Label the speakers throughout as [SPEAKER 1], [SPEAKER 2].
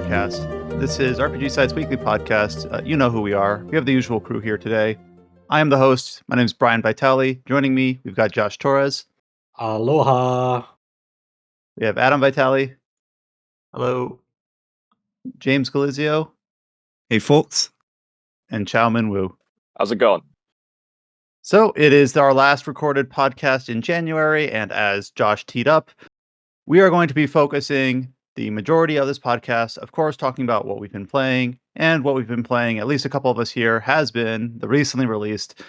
[SPEAKER 1] Tetracast. This is RPG Site's weekly podcast. You know who we are. We have the usual crew here today. I am the host. My name is Brian Vitale. Joining me, we've got Josh Torres.
[SPEAKER 2] Aloha.
[SPEAKER 1] We have Adam Vitale.
[SPEAKER 3] Hello.
[SPEAKER 1] James Galizio.
[SPEAKER 4] Hey, folks.
[SPEAKER 1] And Chow Min Wu.
[SPEAKER 3] How's it going?
[SPEAKER 1] So it is our last recorded podcast in January, and as Josh teed up, we are going to be focusing the majority of this podcast, of course, talking about what we've been playing, and what we've been playing, at least a couple of us here, has been the recently released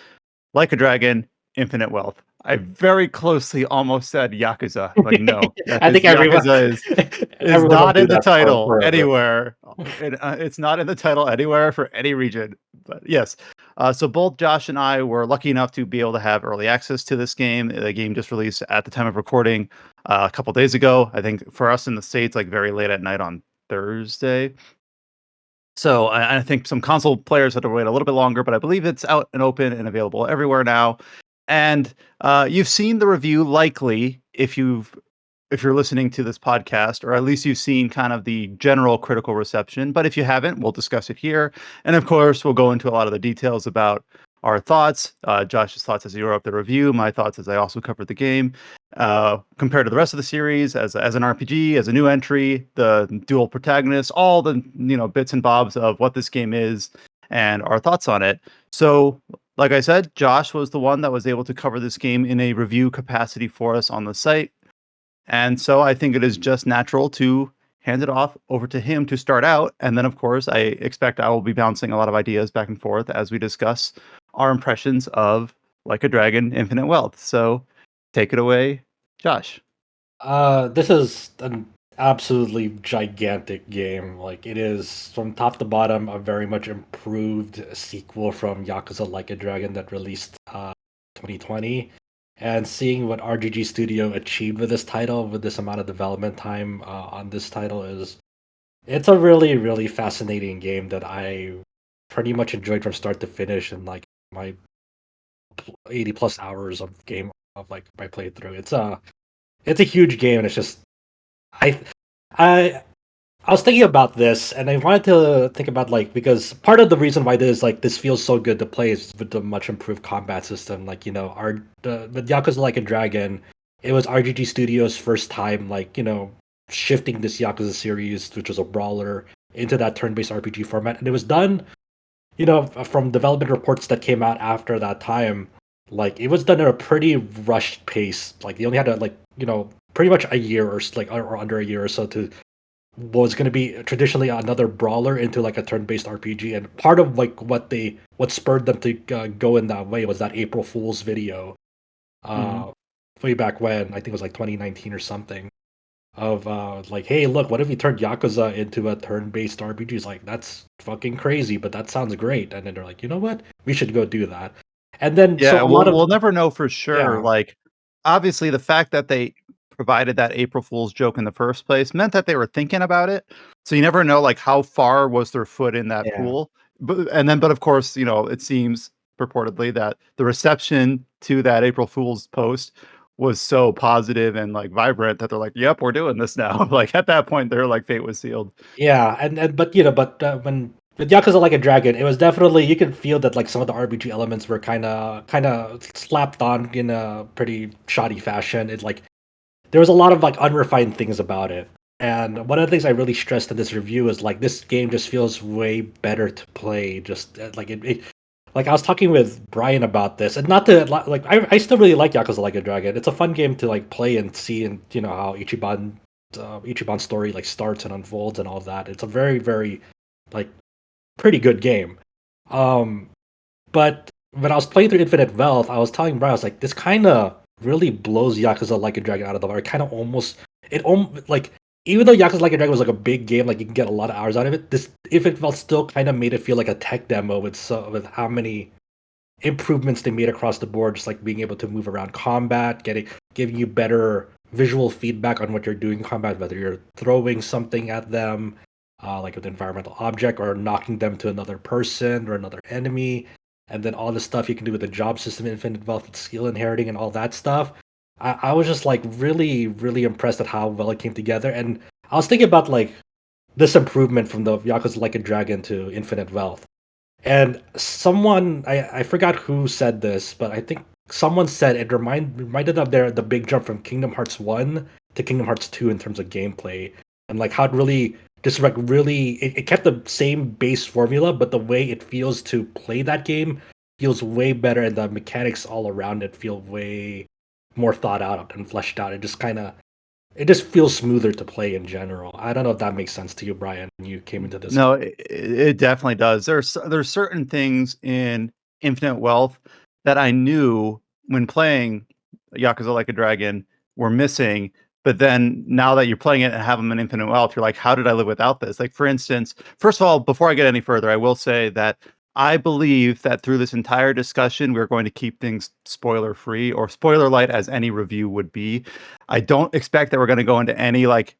[SPEAKER 1] Like a Dragon, Infinite Wealth. I very closely almost said Yakuza, but no.
[SPEAKER 2] I think everyone
[SPEAKER 1] is not in the title anywhere. It's not in the title anywhere for any region. But yes. So both Josh and I were lucky enough to be able to have early access to this game. The game just released at the time of recording a couple days ago. I think for us in the States, like very late at night on Thursday. So I think some console players had to wait a little bit longer, but I believe it's out and open and available everywhere now. And you've seen the review likely if you're listening to this podcast, or at least you've seen kind of the general critical reception. But if you haven't, we'll discuss it here. And of course, we'll go into a lot of the details about our thoughts, Josh's thoughts as he wrote up the review, my thoughts as I also covered the game, compared to the rest of the series as an RPG, as a new entry, the dual protagonists, all the bits and bobs of what this game is and our thoughts on it. So, like I said, Josh was the one that was able to cover this game in a review capacity for us on the site. And so I think it is just natural to hand it off over to him to start out. And then, of course, I expect I will be bouncing a lot of ideas back and forth as we discuss our impressions of Like a Dragon, Infinite Wealth. So take it away, Josh.
[SPEAKER 2] This is an absolutely gigantic game. Like, it is, from top to bottom, a very much improved sequel from Yakuza Like a Dragon that released 2020. And seeing what RGG Studio achieved with this title, with this amount of development time on this title, it's a really, really fascinating game that I pretty much enjoyed from start to finish in like my 80 plus hours of game of like my playthrough. It's a huge game, and it's just I was thinking about this, and I wanted to think about because part of the reason why this feels so good to play is with the much improved combat system. With Yakuza Like a Dragon, it was RGG Studios' first time shifting this Yakuza series, which was a brawler, into that turn-based RPG format, and it was done, from development reports that came out after that time. It was done at a pretty rushed pace. They only had pretty much a year or under a year or so to what was going to be traditionally another brawler into a turn-based RPG. And part of what spurred them to go in that way was that April Fool's video way back when, I think it was 2019 or something, of hey, look, what if we turned Yakuza into a turn-based RPG? It's that's fucking crazy, but that sounds great. And then they're like, you know what, we should go do that. And then
[SPEAKER 1] we'll never know for sure.
[SPEAKER 2] Yeah.
[SPEAKER 1] Obviously the fact that they provided that April Fool's joke in the first place meant that they were thinking about it. So you never know how far was their foot in that pool. But of course, it seems purportedly that the reception to that April Fool's post was so positive and vibrant that they're like, yep, we're doing this now. At that point, their fate was sealed.
[SPEAKER 2] Yeah, when with Yakuza Like a Dragon, it was definitely, you could feel that some of the RPG elements were kind of slapped on in a pretty shoddy fashion. It there was a lot of unrefined things about it. And one of the things I really stressed in this review is this game just feels way better to play. Just I was talking with Brian about this, and not to I still really like Yakuza Like a Dragon. It's a fun game to play and see, and how Ichiban's story starts and unfolds and all that. It's a very, very pretty good game. But when I was playing through Infinite Wealth, I was telling Brian, I was like, this kind of really blows Yakuza Like a Dragon out of the water. It kind of even though Yakuza Like a Dragon was a big game, you can get a lot of hours out of it, this Infinite Wealth still kind of made it feel like a tech demo with how many improvements they made across the board, just being able to move around combat, giving you better visual feedback on what you're doing in combat, whether you're throwing something at them, with an environmental object, or knocking them to another person or another enemy, and then all the stuff you can do with the job system in Infinite Wealth, with skill inheriting and all that stuff. I was just really, really impressed at how well it came together. And I was thinking about this improvement from the Yakuza Like a Dragon to Infinite Wealth. And someone, I forgot who said this, but I think someone said it reminded of the big jump from Kingdom Hearts 1 to Kingdom Hearts 2 in terms of gameplay. And like how it really just like really it kept the same base formula, but the way it feels to play that game feels way better, and the mechanics all around it feel way more thought out and fleshed out. It just feels smoother to play in general. I don't know if that makes sense to you, Brian, when you came into this.
[SPEAKER 1] No, it definitely does. There's certain things in Infinite Wealth that I knew when playing Yakuza Like a Dragon were missing, but then now that you're playing it and have them in Infinite Wealth, you're like, how did I live without this? Like, for instance, first of all, before I get any further, I will say that I believe that through this entire discussion, we're going to keep things spoiler free or spoiler light as any review would be. I don't expect that we're going to go into any like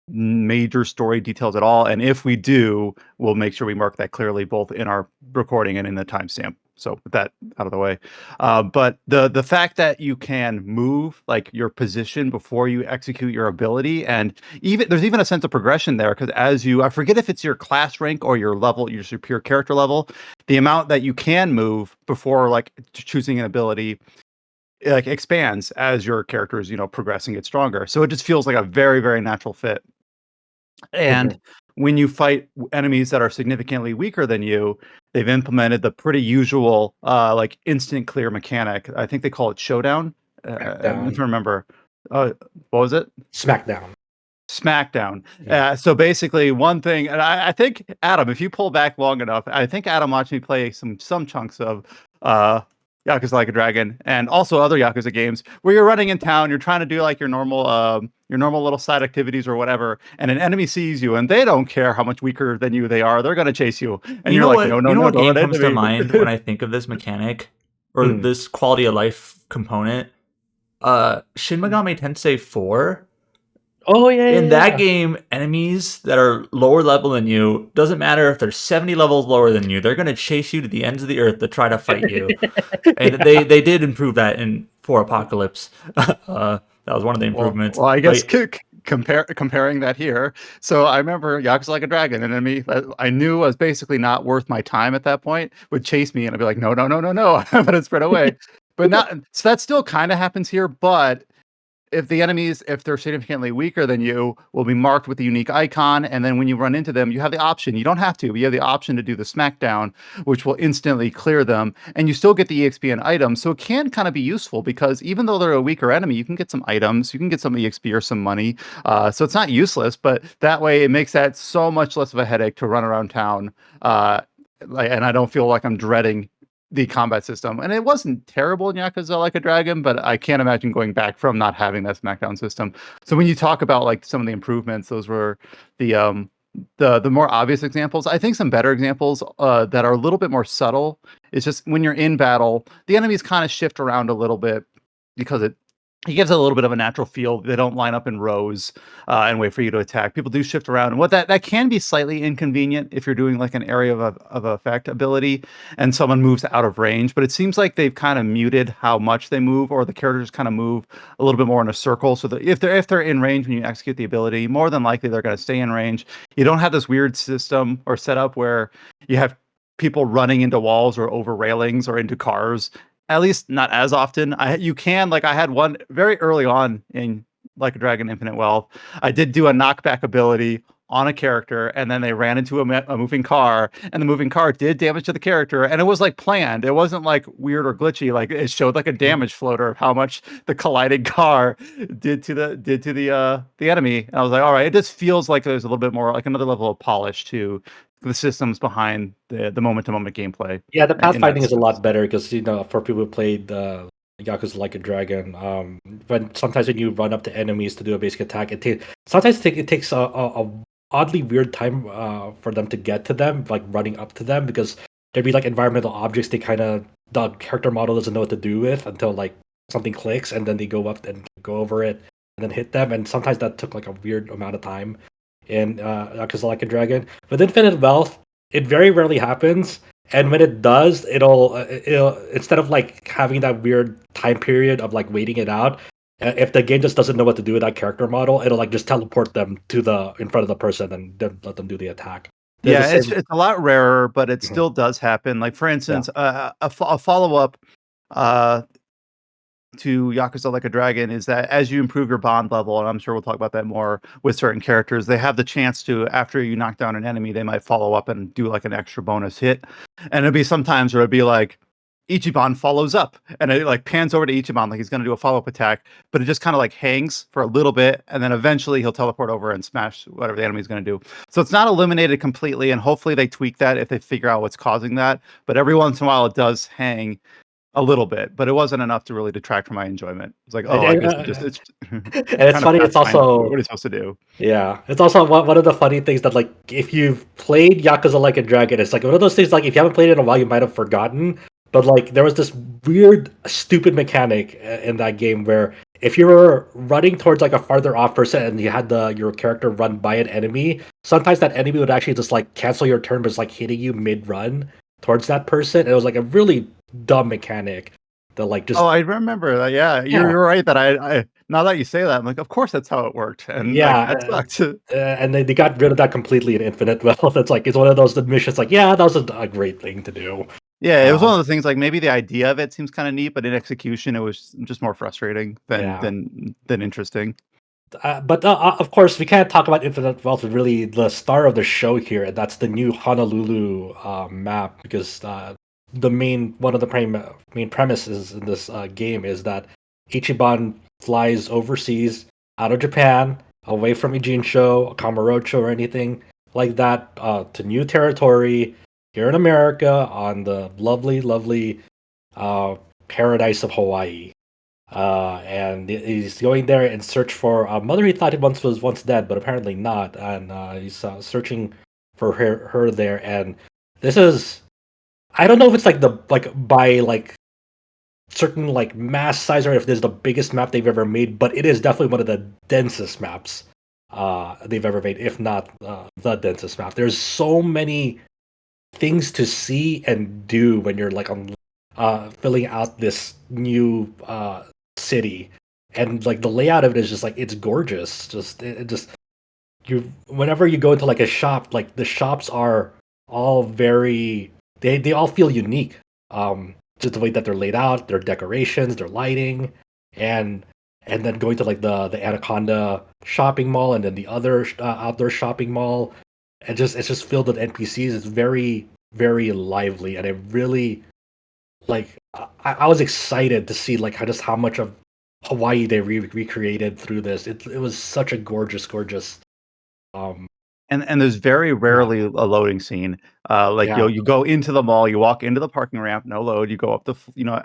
[SPEAKER 1] major story details at all, and if we do, we'll make sure we mark that clearly both in our recording and in the timestamp. So with that out of the way, but the fact that you can move like your position before you execute your ability, and even there's even a sense of progression there, because as you, I forget if it's your class rank or your level, your superior character level, the amount that you can move before like choosing an ability like expands as your character is, you know, progressing, gets stronger. So it just feels like a very, very natural fit. And when you fight enemies that are significantly weaker than you, they've implemented the pretty usual like instant clear mechanic. I think they call it showdown. I'm trying to remember. What was it?
[SPEAKER 2] Smackdown.
[SPEAKER 1] Smackdown. So basically, one thing, and I think Adam, if you pull back long enough, I think Adam watched me play some chunks of Yakuza Like a Dragon, and also other Yakuza games where you're running in town, you're trying to do like your normal little side activities or whatever, and an enemy sees you, and they don't care how much weaker than you they are, they're gonna chase you, and you're like, no,
[SPEAKER 4] what
[SPEAKER 1] don't
[SPEAKER 4] game
[SPEAKER 1] run
[SPEAKER 4] comes
[SPEAKER 1] into
[SPEAKER 4] to
[SPEAKER 1] me.
[SPEAKER 4] mind when I think of this mechanic or this quality of life component? Shin Megami Tensei 4.
[SPEAKER 2] Oh yeah.
[SPEAKER 4] In that game, enemies that are lower level than you, doesn't matter if they're 70 levels lower than you, they're going to chase you to the ends of the earth to try to fight you. And they did improve that in 4 Apocalypse. That was one of the improvements.
[SPEAKER 1] Well, I guess comparing that here. So I remember Yakuza Like a Dragon, an enemy that I knew was basically not worth my time at that point would chase me, and I'd be like, no, but it spread away. But not, so that still kind of happens here, but if the enemies, if they're significantly weaker than you, will be marked with a unique icon, and then when you run into them, you have the option. You don't have to, but you have the option to do the smackdown, which will instantly clear them, and you still get the EXP and items. So it can kind of be useful because even though they're a weaker enemy, you can get some items, you can get some EXP or some money. So it's not useless, but that way it makes that so much less of a headache to run around town. And I don't feel like I'm dreading the combat system. And it wasn't terrible in Yakuza Like a Dragon, but I can't imagine going back from not having that smackdown system. So when you talk about like some of the improvements, those were the more obvious examples. I think some better examples that are a little bit more subtle is just when you're in battle, the enemies kind of shift around a little bit because it gives it a little bit of a natural feel. They don't line up in rows and wait for you to attack. People do shift around, and what that can be slightly inconvenient if you're doing like an area of effect ability and someone moves out of range. But it seems like they've kind of muted how much they move, or the characters kind of move a little bit more in a circle. So that if they're in range when you execute the ability, more than likely they're going to stay in range. You don't have this weird system or setup where you have people running into walls or over railings or into cars, at least not as often. You can, like, I had one very early on in Like a Dragon Infinite Wealth. I did do a knockback ability on a character, and then they ran into a moving car, and the moving car did damage to the character, and it was like planned. It wasn't like weird or glitchy. Like it showed like a damage floater of how much the colliding car did to the enemy. And I was like, all right, it just feels like there's a little bit more, like another level of polish to the systems behind the moment-to-moment gameplay.
[SPEAKER 2] Yeah, the pathfinding is a lot better because for people who played Yakuza Like a Dragon, sometimes when you run up to enemies to do a basic attack, it takes a oddly weird time for them to get to them, like running up to them, because there'd be like environmental objects the character model doesn't know what to do with until like something clicks, and then they go up and go over it and then hit them, and sometimes that took like a weird amount of time in Yakuza Like a Dragon. With Infinite Wealth, it very rarely happens, and when it does, it'll instead of like having that weird time period of like waiting it out, If the game just doesn't know what to do with that character model, it'll like just teleport them to in front of the person and then let them do the attack.
[SPEAKER 1] Yeah, it's a lot rarer, but it
[SPEAKER 2] Mhm.
[SPEAKER 1] still does happen. Like for instance, a follow up to Yakuza Like a Dragon is that as you improve your bond level, and I'm sure we'll talk about that more with certain characters, they have the chance to, after you knock down an enemy, they might follow up and do like an extra bonus hit. And it'd be sometimes where it'd be like Ichiban follows up and it like pans over to Ichiban like he's going to do a follow-up attack, but it just kind of like hangs for a little bit and then eventually he'll teleport over and smash whatever the enemy's going to do. So it's not eliminated completely, and hopefully they tweak that if they figure out what's causing that, but every once in a while it does hang a little bit, but it wasn't enough to really detract from my enjoyment. It's like, oh, I guess it's
[SPEAKER 2] and it's
[SPEAKER 1] kind of
[SPEAKER 2] funny. It's
[SPEAKER 1] pacifying.
[SPEAKER 2] also
[SPEAKER 1] What are you supposed to do?
[SPEAKER 2] Yeah, it's also one of the funny things that like if you've played Yakuza Like a Dragon, it's like one of those things like if you haven't played it in a while, you might have forgotten. But like there was this weird, stupid mechanic in that game where if you were running towards like a farther off person and you had your character run by an enemy, sometimes that enemy would actually just like cancel your turn, but it's like hitting you mid run towards that person. It was like a really dumb mechanic that like just
[SPEAKER 1] Oh, I remember that. Yeah,
[SPEAKER 2] yeah.
[SPEAKER 1] you're right that I now that you say that, I'm like, of course that's how it worked, and like
[SPEAKER 2] Yeah,
[SPEAKER 1] that sucked.
[SPEAKER 2] and they got rid of that completely in Infinite Wealth. It's one of those admissions like, yeah, that was a great thing to do.
[SPEAKER 1] Yeah, it was one
[SPEAKER 2] Um,
[SPEAKER 1] of the things like maybe the idea of it seems kind of neat, but in execution, it was just more frustrating
[SPEAKER 2] yeah,
[SPEAKER 1] than interesting.
[SPEAKER 2] but of course, we can't talk about Infinite Wealth with really the star of the show here, and that's the new Honolulu map because the one of the main premises in this game is that Ichiban flies overseas out of Japan, away from Ijincho, Kamurocho, or anything like that, to new territory here in America on the lovely, lovely paradise of Hawaii. And he's going there in search for a mother he thought was once dead, but apparently not. And he's searching for her there. And this is, I don't know if it's like by like certain like mass size or if this is the biggest map they've ever made, but it is definitely one of the densest maps they've ever made, if not the densest map. There's so many things to see and do when you're like on filling out this new city, and like the layout of it is just like it's gorgeous. Just it just you whenever you go into like a shop, like the shops are all very they all feel unique. Just the way that they're laid out, their decorations, their lighting, and then going to like the Anaconda shopping mall and then the other outdoor shopping mall, and it's just filled with NPCs. It's very very lively, and it really like I was excited to see like how much of Hawaii they recreated through this. It was such a gorgeous um
[SPEAKER 1] And there's very
[SPEAKER 2] map.
[SPEAKER 1] rarely a loading scene. Like
[SPEAKER 2] Yeah,
[SPEAKER 1] you go into the mall, you walk into the parking ramp, no load. You go up the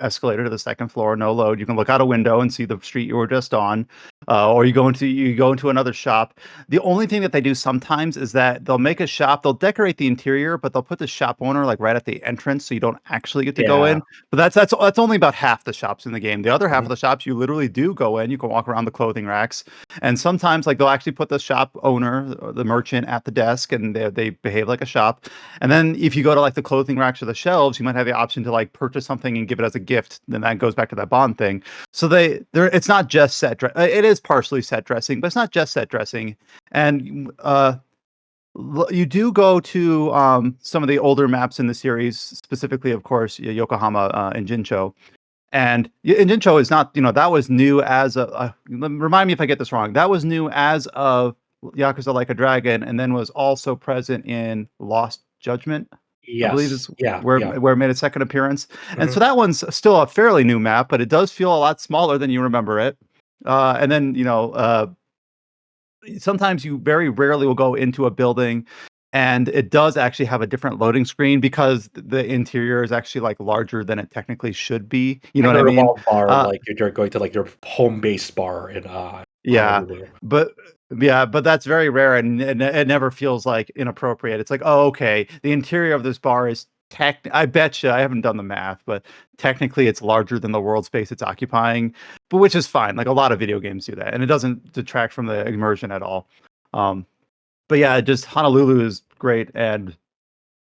[SPEAKER 1] escalator to the second floor, no load. You can look out a window and see the street you were just on, or you go into another shop. The only thing that they do sometimes is that they'll make a shop, they'll decorate the interior, but they'll put the shop owner like right at the entrance, so you don't actually get to go
[SPEAKER 2] yeah.
[SPEAKER 1] in. But that's only about half the shops in the game. The other half
[SPEAKER 2] Mhm.
[SPEAKER 1] of the shops you literally do go in. You can walk around the clothing racks. And sometimes, like, they'll actually put the shop owner or the merchant at the desk, and they behave like a shop. And then if you go to like the clothing racks or the shelves, you might have the option to like purchase something and give it as a gift. Then that goes back to that bond thing. So it's not just it is partially set dressing, but it's not just set dressing. And you do go to some of the older maps in the series, specifically, of course, Yokohama and Jincho. And Jincho is not, that was new as remind me if I get this wrong. That was new as of Yakuza Like a Dragon, and then was also present in Lost Judgment, I believe is
[SPEAKER 2] Yes. Yeah.
[SPEAKER 1] where
[SPEAKER 2] Yeah.
[SPEAKER 1] where it made its second appearance. And
[SPEAKER 2] Mhm.
[SPEAKER 1] so that one's still a fairly new map, but it does feel a lot smaller than you remember it. And then, sometimes you very rarely will go into a building and it does actually have a different loading screen because the interior is actually like larger than it technically should be. You know
[SPEAKER 2] Like
[SPEAKER 1] what
[SPEAKER 2] a
[SPEAKER 1] I mean?
[SPEAKER 2] revolve bar,
[SPEAKER 1] Uh,
[SPEAKER 2] like you're going to like your home base bar in
[SPEAKER 1] yeah,
[SPEAKER 2] Honolulu.
[SPEAKER 1] but but that's very rare and it never feels like inappropriate. It's like, oh, okay, the interior of this bar is I bet you I haven't done the math, but technically it's larger than the world space it's occupying, but which is fine. Like a lot of video games do that, and it doesn't detract from the immersion at all. Um, but yeah, just Honolulu is great and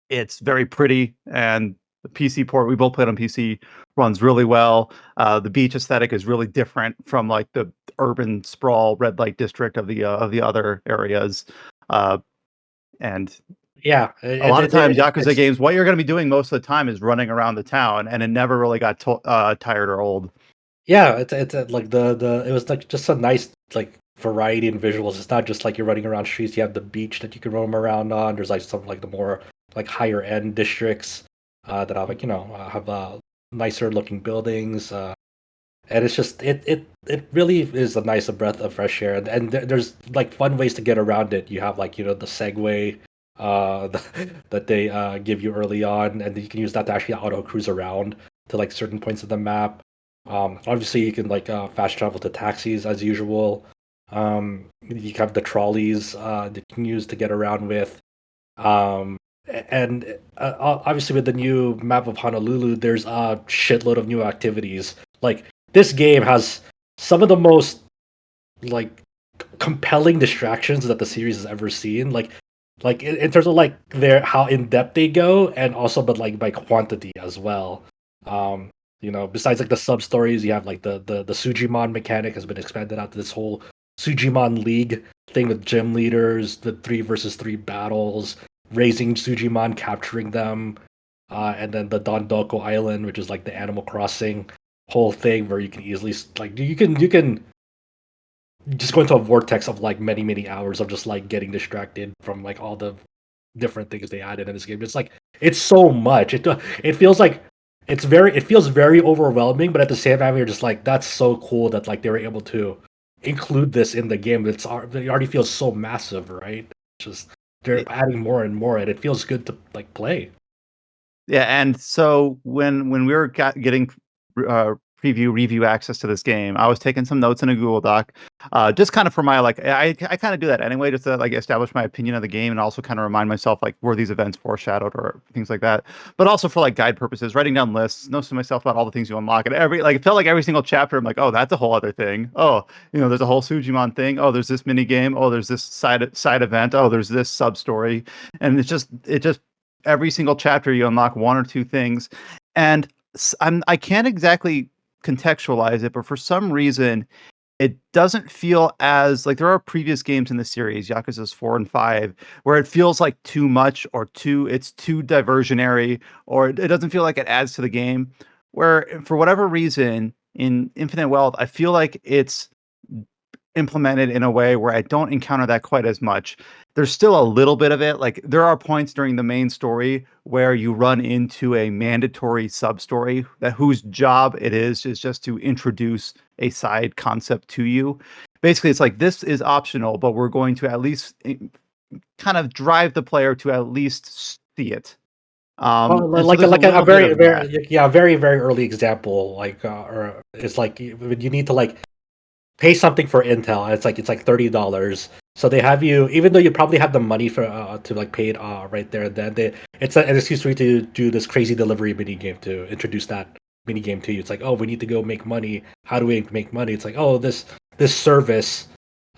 [SPEAKER 1] it's very pretty and The PC port, we both played on PC, runs really well. The beach aesthetic is really different from like the urban sprawl red light district of the other areas. And
[SPEAKER 2] Yeah,
[SPEAKER 1] a lot of times Yakuza games, what you're going to be doing most of the time is running around the town, and it never really got tired or old.
[SPEAKER 2] Yeah, it's like the it was like just a nice like variety in visuals. It's not just like you're running around streets. You have the beach that you can roam around on. There's like some like the more like higher end districts that have like have nicer looking buildings. And it's just it really is a nice breath of fresh air. And there's like fun ways to get around it. You have like the Segway that they give you early on, and you can use that to actually auto cruise around to like certain points of the map. Obviously, you can like fast travel to taxis as usual. You have the trolleys that you can use to get around with. And obviously, with the new map of Honolulu, there's a shitload of new activities. Like this game has some of the most like compelling distractions that the series has ever seen. Like in terms of like their how in depth they go, and also but like by quantity as well. Besides like the sub stories, you have like the Sujimon mechanic has been expanded out to this whole Sujimon League thing with gym leaders, the 3 versus 3 battles, raising Sujimon, capturing them, and then the Dondoko Island, which is like the Animal Crossing whole thing where you can easily like you can just go into a vortex of like many hours of just like getting distracted from like all the different things they added in this game. It's like it's so much. It feels like it feels very overwhelming, but at the same time you're just like that's so cool that like they were able to include this in the game. It already feels so massive, right? Just they're adding more and more, and it feels good to like play.
[SPEAKER 1] Yeah, and so when we were getting preview review access to this game, I was taking some notes in a Google Doc, just kind of for my like I kind of do that anyway, just to like establish my opinion of the game and also kind of remind myself like were these events foreshadowed or things like that, but also for like guide purposes, writing down lists, notes to myself about all the things you unlock, and it felt like every single chapter I'm like, oh, that's a whole other thing. Oh, there's a whole Sujimon thing. Oh, there's this mini game. Oh, there's this side event. Oh, there's this sub story, and it just every single chapter you unlock one or two things, and I can't exactly contextualize it, but for some reason it doesn't feel as like there are previous games in the series, Yakuza's 4 and 5, where it feels like too much or it's too diversionary, or it doesn't feel like it adds to the game. Where for whatever reason in Infinite Wealth, I feel like it's implemented in a way where I don't encounter that quite as much. There's still a little bit of it. Like there are points during the main story where you run into a mandatory sub story that whose job it is just to introduce a side concept to you. Basically, it's like this is optional, but we're going to at least kind of drive the player to at least see it. And so
[SPEAKER 2] Like
[SPEAKER 1] there's a
[SPEAKER 2] a
[SPEAKER 1] little bit of that.
[SPEAKER 2] very early example. Like, or it's like you need to like pay something for Intel, and it's like $30. So they have you, even though you probably have the money for to like pay it right there and then. It's an excuse for you to do this crazy delivery mini game to introduce that mini game to you. It's like, oh, we need to go make money. How do we make money? It's like, oh, this service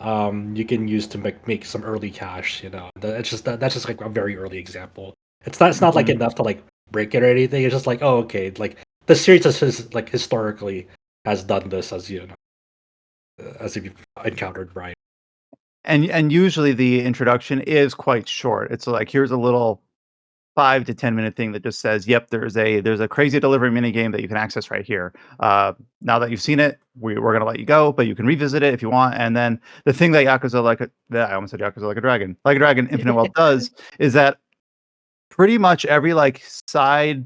[SPEAKER 2] you can use to make some early cash. That's just like a very early example. It's not like
[SPEAKER 1] Mhm.
[SPEAKER 2] enough to like break it or anything. It's just like, oh, okay, like the series like historically has done this as if you've encountered Brian.
[SPEAKER 1] And usually the introduction is quite short. It's like here's a little 5 to 10-minute thing that just says, "Yep, there's a crazy delivery mini game that you can access right here. Now that you've seen it, we're gonna let you go, but you can revisit it if you want." And then the thing that I almost said Yakuza Like a Dragon Infinite Wealth does is that pretty much every like side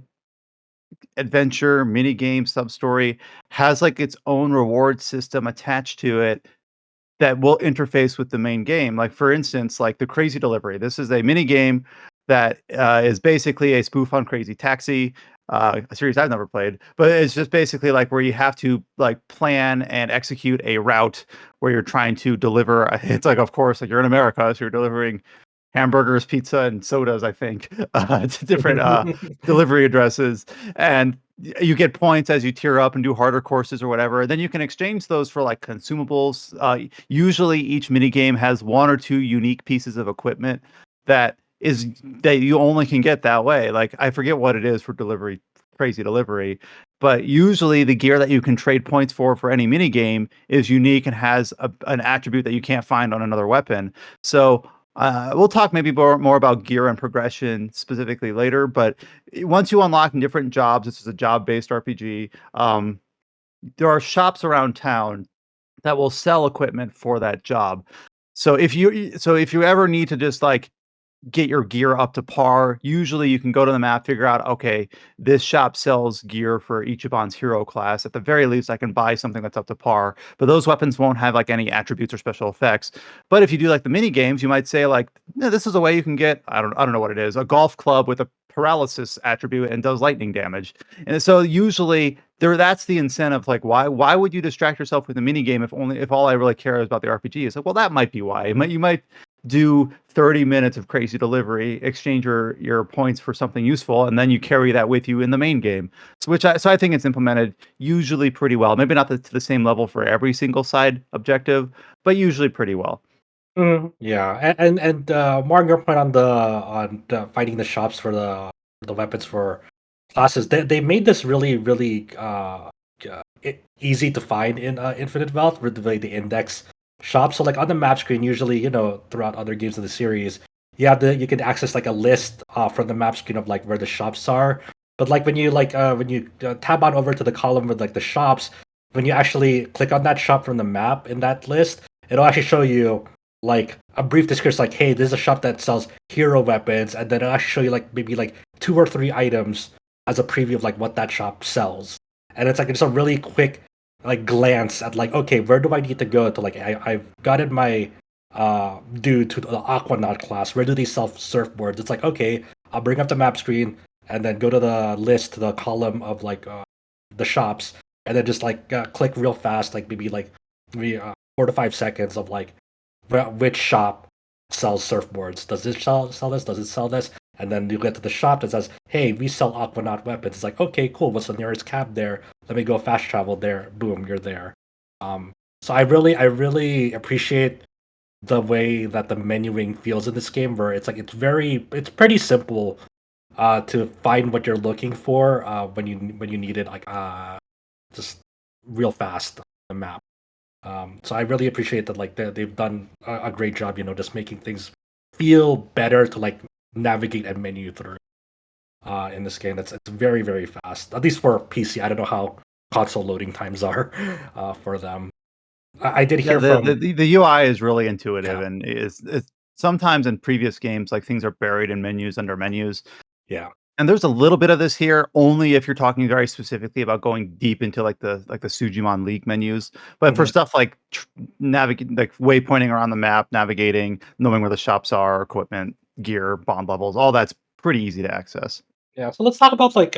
[SPEAKER 1] adventure, mini game, sub story has like its own reward system attached to it that will interface with the main game. Like for instance, like the Crazy Delivery. This is a mini game that is basically a spoof on Crazy Taxi, a series I've never played. But it's just basically like where you have to like plan and execute a route where you're trying to deliver. It's like, of course, like you're in America, so you're delivering hamburgers, pizza, and sodas, I think, to different delivery addresses. And you get points as you tier up and do harder courses or whatever. Then you can exchange those for like consumables. Usually, each mini game has one or two unique pieces of equipment that is that you only can get that way. Like I forget what it is for delivery, crazy delivery, but usually the gear that you can trade points for any mini game is unique and has an attribute that you can't find on another weapon. So we'll talk maybe more about gear and progression specifically later. But once you unlock different jobs, this is a job-based RPG. There are shops around town that will sell equipment for that job. So if you ever need to just like get your gear up to par. Usually you can go to the map, figure out, okay, this shop sells gear for Ichiban's hero class. At the very least, I can buy something that's up to par. But those weapons won't have like any attributes or special effects. But if you do like the mini games, you might say like, no, this is a way you can get, I don't know what it is, a golf club with a paralysis attribute and does lightning damage. And so usually that's the incentive. Like, why would you distract yourself with a mini game if all I really care is about the RPG? Is like, well, that might be why. You might do 30 minutes of crazy delivery, exchange your points for something useful, and then you carry that with you in the main game. So I think it's implemented usually pretty well. Maybe not to the same level for every single side objective, but usually pretty well.
[SPEAKER 2] Yeah, and more on your point on the finding the shops for the weapons for classes, they made this really easy to find in Infinite Wealth with the way they index shops. So like on the map screen, usually throughout other games of the series, you can access like a list from the map screen of like where the shops are. But like when you tab on over to the column with like the shops, when you actually click on that shop from the map in that list, it'll actually show you like a brief description, like, hey, this is a shop that sells hero weapons, and then it'll actually show you like maybe like 2 or 3 items as a preview of like what that shop sells. And it's like just a really quick like glance at like, okay, where do I need to go to like I've gotten my dude to the Aquanaut class. Where do they sell surfboards? It's like, okay, I'll bring up the map screen and then go to the list, the column of like the shops, and then just like click real fast, like maybe 4 to 5 seconds of like which shop sells surfboards. Does it sell this? Does it sell this? And then you get to the shop that says, hey, we sell Aquanaut weapons. It's like, okay, cool. What's the nearest cab there? Let me go fast travel there. Boom, you're there. So I really appreciate the way that the menuing feels in this game, where it's like it's pretty simple to find what you're looking for when you need it, like just real fast on the map. So I really appreciate that, like they've done a great job, just making things feel better to like navigate and menu through in this game. It's very fast, at least for PC. I don't know how console loading times are for them. I did hear
[SPEAKER 1] the UI is really intuitive,
[SPEAKER 2] Yeah.
[SPEAKER 1] and it's sometimes in previous games like things are buried in menus under menus.
[SPEAKER 2] Yeah.
[SPEAKER 1] And there's a little bit of this here, only if you're talking very specifically about going deep into like the Sujimon League menus. But for stuff like navigate, like waypointing around the map, navigating, knowing where the shops are, equipment, gear, bond levels, all that's pretty easy to access.
[SPEAKER 2] Yeah, so let's talk about like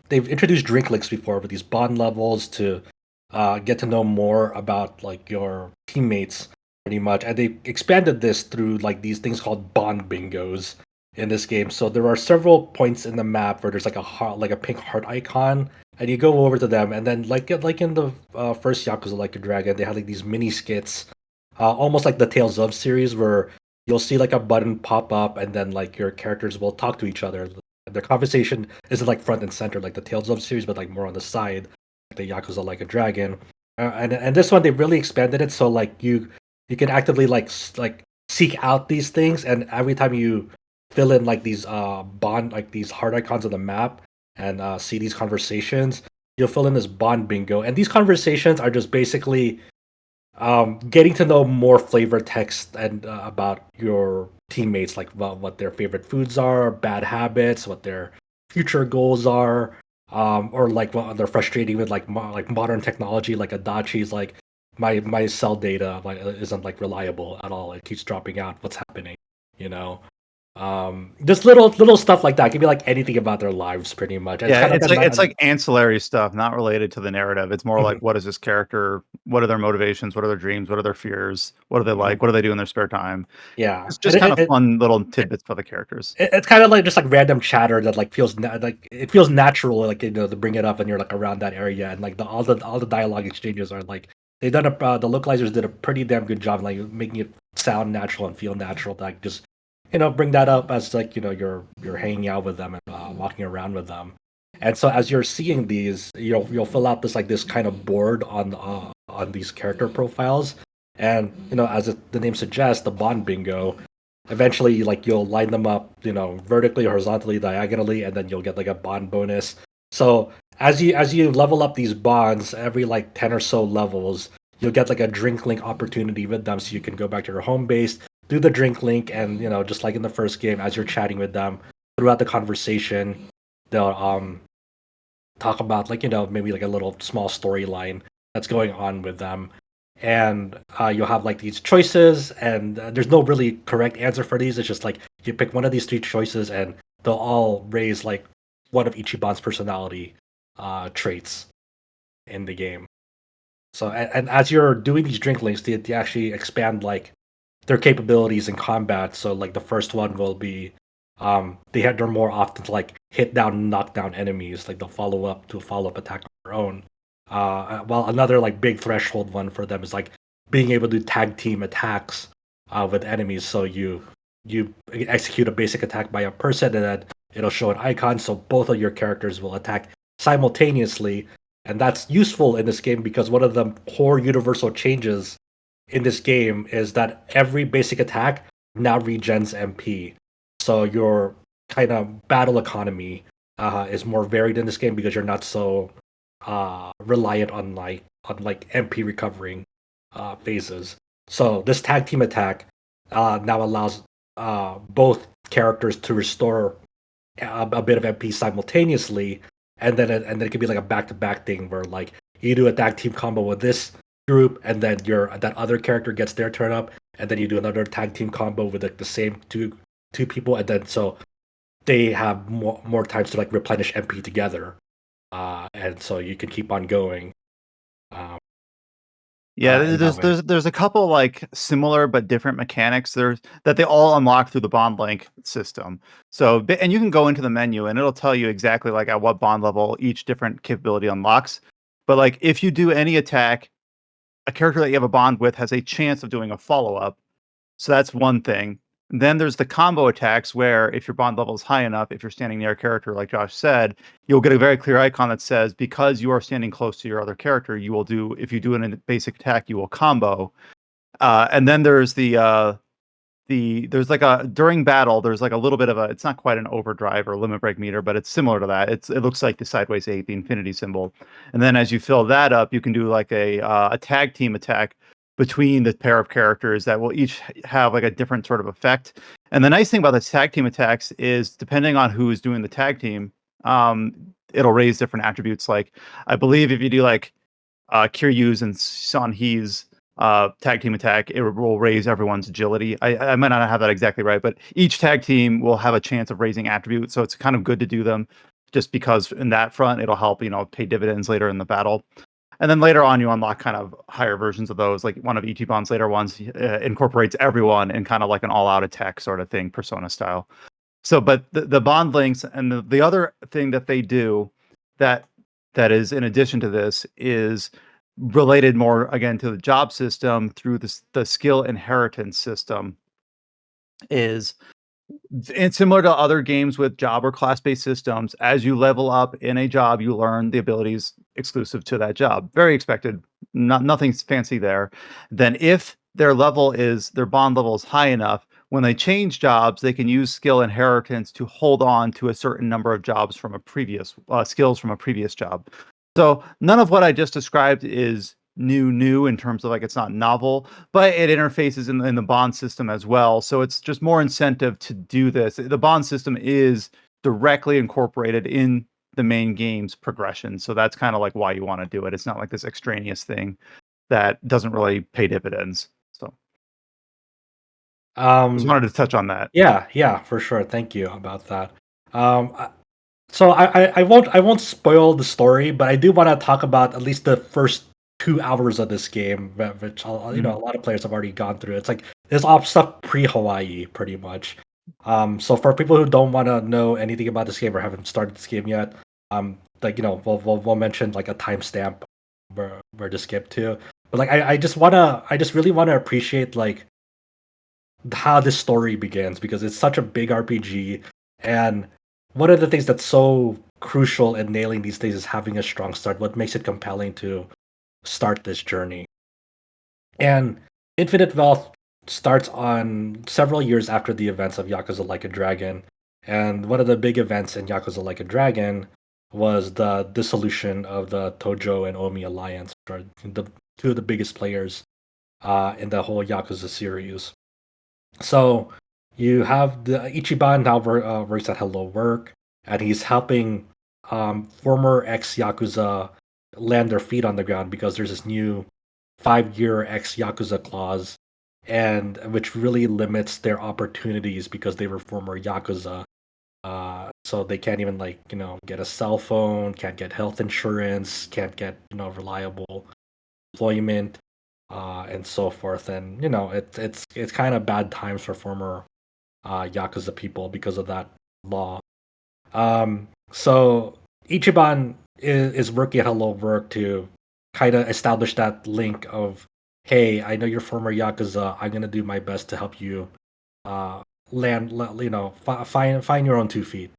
[SPEAKER 2] they've introduced drink links before with these bond levels to get to know more about like your teammates pretty much, and they expanded this through like these things called bond bingos in this game. So there are several points in the map where there's like a heart, like a pink heart icon, and you go over to them, and then like in the first Yakuza Like a Dragon, they had like these mini skits, almost like the Tales of series, where you'll see like a button pop up, and then like your characters will talk to each other. Their conversation isn't like front and center like the Tales of series, but like more on the side, like the Yakuza Like a Dragon. And this one they really expanded it, so like you can actively like seek out these things, and every time you fill in like these bond, like these heart icons on the map, and see these conversations, you'll fill in this bond bingo, and these conversations are just basically getting to know more flavor text and about your teammates, like what their favorite foods are, bad habits, what their future goals are, or like what they're frustrating with, like modern technology, like Adachi's like my cell data like isn't like reliable at all. It keeps dropping out. What's happening? You know. Just little stuff like that. It can be like anything about their lives, pretty much.
[SPEAKER 1] It's like ancillary stuff, not related to the narrative. It's more like, what is this character? What are their motivations? What are their dreams? What are their fears? What do they like? What do they do in their spare time?
[SPEAKER 2] Yeah,
[SPEAKER 1] It's just kind of fun little tidbits for the characters.
[SPEAKER 2] It's kind of like just like random chatter that like feels like it feels natural, like to bring it up, and you're like around that area, and like all the dialogue exchanges are like they've done the localizers did a pretty damn good job, like making it sound natural and feel natural, like just bring that up as like you're hanging out with them and walking around with them. And so as you're seeing these, you'll fill out this kind of board on these character profiles, and as the name suggests, the bond bingo. Eventually, like you'll line them up, vertically, horizontally, diagonally, and then you'll get like a bond bonus. So as you level up these bonds every like 10 or so levels, you'll get like a drink link opportunity with them, so you can go back to your home base, do the drink link, and just like in the first game, as you're chatting with them throughout the conversation, they'll talk about like maybe like a little small storyline that's going on with them, and you'll have like these choices, and there's no really correct answer for these. It's just like you pick one of these three choices, and they'll all raise like one of Ichiban's personality traits in the game. So and as you're doing these drink links, they actually expand like their capabilities in combat. So like the first one will be they're more often to like hit down and knock down enemies. Like they'll follow up to a follow up attack on their own. While another like big threshold one for them is like being able to tag team attacks with enemies. So you execute a basic attack by a person, and then it'll show an icon, so both of your characters will attack simultaneously. And that's useful in this game because one of the core universal changes in this game is that every basic attack now regens MP. So your kind of battle economy is more varied in this game because you're not so reliant on like MP recovering phases. So this tag team attack now allows both characters to restore a bit of MP simultaneously, and then it could be like a back-to-back thing where like you do a tag team combo with this group, and then that other character gets their turn up, and then you do another tag team combo with like the same two people, and then so they have more times to like replenish MP together, and so you can keep on going.
[SPEAKER 1] There's a couple like similar but different mechanics that they all unlock through the bond link system. So and you can go into the menu and it'll tell you exactly like at what bond level each different capability unlocks. But like if you do any attack, a character that you have a bond with has a chance of doing a follow-up. So that's one thing. Then there's the combo attacks where if your bond level is high enough, if you're standing near a character, like Josh said, you'll get a very clear icon that says because you are standing close to your other character, you will do, if you do a basic attack, you will combo. And then there's there's like during battle, there's like a little bit of it's not quite an overdrive or limit break meter, but it's similar to that. It looks like the sideways 8, the infinity symbol. And then as you fill that up, you can do like a tag team attack between the pair of characters that will each have like a different sort of effect. And the nice thing about the tag team attacks is depending on who is doing the tag team, it'll raise different attributes. Like I believe if you do like Kiryu's and Sanhee's tag team attack, it will raise everyone's agility. I might not have that exactly right, but each tag team will have a chance of raising attributes, so it's kind of good to do them just because in that front it'll help pay dividends later in the battle. And then later on, you unlock kind of higher versions of those. Like one of Ichiban's later ones incorporates everyone in kind of like an all-out attack sort of thing, Persona style. So, but the bond links and the other thing that they do that is in addition to this is related more again to the job system through the skill inheritance system. Is and similar to other games with job or class-based systems, as you level up in a job, you learn the abilities exclusive to that job. Very expected, nothing fancy there. Then if their bond level is high enough, when they change jobs, they can use skill inheritance to hold on to a certain number of jobs from a previous skills from a previous job. So none of what I just described is new in terms of like it's not novel, but it interfaces in the bond system as well. So it's just more incentive to do this. The bond system is directly incorporated in the main game's progression. So that's kind of like why you want to do it. It's not like this extraneous thing that doesn't really pay dividends. So just wanted to touch on that.
[SPEAKER 2] Yeah, for sure. Thank you about that. So I won't spoil the story, but I do want to talk about at least the first 2 hours of this game, which a lot of players have already gone through. It's like there's all stuff pre-Hawaii, pretty much. So for people who don't want to know anything about this game or haven't started this game yet, we'll mention like a timestamp where to skip to. But like I just really want to appreciate like how this story begins, because it's such a big RPG, and one of the things that's so crucial in nailing these things is having a strong start. What makes it compelling to start this journey? And Infinite Wealth starts on several years after the events of Yakuza Like a Dragon. And one of the big events in Yakuza Like a Dragon was the dissolution of the Tojo and Omi alliance, which are the two of the biggest players in the whole Yakuza series. So you have the Ichiban now works at Hello Work, and he's helping former ex Yakuza land their feet on the ground, because there's this new 5-year ex Yakuza clause, and which really limits their opportunities because they were former Yakuza. So they can't even get a cell phone, can't get health insurance, can't get reliable employment, and so forth. And it's kind of bad times for former Yakuza people because of that law. So Ichiban is working at Hello Work to kind of establish that link of, hey, I know you're former Yakuza. I'm gonna do my best to help you find your own 2 feet,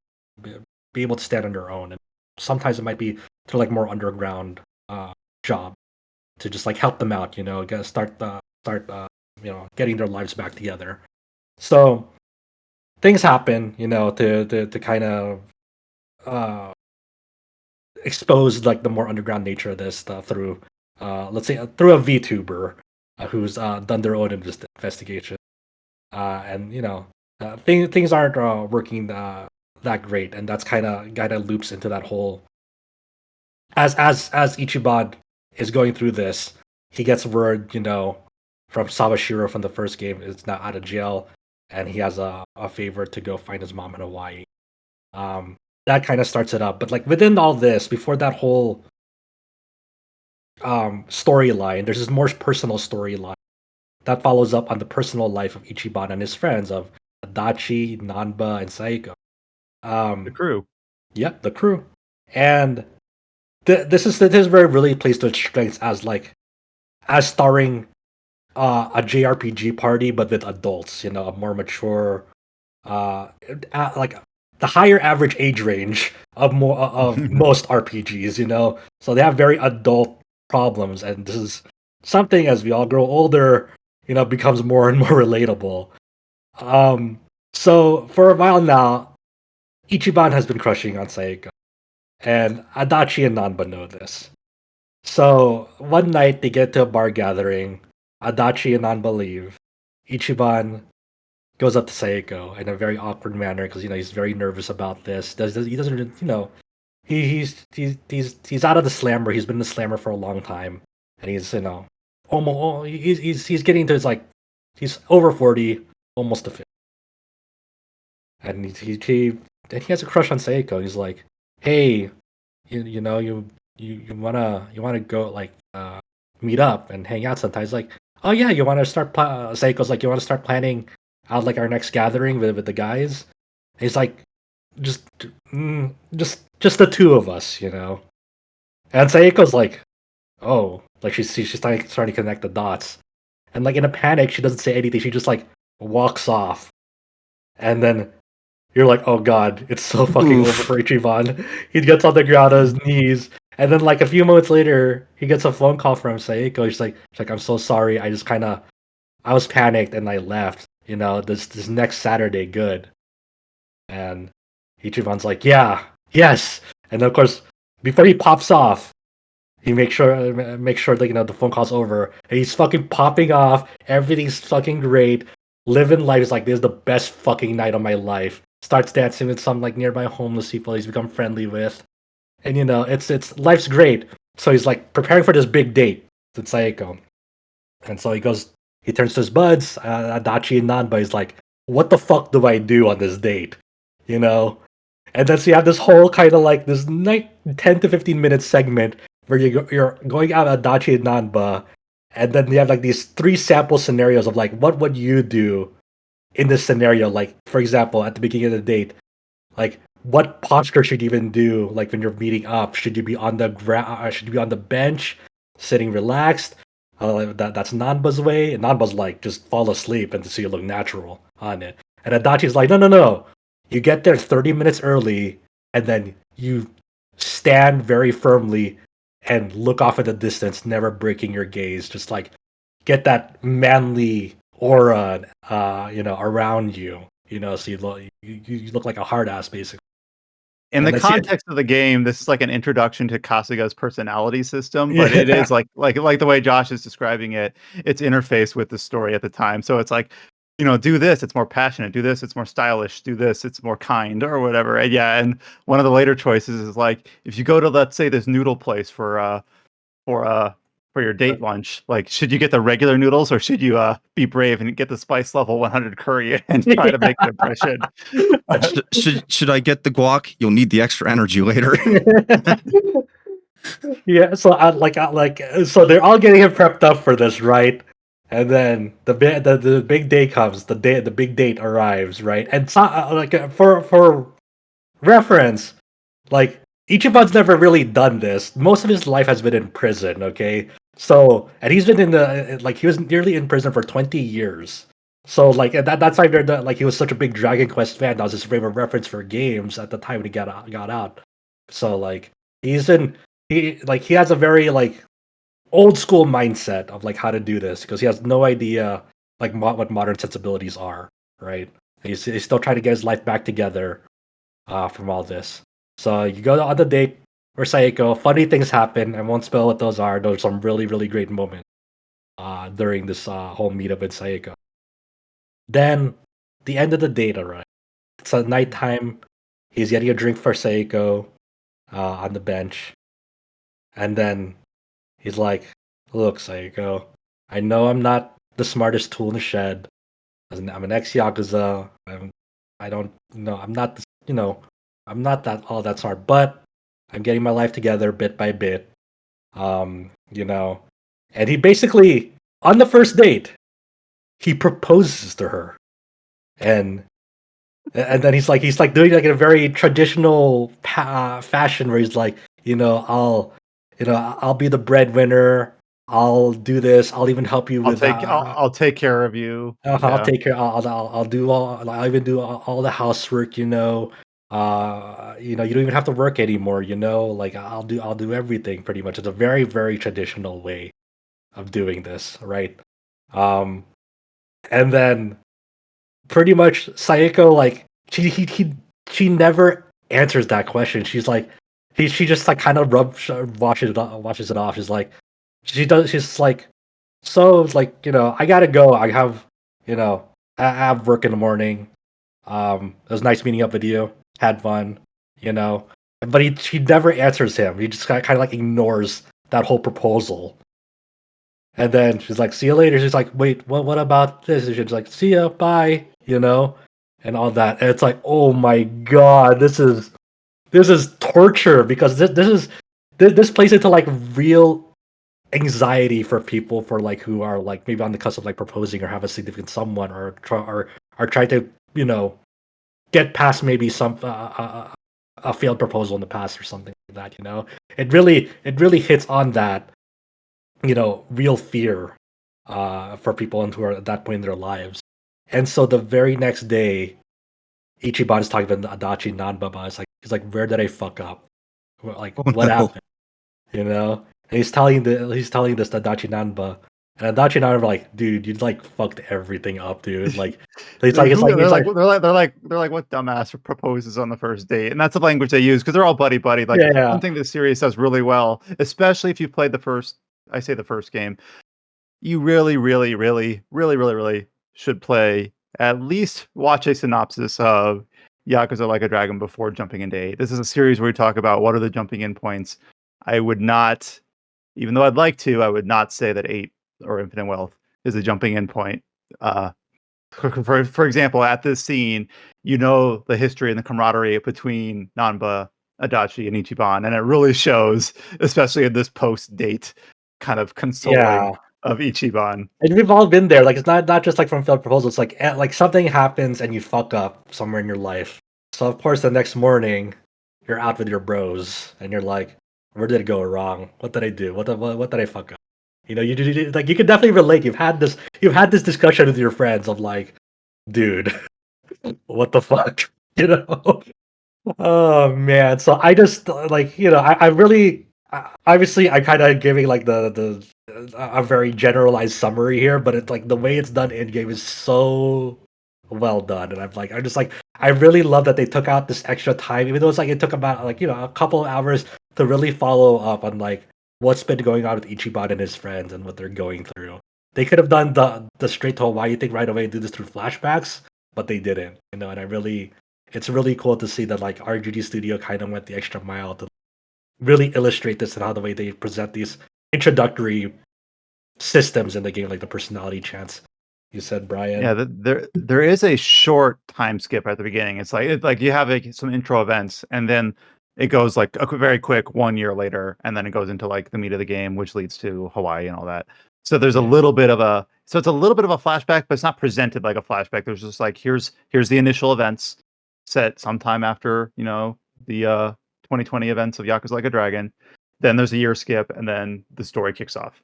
[SPEAKER 2] be able to stand on your own. And sometimes it might be to like more underground job to just like help them out, start getting their lives back together. So things happen, to kind of expose like the more underground nature of this stuff through let's say through a VTuber who's done their own investigation, and things aren't working that great, and that's kind of loops into that whole as Ichiban is going through this. He gets word, from Sawashiro from the first game is now out of jail, and he has a favor to go find his mom in Hawaii. That kind of starts it up. But like within all this, before that whole storyline, there's this more personal storyline that follows up on the personal life of Ichiban and his friends of Adachi, Nanba, and Saiko.
[SPEAKER 1] The crew.
[SPEAKER 2] Yep, the crew. And this is where it really plays to its strengths as starring a JRPG party, but with adults. A more mature, like the higher average age range of most RPGs. So they have very adult problems, and this is something as we all grow older, becomes more and more relatable. So for a while now, Ichiban has been crushing on Saeko, and Adachi and Nanba know this. So one night they get to a bar gathering. Adachi and Nanba leave. Ichiban goes up to Saeko in a very awkward manner because he's very nervous about this. He doesn't he's out of the slammer. He's been in the slammer for a long time, and he's almost he's getting to his he's over 40, almost to 50, and he has a crush on Saeko. He's like, hey, you wanna go meet up and hang out sometime. He's like, oh yeah, you want to start Saiko's like, you want to start planning out like our next gathering with the guys. And he's like, just the two of us. And Saiko's like, oh, like she's starting to connect the dots, and like in a panic she doesn't say anything. She just like walks off, and then you're like, oh god, it's so fucking over for Ichiban. He gets on the ground on his knees, and then like a few moments later, he gets a phone call from Saiko. She's like, I'm so sorry. I was panicked and I left. This next Saturday, good. And Ichiban's like, yeah, yes. And of course, before he pops off, he makes sure that the phone call's over. And he's fucking popping off. Everything's fucking great. Living life is like, this is the best fucking night of my life. Starts dancing with some like nearby homeless people he's become friendly with. And it's life's great. So he's like preparing for this big date with Saeko. And so he turns to his buds, Adachi and Nanba. He's like, what the fuck do I do on this date? And then so you have this whole kind of like this 10 to 15 minute segment where you're going out Adachi and Nanba, and then you have like these 3 sample scenarios of like, what would you do in this scenario? Like, for example, at the beginning of the date, like, what posture should you even do? Like when you're meeting up, should you be on the ground? Should you be on the bench, sitting relaxed? That's Nanba's way, and Nanba's like, just fall asleep and so you look natural on it. And Adachi's like, no. You get there 30 minutes early, and then you stand very firmly and look off at the distance, never breaking your gaze. Just like get that manly aura, around you. So you look like a hard ass, basically.
[SPEAKER 1] In the context of the game, this is like an introduction to Kasuga's personality system, but it is like the way Josh is describing it, it's interfaced with the story at the time. So it's like, do this, it's more passionate. Do this, it's more stylish. Do this, it's more kind or whatever. And and one of the later choices is like, if you go to, let's say, this noodle place for your date lunch, like, should you get the regular noodles or should you be brave and get the spice level 100 curry and try to make an impression?
[SPEAKER 5] should I get the guac? You'll need the extra energy later.
[SPEAKER 2] Yeah, so so they're all getting him prepped up for this, right? And then the big day comes. The big date arrives, right? And so, for reference, like Ichiban's never really done this. Most of his life has been in prison. Okay, so and he's been he was nearly in prison for 20 years. So that's why he was such a big Dragon Quest fan. That was his favorite reference for games at the time when he got out. So he has a very old school mindset of how to do this because he has no idea what modern sensibilities are, right? He's still trying to get his life back together from all this. So you go on the date for Sayako. Funny things happen. I won't spell what those are. Those are some really, really great moments during this whole meetup with Sayako. Then the end of the date arrives. It's at nighttime. He's getting a drink for Sayako on the bench. And then he's like, look, Sayako, I know I'm not the smartest tool in the shed. I'm an ex-Yakuza. I'm not that all that smart, but I'm getting my life together bit by bit. And he basically, on the first date, he proposes to her. And then he's doing in a very traditional fashion where he's like, I'll be the breadwinner. I'll do this. I'll even help you with.
[SPEAKER 1] I'll take care of you.
[SPEAKER 2] I'll take care. I'll do all. I'll even do all the housework. You don't even have to work anymore. I'll do everything pretty much. It's a very, very traditional way of doing this, right? And then pretty much Sayako she never answers that question. She's like. She just kind of washes it off. She's like, so I gotta go. I have work in the morning. It was nice meeting up with you. Had fun, But she never answers him. He just kind of ignores that whole proposal. And then she's like, see you later. She's like, wait, what about this? And she's like, see ya, bye, and all that. And it's like, oh my god, this is torture because this plays into real anxiety for people who are maybe on the cusp of proposing or have a significant someone or trying to get past maybe some a failed proposal in the past or something like that. It really hits on that real fear for people who are at that point in their lives. And so the very next day, Ichiban is talking about Adachi Nanbaba. He's like, where did I fuck up? What happened? And he's telling this to Adachi Nanba, and Adachi Nanba dude, you fucked everything up, dude. They're like,
[SPEAKER 1] what dumbass proposes on the first date, and that's the language they use because they're all buddy. One thing this series does really well, especially if you played the first game, you really, really, really, really, really, really should play. At least watch a synopsis of Yakuza Like a Dragon before jumping into 8. This is a series where we talk about what are the jumping in points. I would not, even though I'd like to, I would not say that 8 or Infinite Wealth is a jumping in point. For example, at this scene, the history and the camaraderie between Nanba, Adachi, and Ichiban, and it really shows, especially in this post-date kind of consoling of Ichiban.
[SPEAKER 2] And we've all been there. It's not just from failed proposals. It's something happens and you fuck up somewhere in your life. So of course the next morning you're out with your bros and you're like, where did it go wrong? What did I do? What did I fuck up? You know, like you can definitely relate. You've had this discussion with your friends of like, dude, what the fuck, you know? Oh man, so I just like I really obviously I'm kind of giving like the a very generalized summary here, but it's like the way it's done in game is so well done, and I'm just like I really love that they took out this extra time, even though it's like it took about like a couple of hours to really follow up on like what's been going on with Ichiban and his friends and what they're going through. They could have done the straight to Hawaii thing right away, do this through flashbacks, but they didn't, and it's really cool to see that like RGG Studio kind of went the extra mile to really illustrate this and how the way they present these introductory systems in the game, like the personality chance. You said, Brian.
[SPEAKER 1] Yeah, there is a short time skip at the beginning. It's like you have like some intro events, and then it goes like a very quick 1 year later, and then it goes into like the meat of the game, which leads to Hawaii and all that. So there's a
[SPEAKER 2] Yeah.
[SPEAKER 1] little bit of a it's a little bit of a flashback, but it's not presented like a flashback. There's just like here's the initial events set sometime after the 2020 events of Yakuza Like a Dragon. Then there's a year skip, and then the story kicks off.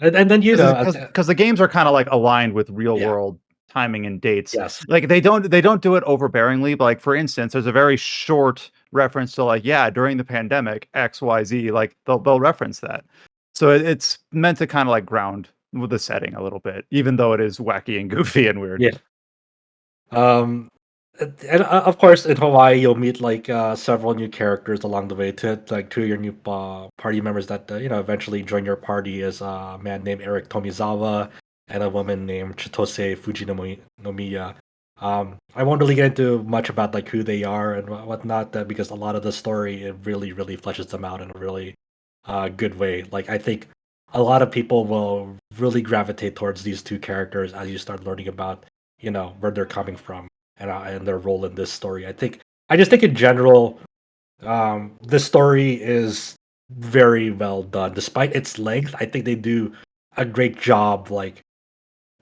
[SPEAKER 2] And then
[SPEAKER 1] Because the games are kind of like aligned with real
[SPEAKER 2] yeah,
[SPEAKER 1] world timing and dates.
[SPEAKER 2] yes,
[SPEAKER 1] Like they don't do it overbearingly, but like for instance, there's a very short reference to like, yeah, during the pandemic, XYZ, like they'll reference that. So it's meant to kind of like ground with the setting a little bit, even though it is wacky and goofy and weird.
[SPEAKER 2] yeah. Um, and of course, in Hawaii, you'll meet like several new characters along the way. To like two of your new party members that eventually join your party is a man named Eric Tomizawa and a woman named Chitose Fujinomiya. I won't really get into much about like who they are and whatnot, because a lot of the story it really really fleshes them out in a really good way. Like I think a lot of people will really gravitate towards these two characters as you start learning about where they're coming from and their role in this story. I just think in general, this story is very well done. Despite its length, I think they do a great job, like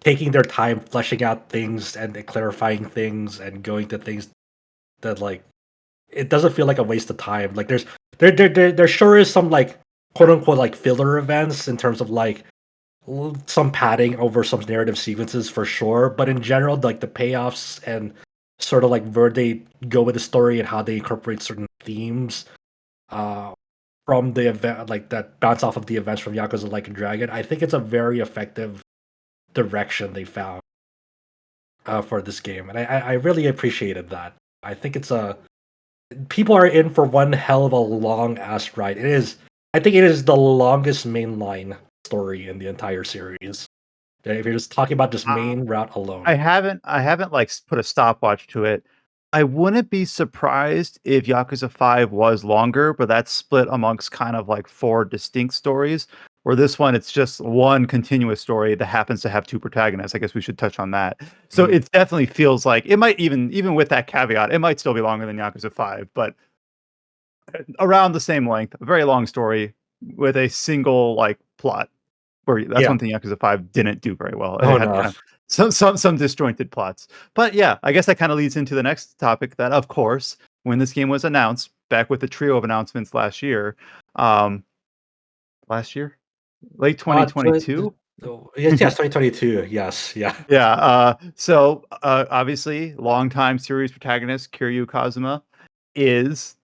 [SPEAKER 2] taking their time, fleshing out things and clarifying things and going to things that like it doesn't feel like a waste of time. Like there sure is some like quote unquote like filler events in terms of like some padding over some narrative sequences for sure, but in general, like the payoffs and sort of like where they go with the story and how they incorporate certain themes uh, from the event, like that bounce off of the events from Yakuza Like a Dragon, I think it's a very effective direction they found for this game, and I really appreciated that. I think people are in for one hell of a long ass ride. It is. I think it is the longest mainline story in the entire series. If you're just talking about this
[SPEAKER 1] Uh,
[SPEAKER 2] main route alone.
[SPEAKER 1] I haven't like put a stopwatch to it. I wouldn't be surprised if Yakuza 5 was longer, but that's split amongst kind of like four distinct stories. Where this one, it's just one continuous story that happens to have two protagonists. I guess we should touch on that. So
[SPEAKER 2] Mm.
[SPEAKER 1] it definitely feels like it might even with that caveat, it might still be longer than Yakuza 5, but around the same length. A very long story with a single like plot. Where that's
[SPEAKER 2] Yeah.
[SPEAKER 1] one thing Yakuza 5 didn't do very well. It
[SPEAKER 2] Oh
[SPEAKER 1] had
[SPEAKER 2] no.
[SPEAKER 1] kind of some disjointed plots. But yeah, I guess that kind of leads into the next topic that, of course, when this game was announced, back with the trio of announcements um, last year, late
[SPEAKER 2] Uh, tw-
[SPEAKER 1] 2022.
[SPEAKER 2] yes, 2022. Yes, yeah.
[SPEAKER 1] Yeah. Obviously, longtime series protagonist Kiryu Kazuma is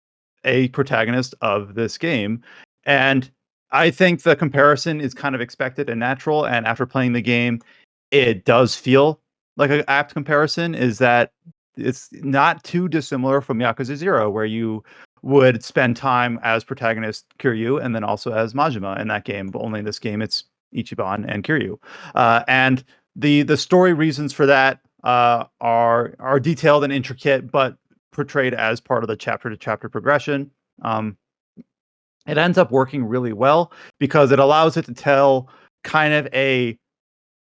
[SPEAKER 1] a protagonist of this game, and I think the comparison is kind of expected and natural. And after playing the game, it does feel like an apt comparison. Is that it's not too dissimilar from Yakuza Zero, where you would spend time as protagonist Kiryu and then also as Majima in that game. But only in this game, it's Ichiban and Kiryu, and the story reasons for that are detailed and intricate, but portrayed as part of the chapter to chapter progression. Um, it ends up working really well because it allows it to tell kind of a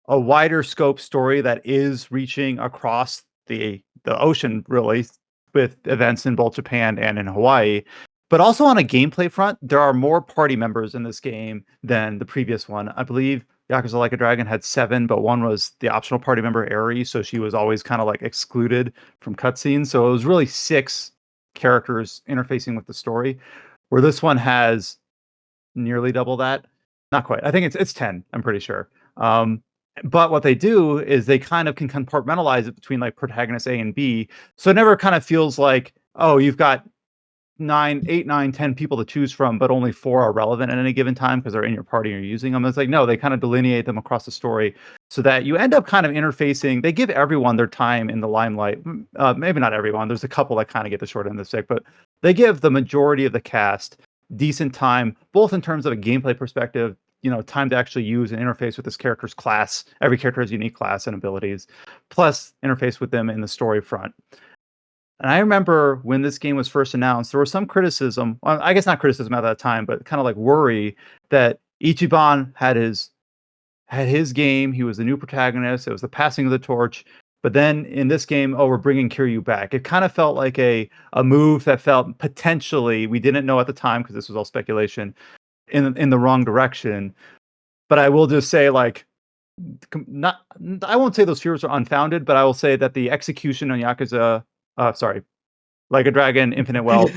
[SPEAKER 1] wider scope story that is reaching across the ocean, really, with events in both Japan and in Hawaii. But also on a gameplay front, there are more party members in this game than the previous one. I believe Yakuza Like a Dragon had 7, but one was the optional party member Eri, so she was always kind of like excluded from cutscenes. So it was really 6 characters interfacing with the story, where this one has nearly double that. Not quite. I think it's 10. I'm pretty sure. But what they do is they kind of can compartmentalize it between like protagonist A and B, so it never kind of feels like, oh, you've got 8, 9, 10 people to choose from, but only 4 are relevant at any given time because they're in your party and you're using them. It's like, no, they kind of delineate them across the story so that you end up kind of interfacing. They give everyone their time in the limelight. Maybe not everyone. There's a couple that kind of get the short end of the stick, but they give the majority of the cast decent time, both in terms of a gameplay perspective, time to actually use and interface with this character's class. Every character has unique class and abilities, plus interface with them in the story front. And I remember when this game was first announced, there was some criticism. Well, I guess not criticism at that time, but kind of like worry that Ichiban had his game. He was the new protagonist. It was the passing of the torch. But then in this game, oh, we're bringing Kiryu back. It kind of felt like a move that felt potentially, we didn't know at the time because this was all speculation, in the wrong direction. But I will just say, like, not, I won't say those fears are unfounded, but I will say that the execution on Yakuza, Like a Dragon, Infinite Wealth.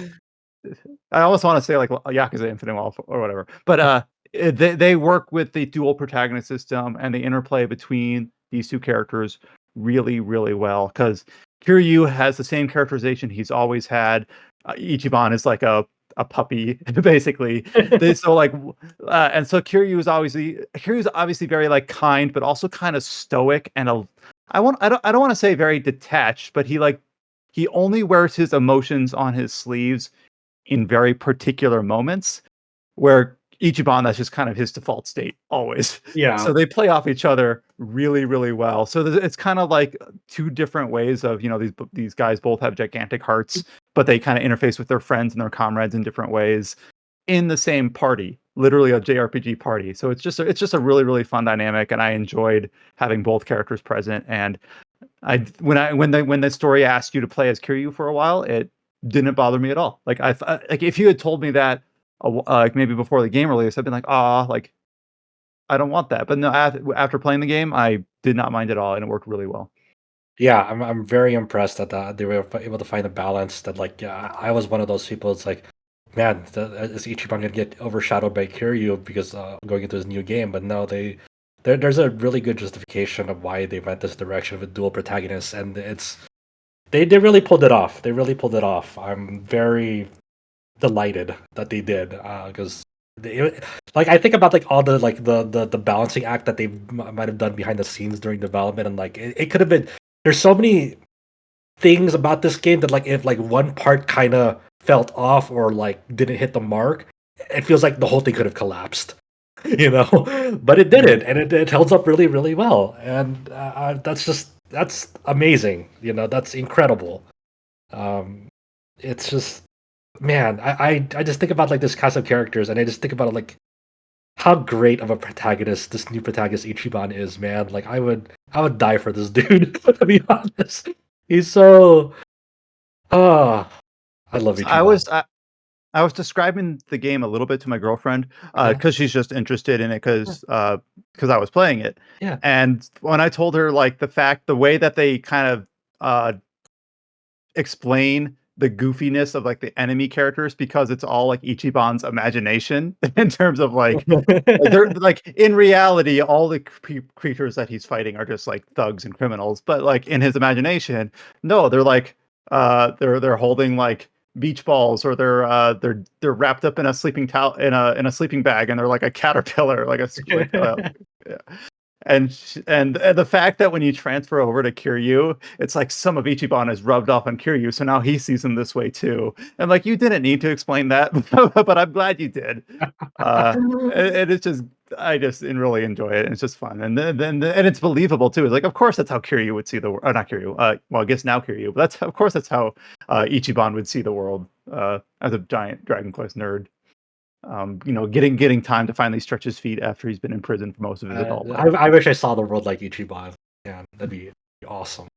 [SPEAKER 1] I almost want to say like Yakuza Infinite Wealth or whatever. But they work with the dual protagonist system and the interplay between these two characters really, really well. Because Kiryu has the same characterization he's always had. Ichiban is like a puppy, basically. And so Kiryu's obviously very like kind, but also kind of stoic and I don't want to say very detached, but he only wears his emotions on his sleeves in very particular moments, where Ichiban, that's just kind of his default state always.
[SPEAKER 2] Yeah.
[SPEAKER 1] So they play off each other really, really well. So it's kind of like two different ways of, these guys both have gigantic hearts, but they kind of interface with their friends and their comrades in different ways in the same party, literally a JRPG party. So it's just a really, really fun dynamic, and I enjoyed having both characters present. And when the story asked you to play as Kiryu for a while, it didn't bother me at all. Like like if you had told me that like maybe before the game release, I'd been like, like I don't want that. But no, after playing the game, I did not mind at all, and it worked really well.
[SPEAKER 2] Yeah, I'm very impressed that they were able to find a balance. That like, yeah, I was one of those people. It's like, man, is Ichiban gonna get overshadowed by Kiryu because going into his new game? But no, there's a really good justification of why they went this direction with dual protagonists, and they really pulled it off. They really pulled it off. I'm very delighted that they did because like I think about like all the like the balancing act that they might have done behind the scenes during development, and like it could have been. There's so many things about this game that like if like one part kind of felt off or like didn't hit the mark, it feels like the whole thing could have collapsed. But it didn't, and it held up really, really well, and that's amazing. That's incredible. It's just, man, I just think about like this cast of characters, and I just think about like how great of a protagonist this new protagonist Ichiban is, man. Like I would die for this dude, to be honest. He's so I love Ichiban.
[SPEAKER 1] I was describing the game a little bit to my girlfriend because she's just interested in it because I was playing it.
[SPEAKER 2] Yeah.
[SPEAKER 1] And when I told her like the way that they kind of explain the goofiness of like the enemy characters, because it's all like Ichiban's imagination in terms of like they're like in reality all the creatures that he's fighting are just like thugs and criminals, but like in his imagination, no, they're like they're holding like beach balls, or they're wrapped up in a sleeping towel in a sleeping bag, and they're like a caterpillar, like yeah. And the fact that when you transfer over to Kiryu, it's like some of Ichiban is rubbed off on Kiryu, so now he sees him this way too. And like you didn't need to explain that, but I'm glad you did. And it's just I just really enjoy it. And it's just fun, and then and it's believable too. It's like, of course that's how Kiryu would see the world. Not Kiryu. Well, I guess now Kiryu, but that's how Ichiban would see the world as a giant Dragon Quest nerd. Getting time to finally stretch his feet after he's been in prison for most of his adult life.
[SPEAKER 2] I wish I saw the world like Ichiban. Yeah, that'd be awesome.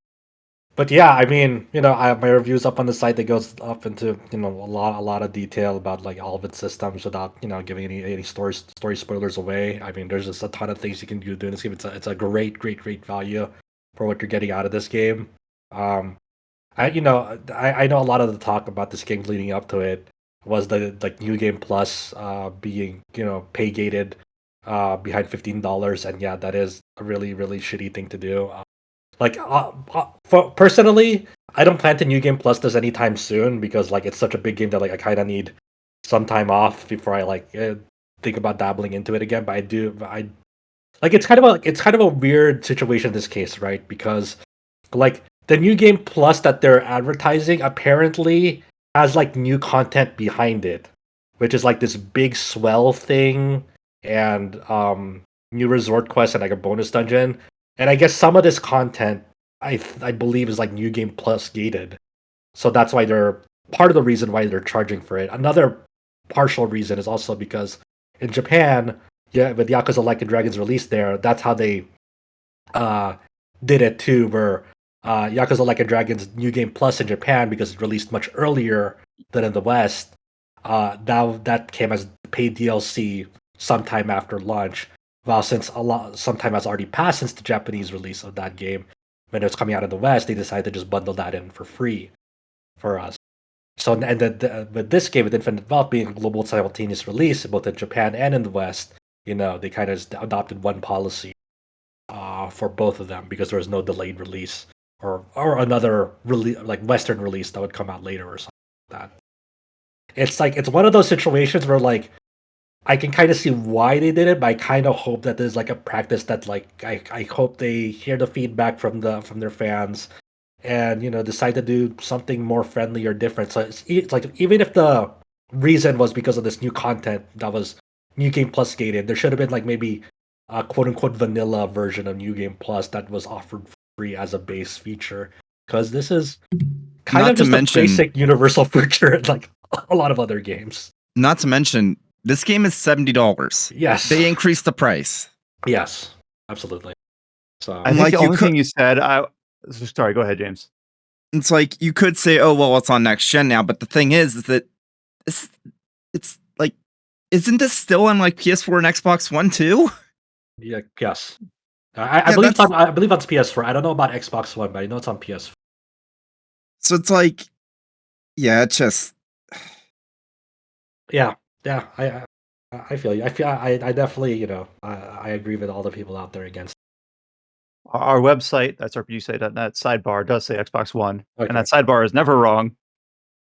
[SPEAKER 2] But yeah, I mean, I have my reviews up on the site that goes up into a lot of detail about like all of its systems without giving any story spoilers away. I mean, there's just a ton of things you can do in this game. It's a great value for what you're getting out of this game. I know a lot of the talk about this game leading up to it was the like New Game Plus being pay gated behind $15, and yeah, that is a really really shitty thing to do. Personally, I don't plan to New Game Plus this anytime soon because like it's such a big game that like I kind of need some time off before I think about dabbling into it again. But I like it's kind of a weird situation in this case, right? Because like the New Game Plus that they're advertising apparently has like new content behind it, which is like this big swell thing and new resort quest and like a bonus dungeon. And I guess some of this content I believe is like New Game Plus gated. So that's why they're part of the reason why they're charging for it. Another partial reason is also because in Japan, yeah, with Yakuza Like a Dragon's release there, that's how they did it too, where Yakuza Like a Dragon's New Game Plus in Japan, because it released much earlier than in the West, that came as paid DLC sometime after launch. Well, since some time has already passed since the Japanese release of that game, when it was coming out in the West, they decided to just bundle that in for free for us. So, and with this game, with Infinite Wealth being a global simultaneous release, both in Japan and in the West, they kind of adopted one policy for both of them because there was no delayed release or another like Western release that would come out later or something like that. It's one of those situations where like I can kind of see why they did it, but I kind of hope that there's like a practice that like I hope they hear the feedback from their fans and decide to do something more friendly or different. So it's like even if the reason was because of this new content that was New Game Plus gated, there should have been like maybe a quote unquote vanilla version of New Game Plus that was offered free as a base feature, because this is kind of just a basic universal feature like a lot of other games.
[SPEAKER 5] Not to mention, this game is $70.
[SPEAKER 2] Yes.
[SPEAKER 5] They increased the price.
[SPEAKER 2] Yes, absolutely. So
[SPEAKER 1] I think the only thing you said, sorry, go ahead, James.
[SPEAKER 5] It's like you could say, oh, well, it's on next gen now. But the thing is that it's like, isn't this still on like PS4 and Xbox One too?
[SPEAKER 2] Yeah, yes. I believe it's on PS4. I don't know about Xbox One, but I know it's on PS4.
[SPEAKER 5] So it's like, yeah, it's just...
[SPEAKER 2] Yeah. I feel you. I definitely, I agree with all the people out there against.
[SPEAKER 1] Our website, that's rpgsite.net, sidebar does say Xbox One, and that sidebar is never wrong.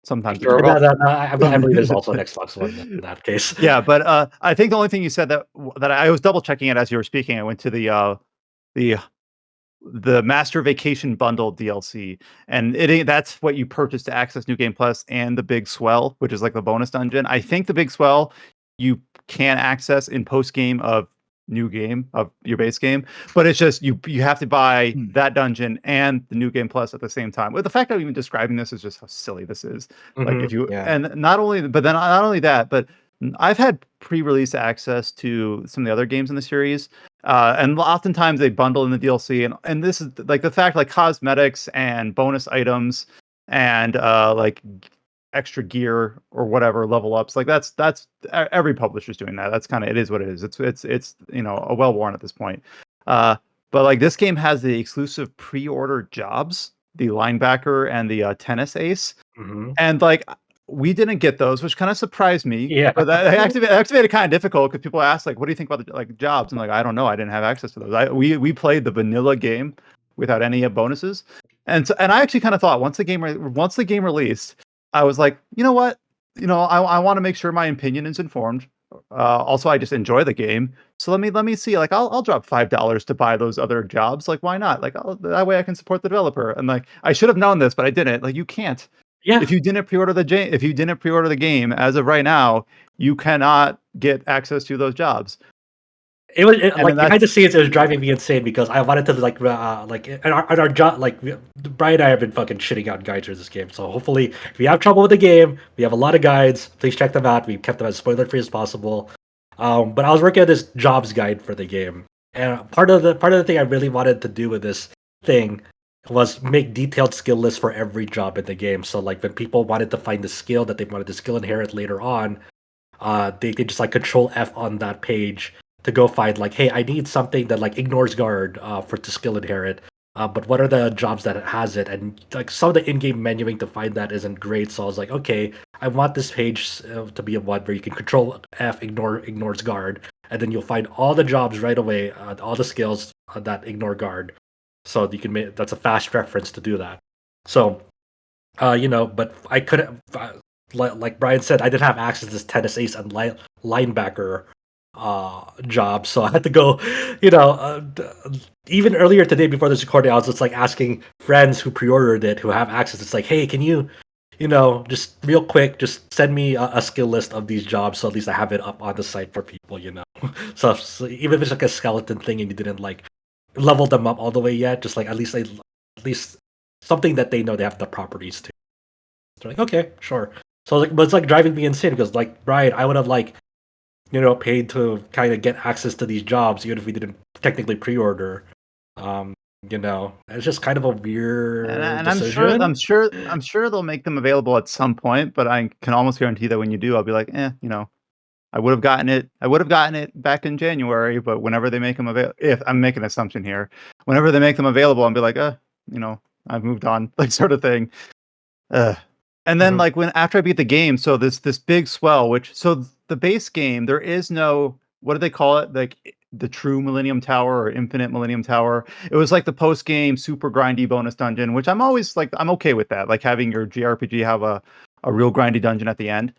[SPEAKER 1] Sometimes
[SPEAKER 2] I believe there's also an Xbox One in that case.
[SPEAKER 1] Yeah, but I think the only thing you said that I was double checking it as you were speaking. I went to the Master Vacation Bundle DLC, and that's what you purchase to access New Game Plus and the Big Swell, which is like the bonus dungeon. I think the Big Swell you can access in post game of new game of your base game, but it's just you have to buy that dungeon and the New Game Plus at the same time. Well, the fact that I'm even describing this is just how silly this is. Like if you and not only that, but I've had pre-release access to some of the other games in the series. And oftentimes they bundle in the DLC, and this is like the fact like cosmetics and bonus items and like extra gear or whatever level ups, like that's every publisher's doing that. That's kind of, it is what it is. It's a well worn at this point. But like this game has the exclusive pre-order jobs, the linebacker and the tennis ace, and like we didn't get those, which kind of surprised me.
[SPEAKER 2] Yeah,
[SPEAKER 1] but that activated kind of difficult because people ask like, "What do you think about the like jobs?" And like, I don't know, I didn't have access to those. We played the vanilla game without any bonuses, and I actually kind of thought once the game released, I was like, you know what, I want to make sure my opinion is informed. Also, I just enjoy the game, so let me see. Like, I'll drop $5 to buy those other jobs. Like, why not? Like, that way I can support the developer. And like, I should have known this, but I didn't. Like, you can't.
[SPEAKER 2] Yeah.
[SPEAKER 1] If you didn't pre-order the game as of right now, you cannot get access to those jobs.
[SPEAKER 2] It was like behind the scenes, it was driving me insane because I wanted to like in our job, like Brian and I have been fucking shitting out guides for this game. So hopefully, if you have trouble with the game, we have a lot of guides. Please check them out. We've kept them as spoiler free as possible. But I was working on this jobs guide for the game, and part of the thing I really wanted to do with this thing was make detailed skill lists for every job in the game. So like when people wanted to find the skill that they wanted the skill inherit later on, they could just like Control F on that page to go find like, hey, I need something that like ignores guard to skill inherit. But what are the jobs that it has it? And like some of the in-game menuing to find that isn't great. So I was like, okay, I want this page to be a one where you can Control F ignores guard and then you'll find all the jobs right away, all the skills that ignore guard. So you can make that's a fast reference to do that. So, but I couldn't. Like Brian said, I didn't have access to this tennis ace and linebacker job, so I had to go. Even earlier today, before this recording, I was just like asking friends who pre-ordered it, who have access. It's like, hey, can you, just real quick, just send me a skill list of these jobs, so at least I have it up on the site for people. So even if it's like a skeleton thing and you didn't like level them up all the way yet, just like at least something that they know they have the properties to. They're like, okay, sure. So but it's like driving me insane because like Brian, I would have like, paid to kind of get access to these jobs even if we didn't technically pre-order. It's just kind of a weird
[SPEAKER 1] And
[SPEAKER 2] decision.
[SPEAKER 1] I'm sure they'll make them available at some point, but I can almost guarantee that when you do, I'll be like, I would have gotten it back in January, but whenever they make them available, if I'm making an assumption here, whenever they make them available, I'll be like, I've moved on, like sort of thing. And then like after I beat the game, so this big swell, the base game, there is no, what do they call it? Like the true Millennium Tower or Infinite Millennium Tower. It was like the post game super grindy bonus dungeon, which I'm always like, I'm okay with that. Like having your JRPG have a real grindy dungeon at the end.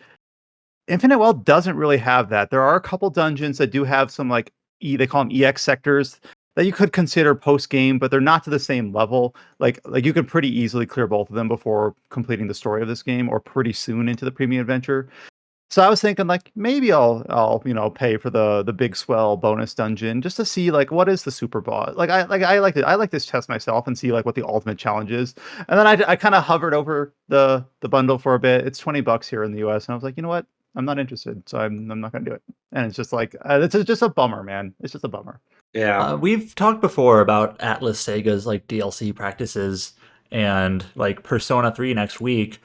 [SPEAKER 1] Infinite Well doesn't really have that. There are a couple dungeons that do have some like they call them EX sectors that you could consider post game, but they're not to the same level. Like you could pretty easily clear both of them before completing the story of this game, or pretty soon into the premium adventure. So I was thinking like maybe I'll pay for the big swell bonus dungeon just to see like what is the super boss. I like this test myself and see like what the ultimate challenge is. And then I kind of hovered over the bundle for a bit. It's $20 here in the US, and I was like, you know what? I'm not interested, so I'm not gonna do it. And it's just like it's just a bummer, man. It's just a bummer.
[SPEAKER 2] Yeah.
[SPEAKER 4] We've talked before about Atlas Sega's like DLC practices, and like Persona 3 next week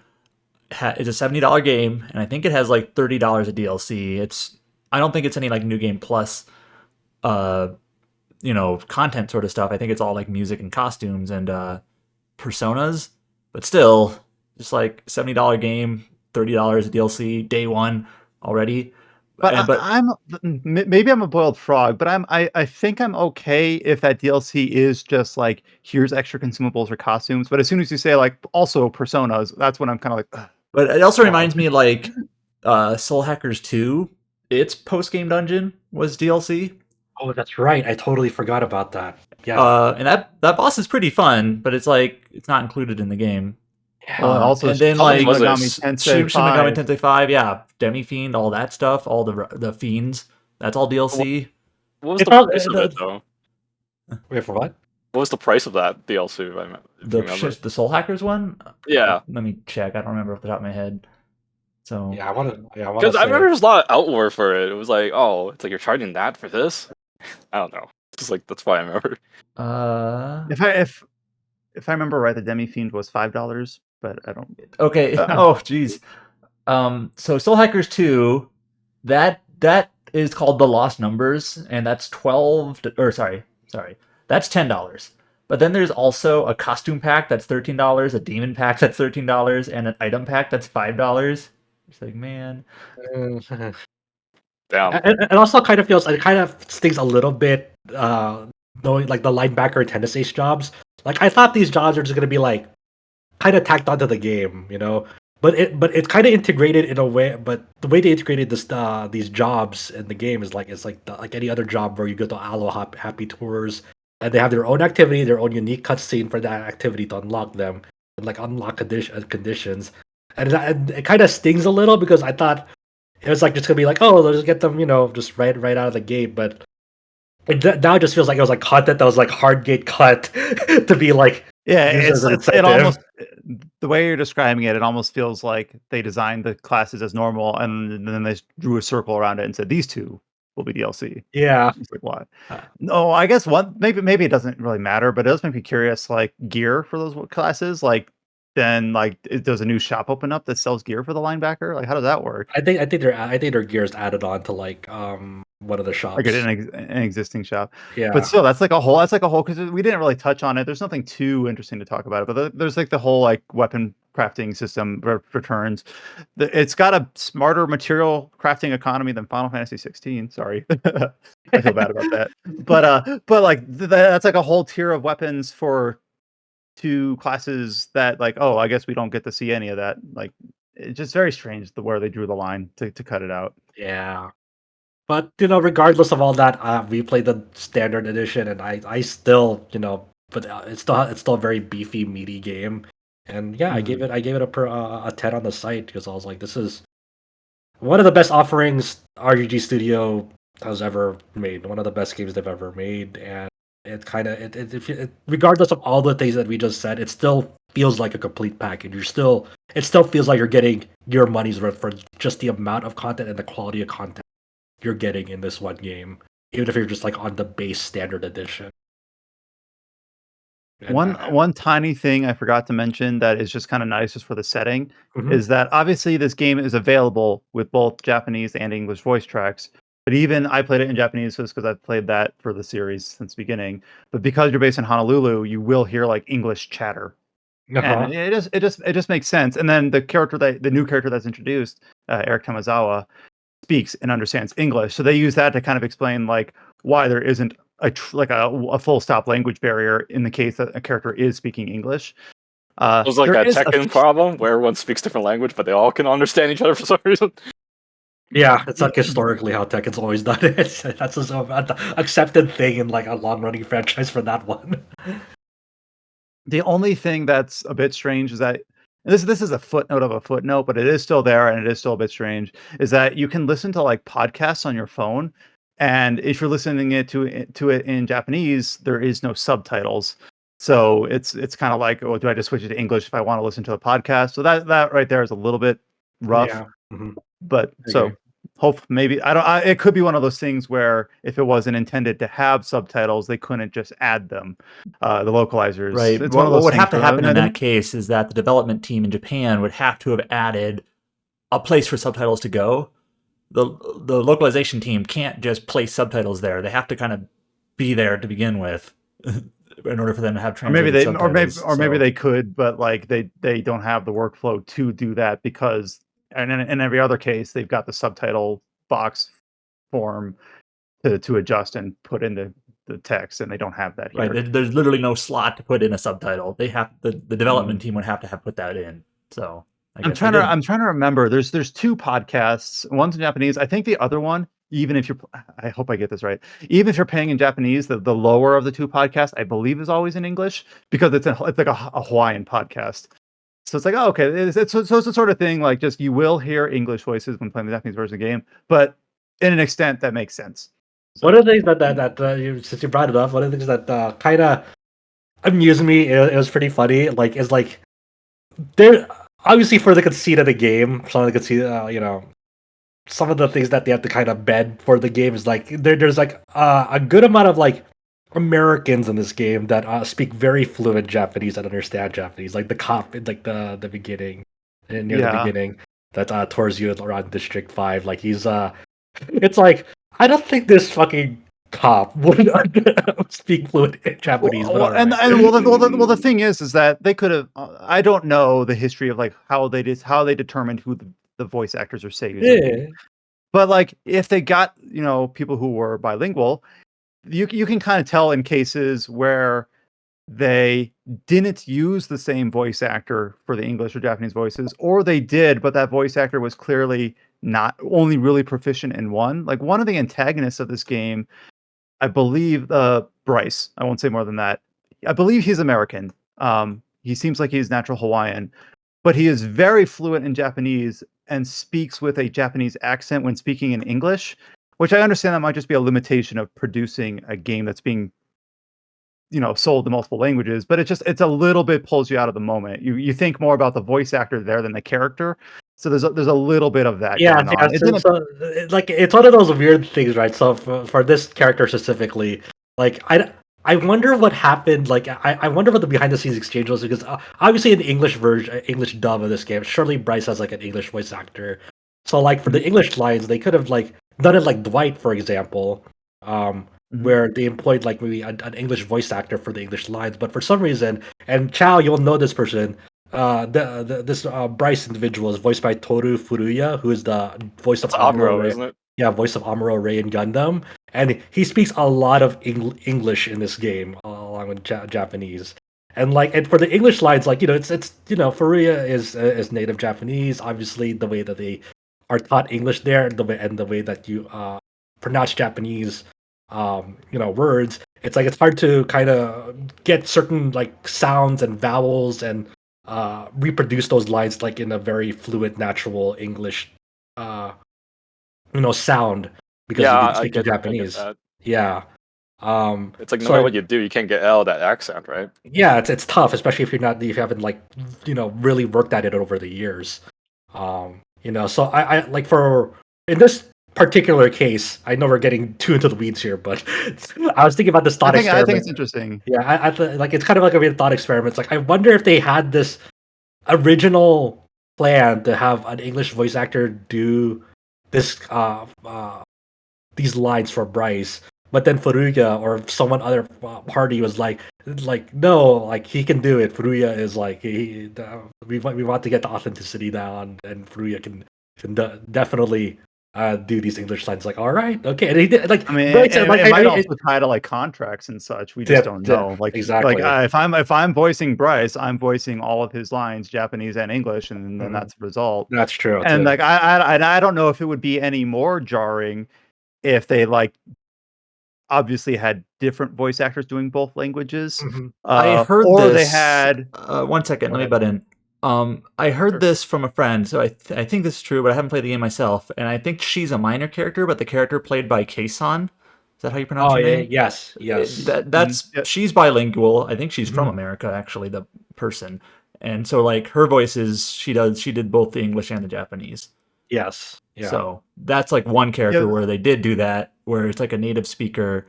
[SPEAKER 4] is a $70 game, and I think it has like $30 of DLC. I don't think it's any like new game plus content sort of stuff. I think it's all like music and costumes and personas, but still just like $70 game, $30 of DLC day one already.
[SPEAKER 1] But maybe I'm a boiled frog, but I think I'm okay if that DLC is just like here's extra consumables or costumes. But as soon as you say like also personas, that's when I'm kind of like. Ugh.
[SPEAKER 4] But it also reminds me like Soul Hackers 2, its post game dungeon was DLC.
[SPEAKER 2] Oh, that's right. I totally forgot about that. Yeah.
[SPEAKER 4] And that boss is pretty fun, but it's like it's not included in the game.
[SPEAKER 1] Also,
[SPEAKER 4] and then
[SPEAKER 3] Shin
[SPEAKER 4] like
[SPEAKER 3] Megami
[SPEAKER 4] Tensei 5, yeah, Demi Fiend, all that stuff, all the fiends, that's all DLC.
[SPEAKER 3] What was the price of it though?
[SPEAKER 2] Wait, for what?
[SPEAKER 3] What was the price of that DLC?
[SPEAKER 4] The Soul Hackers one?
[SPEAKER 3] Yeah.
[SPEAKER 4] Let me check. I don't remember off the top of my head. So
[SPEAKER 2] Yeah, I want to.
[SPEAKER 3] Because I remember there's a lot of outward for it. It was like, oh, it's like you're charging that for this. I don't know. It's like that's why I remember.
[SPEAKER 1] If I remember right, the Demi Fiend was $5, but I don't.
[SPEAKER 4] Okay. Oh, jeez. So Soul Hackers 2, that is called The Lost Numbers, and that's that's $10. But then there's also a costume pack that's $13, a demon pack that's $13, and an item pack that's $5. It's like, man.
[SPEAKER 3] Damn.
[SPEAKER 2] It also kind of stings a little bit, knowing like the linebacker and tennis ace jobs. Like I thought these jobs are just gonna be like kind of tacked onto the game, But it's kind of integrated in a way. But the way they integrated these jobs in the game is like like any other job where you go to Aloha Happy Tours, and they have their own activity, their own unique cutscene for that activity to unlock them, and like unlock conditions. And it kind of stings a little because I thought it was like just gonna be like, oh, let's get them, just right out of the gate. But now it just feels like it was like content that was like hard gate cut to be like.
[SPEAKER 1] Yeah, it almost, the way you're describing it, it almost feels like they designed the classes as normal, and then they drew a circle around it and said these two will be DLC.
[SPEAKER 2] Yeah.
[SPEAKER 1] It's like what? No, I guess maybe it doesn't really matter, but it does make me curious. Like gear for those classes, like then like does a new shop open up that sells gear for the linebacker? Like how does that work?
[SPEAKER 2] I think their gear is added on to like one of the shops,
[SPEAKER 1] like an existing shop.
[SPEAKER 2] Yeah,
[SPEAKER 1] but still that's like a whole because we didn't really touch on it. There's nothing too interesting to talk about it, but there's like the whole like weapon crafting system returns. It's got a smarter material crafting economy than Final Fantasy 16. Sorry, I feel bad about that. But like that's like a whole tier of weapons for 2 classes that like, oh, I guess we don't get to see any of that. Like, it's just very strange where they drew the line to cut it out.
[SPEAKER 2] Yeah. But regardless of all that, we played the standard edition, and I still, but it's still a very beefy, meaty game. And yeah, I gave it a 10 on the site because I was like, this is one of the best offerings RPG Studio has ever made. One of the best games they've ever made, and it kind of regardless of all the things that we just said, it still feels like a complete package. It still feels like you're getting your money's worth for just the amount of content and the quality of content you're getting in this one game, even if you're just like on the base standard edition. And,
[SPEAKER 1] One tiny thing I forgot to mention that is just kind of nice just for the setting
[SPEAKER 2] Mhm.
[SPEAKER 1] is that obviously this game is available with both Japanese and English voice tracks. But even I played it in Japanese just because I've played that for the series since the beginning. But because you're based in Honolulu, you will hear like English chatter.
[SPEAKER 2] Uh-huh.
[SPEAKER 1] And it just makes sense. And then the new character that's introduced, Eric Tamazawa, speaks and understands English. So they use that to kind of explain like why there isn't a full stop language barrier in the case that a character is speaking English.
[SPEAKER 3] It was like
[SPEAKER 1] there
[SPEAKER 3] a
[SPEAKER 1] is
[SPEAKER 3] Tekken problem where everyone speaks different language, but they all can understand each other for some reason.
[SPEAKER 2] Yeah, it's like historically how Tekken's always done it. That's an accepted thing in like a long-running franchise for that one.
[SPEAKER 1] The only thing that's a bit strange is that this is a footnote of a footnote, but it is still there and it is still a bit strange, is that you can listen to like podcasts on your phone, and if you're listening to it in Japanese, there is no subtitles. So it's kind of like, oh, do I just switch it to English if I want to listen to a podcast? So that right there is a little bit rough.
[SPEAKER 2] Yeah. Mhm.
[SPEAKER 1] But so
[SPEAKER 2] Okay.
[SPEAKER 1] hope maybe it could be one of those things where if it wasn't intended to have subtitles, they couldn't just add them. The localizers,
[SPEAKER 4] Right.
[SPEAKER 1] it's one of
[SPEAKER 4] What
[SPEAKER 1] those
[SPEAKER 4] would
[SPEAKER 1] things
[SPEAKER 4] have to
[SPEAKER 1] where
[SPEAKER 4] happen in that case is that the development team in Japan would have to have added a place for subtitles to go. The localization team can't just place subtitles there. They have to kind of be there to begin with in order for them to have translated subtitles.
[SPEAKER 1] Maybe they could, but like they don't have the workflow to do that because and in every other case they've got the subtitle box form to adjust and put in the text, and they don't have that here.
[SPEAKER 4] Right. There's literally no slot to put in a subtitle. They have the development team would have to have put that in. So
[SPEAKER 1] I'm trying to remember. There's 2 podcasts. One's in Japanese. I think the other one, even if you're, I hope I get this right. Even if you're paying in Japanese, the lower of the 2 podcasts, I believe, is always in English because it's like a Hawaiian podcast. So it's like, oh, okay, it's the sort of thing like just you will hear English voices when playing the Japanese version of the game, but in an extent that makes sense. So,
[SPEAKER 2] One of the things since you brought it up, one of the things that kind of amused me, it was pretty funny. Like, is like there obviously for the conceit of the game, some of the conceit, some of the things that they have to kind of bed for the game is like there's like a good amount of like Americans in this game that speak very fluent Japanese and understand Japanese. Like the cop in like the beginning, near the beginning, that tours you around District 5. Like he's it's like I don't think this fucking cop would speak fluent Japanese. But all right.
[SPEAKER 1] the thing is that they could have. I don't know the history of like how they determined who the voice actors are saying.
[SPEAKER 2] Yeah.
[SPEAKER 1] But like if they got people who were bilingual, you can kind of tell in cases where they didn't use the same voice actor for the English or Japanese voices, or they did, but that voice actor was clearly not only really proficient in one. Like one of the antagonists of this game, I believe, Bryce. I won't say more than that. I believe he's American. He seems like he's natural Hawaiian, but he is very fluent in Japanese and speaks with a Japanese accent when speaking in English, which I understand that might just be a limitation of producing a game that's being sold in multiple languages, but it's a little bit pulls you out of the moment. You think more about the voice actor there than the character. So there's a little bit of that going on.
[SPEAKER 2] Like it's one of those weird things, right? So for this character specifically, like I wonder what happened. Like I wonder what the behind the scenes exchange was because obviously in the English version, English dub of this game, surely Bryce has like an English voice actor. So like for the English lines, they could have like done it like Dwight, for example, where they employed like maybe an English voice actor for the English lines. But for some reason, and Chow, you'll know this person. this Bryce individual is voiced by Toru Furuya, who is the voice of
[SPEAKER 3] It's
[SPEAKER 2] Amuro
[SPEAKER 3] Amuro,
[SPEAKER 2] Ray.
[SPEAKER 3] isn't it?
[SPEAKER 2] Yeah, voice of Amuro Ray in Gundam, and he speaks a lot of English in this game, along with Japanese. And for the English lines, it's Furuya is native Japanese. Obviously, the way that they are taught English there, the way that you pronounce Japanese, words. It's hard to kind of get certain sounds and vowels and reproduce those lines in a very fluid, natural English, sound because
[SPEAKER 3] Yeah,
[SPEAKER 2] you
[SPEAKER 3] I
[SPEAKER 2] speak in
[SPEAKER 3] get
[SPEAKER 2] Japanese.
[SPEAKER 3] that.
[SPEAKER 2] Yeah.
[SPEAKER 3] It's like no
[SPEAKER 2] So
[SPEAKER 3] matter what you do, you can't get out of that accent, right?
[SPEAKER 2] yeah, it's tough, especially if you haven't really worked at it over the years. So I like for in this particular case, I know we're getting too into the weeds here, but I was thinking about this thought
[SPEAKER 1] I
[SPEAKER 2] experiment.
[SPEAKER 1] think it's interesting.
[SPEAKER 2] Yeah, it's kind of like a weird thought experiment. It's like I wonder if they had this original plan to have an English voice actor do this these lines for Bryce, but then Furuya or someone other party was like no, he can do it. Furuya is we want to get the authenticity down, and Furuya can definitely do these English lines. Like, all right, okay, and he did.
[SPEAKER 1] I mean,
[SPEAKER 2] Bryce,
[SPEAKER 1] it might also tie to contracts and such. We just don't know.
[SPEAKER 2] exactly.
[SPEAKER 1] If I'm voicing Bryce, I'm voicing all of his lines, Japanese and English, and then that's the result.
[SPEAKER 2] That's true.
[SPEAKER 1] And
[SPEAKER 2] too.
[SPEAKER 1] I don't know if it would be any more jarring if they obviously had different voice actors doing both languages.
[SPEAKER 4] I heard
[SPEAKER 1] or
[SPEAKER 4] this.
[SPEAKER 1] They had.
[SPEAKER 4] 1 second, let me butt in. I heard this from a friend, so I think this is true, but I haven't played the game myself, and I think she's a minor character, but the character played by Keisan. Is that how you pronounce her name?
[SPEAKER 2] Yes.
[SPEAKER 4] She's bilingual. I think she's from America, actually, the person. And so her voice is she did both the English and the Japanese.
[SPEAKER 2] Yes. Yeah.
[SPEAKER 4] So that's one character where they did do that, where it's a native speaker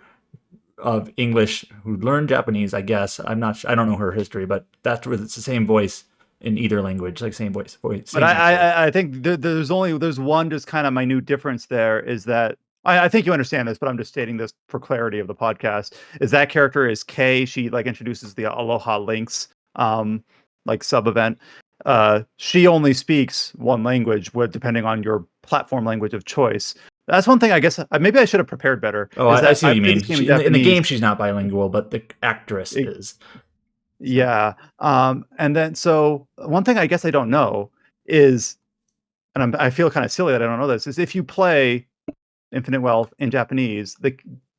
[SPEAKER 4] of English who learned Japanese, I guess. I don't know her history, but it's the same voice in either language, same voice.
[SPEAKER 1] But I think there's one just kind of minute difference there is that I think you understand this, but I'm just stating this for clarity of the podcast. Is that character is Kay? She introduces the Aloha Links sub event. She only speaks one language, depending on your platform language of choice. That's one thing I guess maybe I should have prepared better.
[SPEAKER 4] Oh, I see what you mean. In the game, she's not bilingual, but the actress is.
[SPEAKER 1] Yeah. And then so one thing I guess I don't know is, and I feel kind of silly that I don't know this, is if you play Infinite Wealth in Japanese,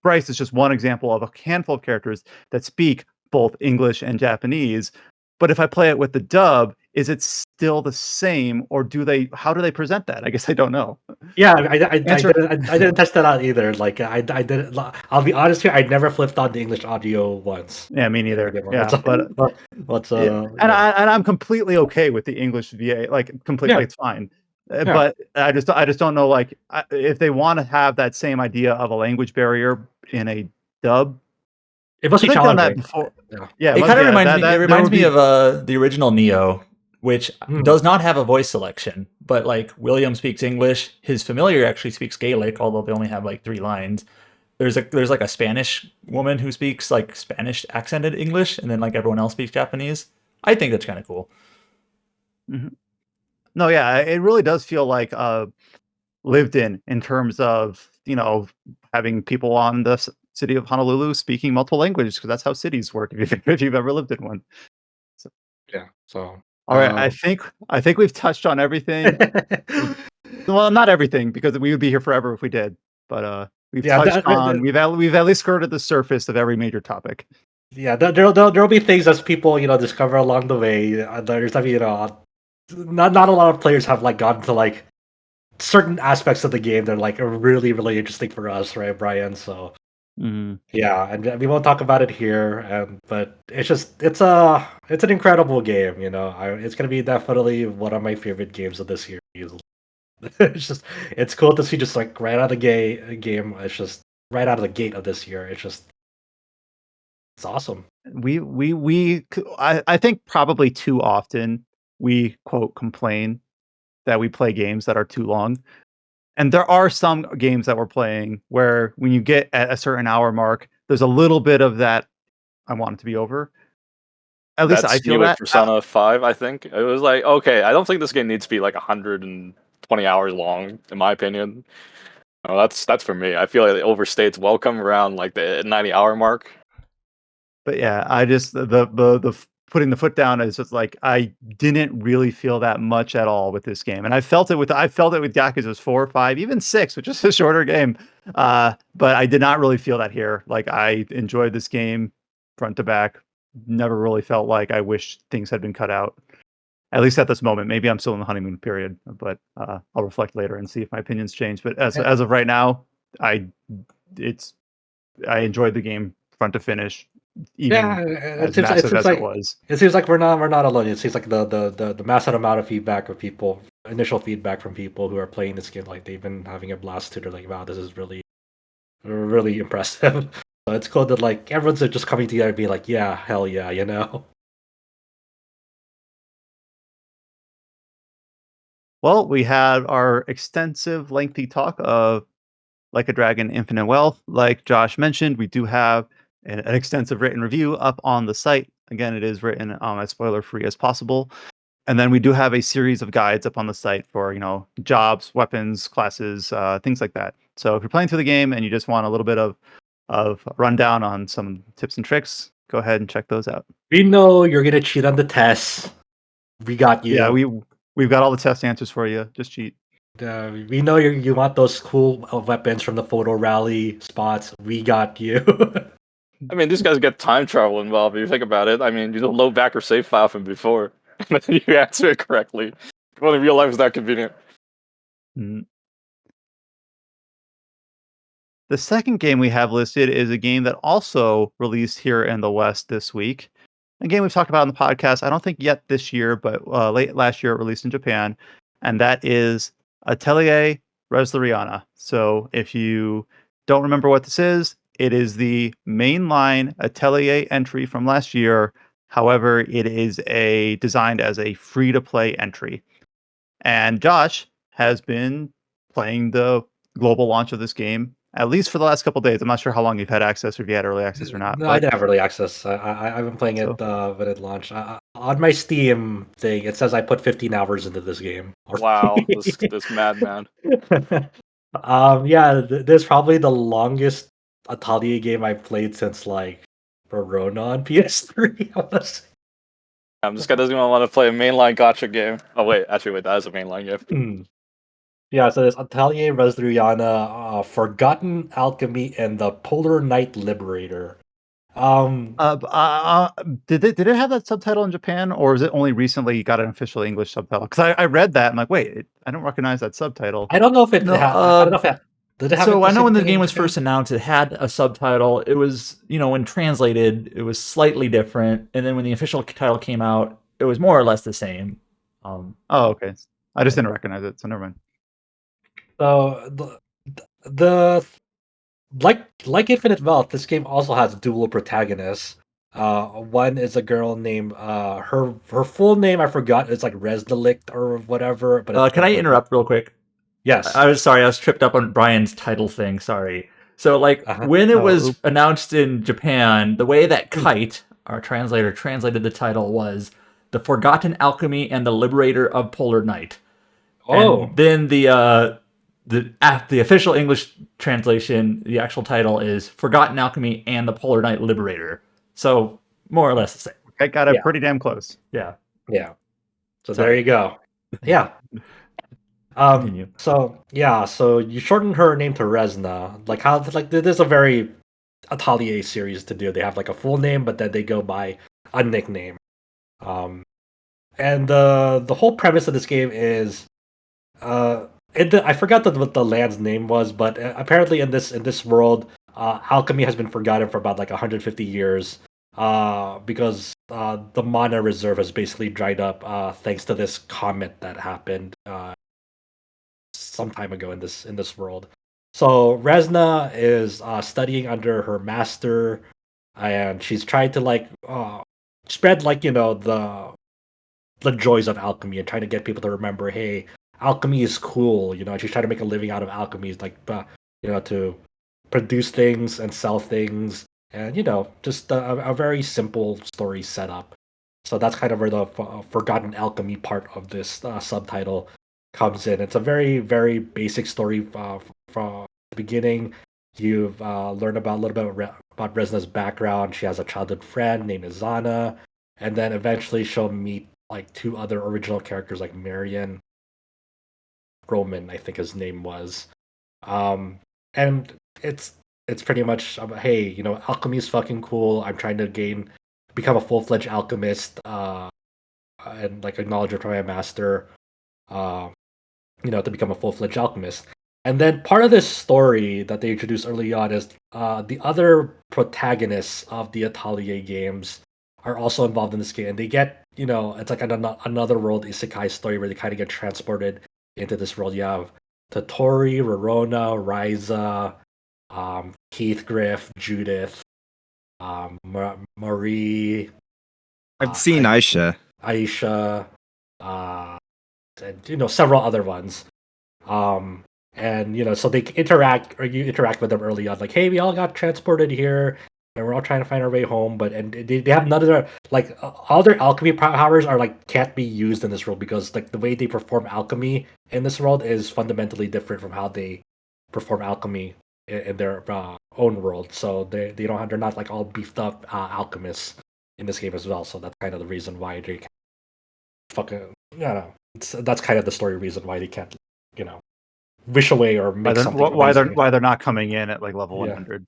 [SPEAKER 1] Bryce is just one example of a handful of characters that speak both English and Japanese. But if I play it with the dub, is it still the same, or how do they present that? I guess I don't know.
[SPEAKER 2] Yeah, I didn't test that out either. I didn't. I'll be honest here. I never flipped on the English audio once.
[SPEAKER 1] Yeah, me neither. Yeah,
[SPEAKER 2] and
[SPEAKER 1] I'm completely okay with the English VA. Completely, it's fine. But I just don't know if they want to have that same idea of a language barrier in a dub.
[SPEAKER 2] It must be challenging.
[SPEAKER 1] Done that before. Yeah,
[SPEAKER 4] it kind of reminds me of the original Neo, which does not have a voice selection, but William speaks English. His familiar actually speaks Gaelic, although they only have 3 lines. There's a Spanish woman who speaks Spanish accented English, and then everyone else speaks Japanese. I think that's kind of cool.
[SPEAKER 1] Mm-hmm. No, yeah, it really does feel lived in terms of having people on the city of Honolulu speaking multiple languages, because that's how cities work if you've ever lived in one.
[SPEAKER 2] So, yeah. So
[SPEAKER 1] all right, I think we've touched on everything. Well, not everything, because we would be here forever if we did. But we've touched on we've at least skirted the surface of every major topic.
[SPEAKER 2] Yeah, there'll be things as people discover along the way. There's not a lot of players have gotten to certain aspects of the game that are really really interesting for us, right, Brian? So yeah, and we won't talk about it here, but it's an incredible game. It's gonna be definitely one of my favorite games of this year. It's cool to see just right out of the game. It's just right out of the gate of this year. It's awesome.
[SPEAKER 1] I think probably too often we quote complain that we play games that are too long. And there are some games that we're playing where when you get at a certain hour mark, there's a little bit of that, I want it to be over. At least
[SPEAKER 3] That's
[SPEAKER 1] I feel
[SPEAKER 3] me with
[SPEAKER 1] that.
[SPEAKER 3] Persona 5, I think. It was like, okay, I don't think this game needs to be like 120 hours long, in my opinion. Oh, that's for me. I feel like it overstates welcome around like the 90-hour mark.
[SPEAKER 1] But yeah, I just putting the foot down is just like I didn't really feel that much at all with this game, and I felt it with Yakuza's 4, 5, even 6, which is a shorter game. But I did not really feel that here. Like I enjoyed this game front to back. Never really felt like I wish things had been cut out. At least at this moment. Maybe I'm still in the honeymoon period, but I'll reflect later and see if my opinions change. But as of right now, I it's I enjoyed the game front to finish,
[SPEAKER 2] Yeah,
[SPEAKER 1] even
[SPEAKER 2] it
[SPEAKER 1] as
[SPEAKER 2] seems
[SPEAKER 1] massive as it was.
[SPEAKER 2] we're not alone. It seems like the massive amount of feedback of people, initial feedback from people who are playing this game, like they've been having a blast too. They're like, wow, this is really impressive. So it's cool that like everyone's just coming together and being like, yeah, hell yeah, you know.
[SPEAKER 1] Well, we had our extensive, lengthy talk of Like a Dragon Infinite Wealth. Like Josh mentioned, we do have an extensive written review up on the site. Again, it is written as spoiler free as possible. And then we do have a series of guides up on the site for, jobs, weapons, classes, things like that. So if you're playing through the game and you just want a little bit of rundown on some tips and tricks, go ahead and check those out.
[SPEAKER 2] We know you're gonna cheat on the tests. We got you.
[SPEAKER 1] Yeah, we've got all the test answers for you. Just cheat.
[SPEAKER 2] We know you want those cool weapons from the photo rally spots. We got you.
[SPEAKER 3] I mean, these guys get time travel involved. If you think about it, I mean, you just load back your save file from before, and then you answer it correctly. Well, in real life, is that convenient?
[SPEAKER 1] Mm. The second game we have listed is a game that also released here in the West this week. A game we've talked about on the podcast. I don't think yet this year, but late last year it released in Japan, and that is Atelier Resleriana. So if you don't remember what this is, it is the mainline Atelier entry from last year. However, it is designed as a free-to-play entry. And Josh has been playing the global launch of this game at least for the last couple days. I'm not sure how long you've had access or if you had early access or not.
[SPEAKER 2] No, I
[SPEAKER 1] But
[SPEAKER 2] didn't have early access. I've been playing it
[SPEAKER 1] so
[SPEAKER 2] when it launched. On my Steam thing, it says I put 15 hours into this game.
[SPEAKER 3] Wow, this madman.
[SPEAKER 2] Yeah, this is probably the longest Atelier game I've played since like Verona on PS3. Honestly.
[SPEAKER 3] This guy doesn't even want to play a mainline gotcha game. Oh wait, actually, wait, that is a mainline game.
[SPEAKER 2] Yeah, so there's Atelier, Resleriana, Forgotten Alchemy, and the Polar Knight Liberator.
[SPEAKER 1] did it have that subtitle in Japan, or is it only recently got an official English subtitle? Because I read that, I'm like, wait, I don't recognize that subtitle.
[SPEAKER 2] I don't know if it.
[SPEAKER 4] No,
[SPEAKER 2] I don't know if it. Did it have
[SPEAKER 4] So
[SPEAKER 2] it
[SPEAKER 4] I know when the
[SPEAKER 2] specifically
[SPEAKER 4] game
[SPEAKER 2] in
[SPEAKER 4] was
[SPEAKER 2] Japan?
[SPEAKER 4] first announced, it had a subtitle. It was, when translated, it was slightly different. And then when the official title came out, it was more or less the same.
[SPEAKER 1] Oh, okay. I just didn't recognize it, so never mind.
[SPEAKER 2] So the like Infinite Wealth, this game also has dual protagonists. One is a girl named her full name I forgot. It's like Resdelict or whatever. But it's
[SPEAKER 4] Can I interrupt real quick?
[SPEAKER 2] Yes.
[SPEAKER 4] I was sorry. I was tripped up on Brian's title thing. Sorry. So,
[SPEAKER 2] Uh-huh.
[SPEAKER 4] when it
[SPEAKER 1] Oh,
[SPEAKER 4] was announced in Japan, the way that Kite, our translator, translated the title was The Forgotten Alchemy and the Liberator of Polar Knight.
[SPEAKER 2] Oh,
[SPEAKER 4] And then the official English translation, the actual title is Forgotten Alchemy and the Polar Knight Liberator. So, more or less the same.
[SPEAKER 1] I got it
[SPEAKER 2] Yeah.
[SPEAKER 1] pretty damn close.
[SPEAKER 4] Yeah.
[SPEAKER 2] yeah. So
[SPEAKER 4] Sorry.
[SPEAKER 2] there you go. Yeah.
[SPEAKER 4] Continue.
[SPEAKER 2] So yeah. So you shorten her name to Resna. Like this is a very Atelier series to do. They have like a full name, but then they go by a nickname. And the whole premise of this game is, I forgot what the land's name was, but apparently in this world, alchemy has been forgotten for about like 150 years, because the mana reserve has basically dried up, thanks to this comet that happened some time ago in this world. So Resna is studying under her master, and she's trying to like spread like the joys of alchemy and trying to get people to remember, hey, alchemy is cool. She's trying to make a living out of alchemy, like to produce things and sell things, and just a very simple story setup. So that's kind of where the forgotten alchemy part of this subtitle comes in. It's a very, very basic story from the beginning. You've learned about a little bit about Resna's background. She has a childhood friend named Izana, and then eventually she'll meet like two other original characters like Marion Roman, I think his name was. And it's pretty much hey, alchemy is fucking cool. I'm trying to become a full-fledged alchemist, and like acknowledge from my master, uh, to become a full-fledged alchemist. And then part of this story that they introduced early on is the other protagonists of the Atelier games are also involved in this game. And they get, it's like another world isekai story where they kind of get transported into this world. You have Totori, Rorona, Ryza, Heathgriff, Judith, Marie.
[SPEAKER 5] I've seen Aisha.
[SPEAKER 2] Aisha, and several other ones. And so they interact, or you interact with them early on, like, hey, we all got transported here, and we're all trying to find our way home. But they have none of their all their alchemy powers are can't be used in this world because the way they perform alchemy in this world is fundamentally different from how they perform alchemy in their own world. So they're not all beefed up alchemists in this game as well. So that's kind of the reason why they can't fucking that's kind of the story reason why they can't wish away or make something
[SPEAKER 1] why they're not coming in at level 100.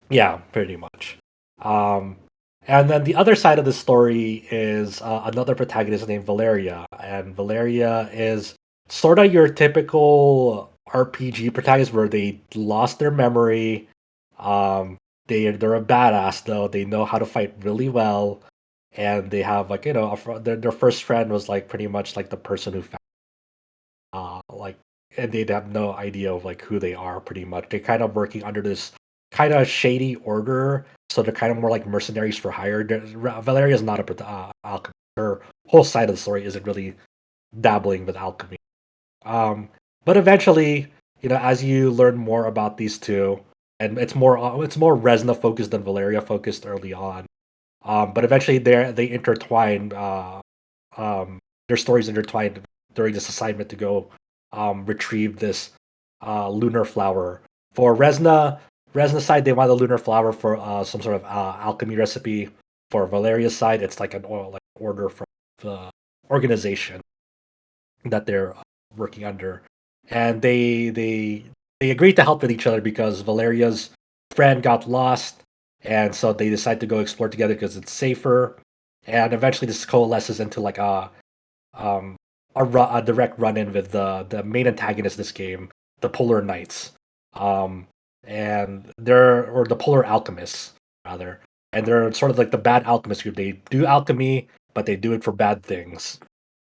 [SPEAKER 2] Yeah, pretty much. And then the other side of the story is another protagonist named Valeria, and Valeria is sort of your typical RPG protagonist where they lost their memory. They're a badass though. They know how to fight really well, and they have their first friend was pretty much the person who found and they'd have no idea of who they are. Pretty much, they're kind of working under this kind of shady order, so they're kind of more like mercenaries for hire. Valeria is not a alchemist. Her whole side of the story isn't really dabbling with alchemy. But eventually, as you learn more about these two, and it's more Resna focused than Valeria focused early on. But eventually, they intertwine. Their stories intertwined during this assignment to go retrieve this lunar flower. For Resna's side, they want the lunar flower for some sort of alchemy recipe. For Valeria's side, it's an order from the organization that they're working under, and they agreed to help with each other because Valeria's friend got lost, and so they decide to go explore together because it's safer. And eventually, this coalesces into a direct run-in with the main antagonist of this game, the Polar Knights, and or the Polar Alchemists rather, and they're sort of the bad alchemist group. They do alchemy, but they do it for bad things.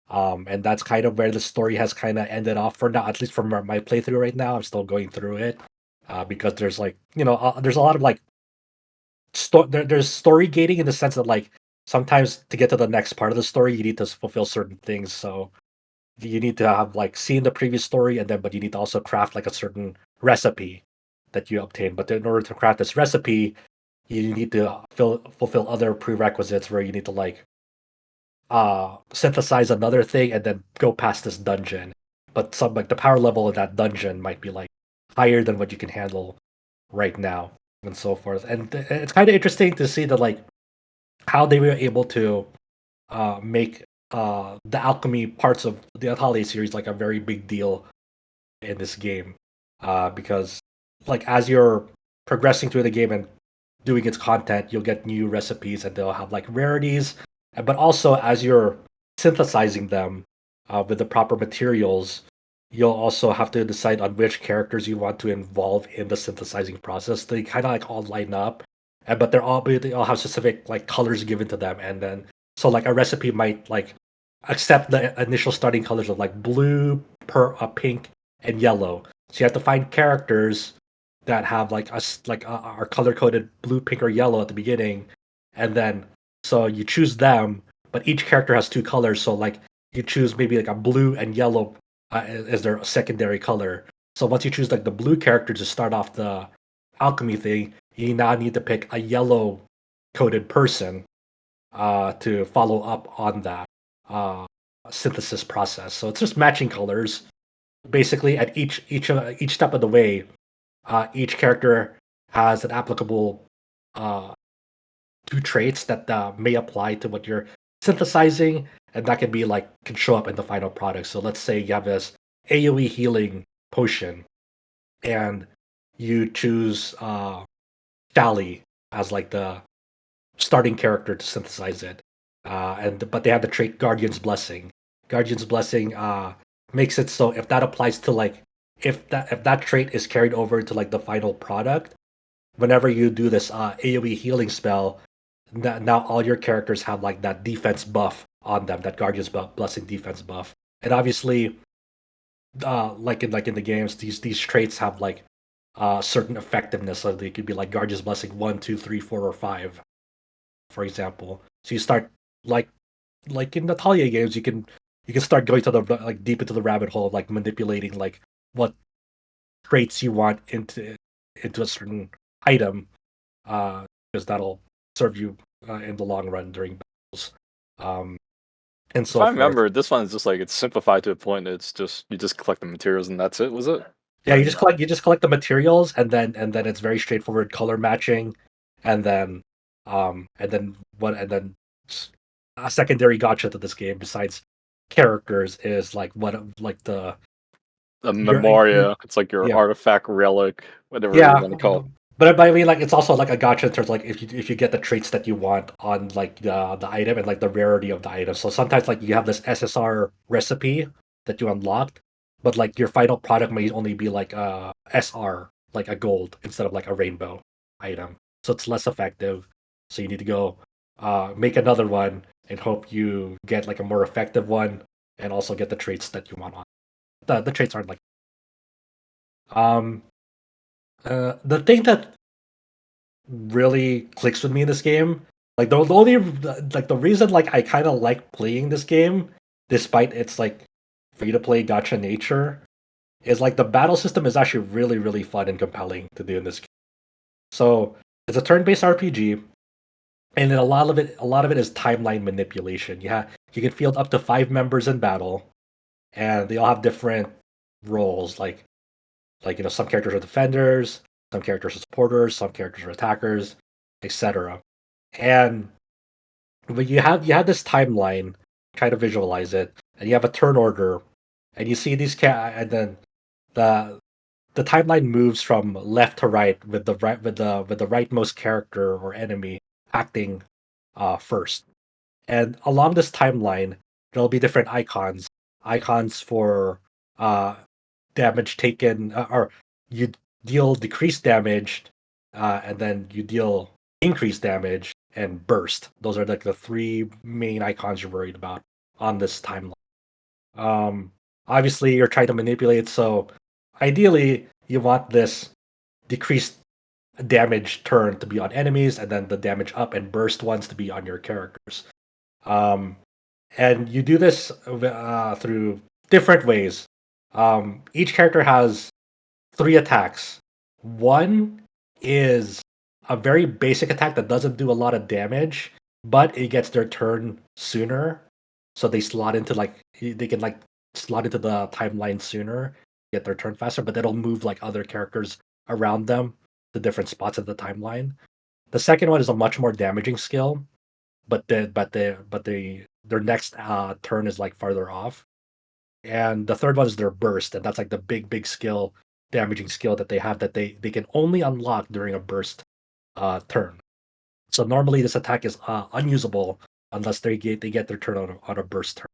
[SPEAKER 2] And that's kind of where the story has kind of ended off for now, at least from my playthrough right now. I'm still going through it because there's there's a lot of there's story gating in the sense that sometimes to get to the next part of the story you need to fulfill certain things. So you need to have seen the previous story, and then but you need to also craft a certain recipe that you obtain. But in order to craft this recipe, you need to fulfill other prerequisites where you need to synthesize another thing and then go past this dungeon. But some the power level of that dungeon might be higher than what you can handle right now, and so forth. And it's kind of interesting to see that how they were able to make the alchemy parts of the Atelier series a very big deal in this game, because as you're progressing through the game and doing its content, you'll get new recipes and they'll have rarities. But also as you're synthesizing them with the proper materials, you'll also have to decide on which characters you want to involve in the synthesizing process. They kind of all line up, but they all have specific colors given to them, and then so a recipe might accept the initial starting colors of blue, pink, and yellow. So you have to find characters that have are color coded blue, pink, or yellow at the beginning, and then so you choose them. But each character has two colors, so you choose maybe a blue and yellow as their secondary color. So once you choose the blue character to start off the alchemy thing, you now need to pick a yellow coded person to follow up on that synthesis process. So it's just matching colors. Basically, at each step of the way, each character has an applicable two traits that may apply to what you're synthesizing, and that can show up in the final product. So let's say you have this AoE healing potion, and you choose Shally as like the starting character to synthesize it, but they have the trait Guardian's Blessing. Guardian's Blessing makes it so if that applies to if that trait is carried over to the final product, whenever you do this AoE healing spell, now all your characters have that defense buff on them, that Guardian's Blessing defense buff. And obviously, like in the games, these traits have certain effectiveness. So they could be like Guardian's Blessing 1, 2, 3, 4, or 5, for example. So you start like in the Atelier games, you can start going to the deep into the rabbit hole of manipulating what traits you want into a certain item, because that'll serve you in the long run during battles. And so
[SPEAKER 3] if I remember, this one is just it's simplified to a point. It's just you just collect the materials and that's it. Was it?
[SPEAKER 2] Yeah, you just collect the materials, and then it's very straightforward color matching, and then a secondary gotcha to this game besides characters is the
[SPEAKER 3] memoria. It's like your artifact relic, whatever you want to call it.
[SPEAKER 2] But I mean, it's also a gotcha in terms of if you get the traits that you want on the item and the rarity of the item. So sometimes you have this SSR recipe that you unlocked, but your final product may only be SR, a gold instead of a rainbow item. So it's less effective. So you need to go make another one and hope you get a more effective one, and also get the traits that you want on. The traits aren't the thing that really clicks with me in this game, the only the reason I kind of like playing this game, despite its free to play gacha nature, is the battle system is actually really, really fun and compelling to do in this game. So it's a turn-based RPG, and then a lot of it is timeline manipulation. You can field up to 5 members in battle, and they all have different roles. Some characters are defenders, some characters are supporters, some characters are attackers, etc. But you have this timeline, kind of visualize it, and you have a turn order, and you see and then the timeline moves from left to right with the rightmost character or enemy acting first. And along this timeline, there'll be different icons for damage taken, or you deal decreased damage, and then you deal increased damage and burst. Those are the 3 main icons you're worried about on this timeline. Obviously, you're trying to manipulate, so ideally you want this decreased damage turn to be on enemies, and then the damage up and burst ones to be on your characters. And you do this through different ways. Each character has 3 attacks. One is a very basic attack that doesn't do a lot of damage, but it gets their turn sooner. So they slot into they can slot into the timeline sooner, get their turn faster, but it'll move other characters around them to different spots of the timeline. The second one is a much more damaging skill, but their next turn is farther off. And the third one is their burst, and that's the big skill, damaging skill that they have that they can only unlock during a burst turn. So normally this attack is unusable unless they get their turn on a burst turn.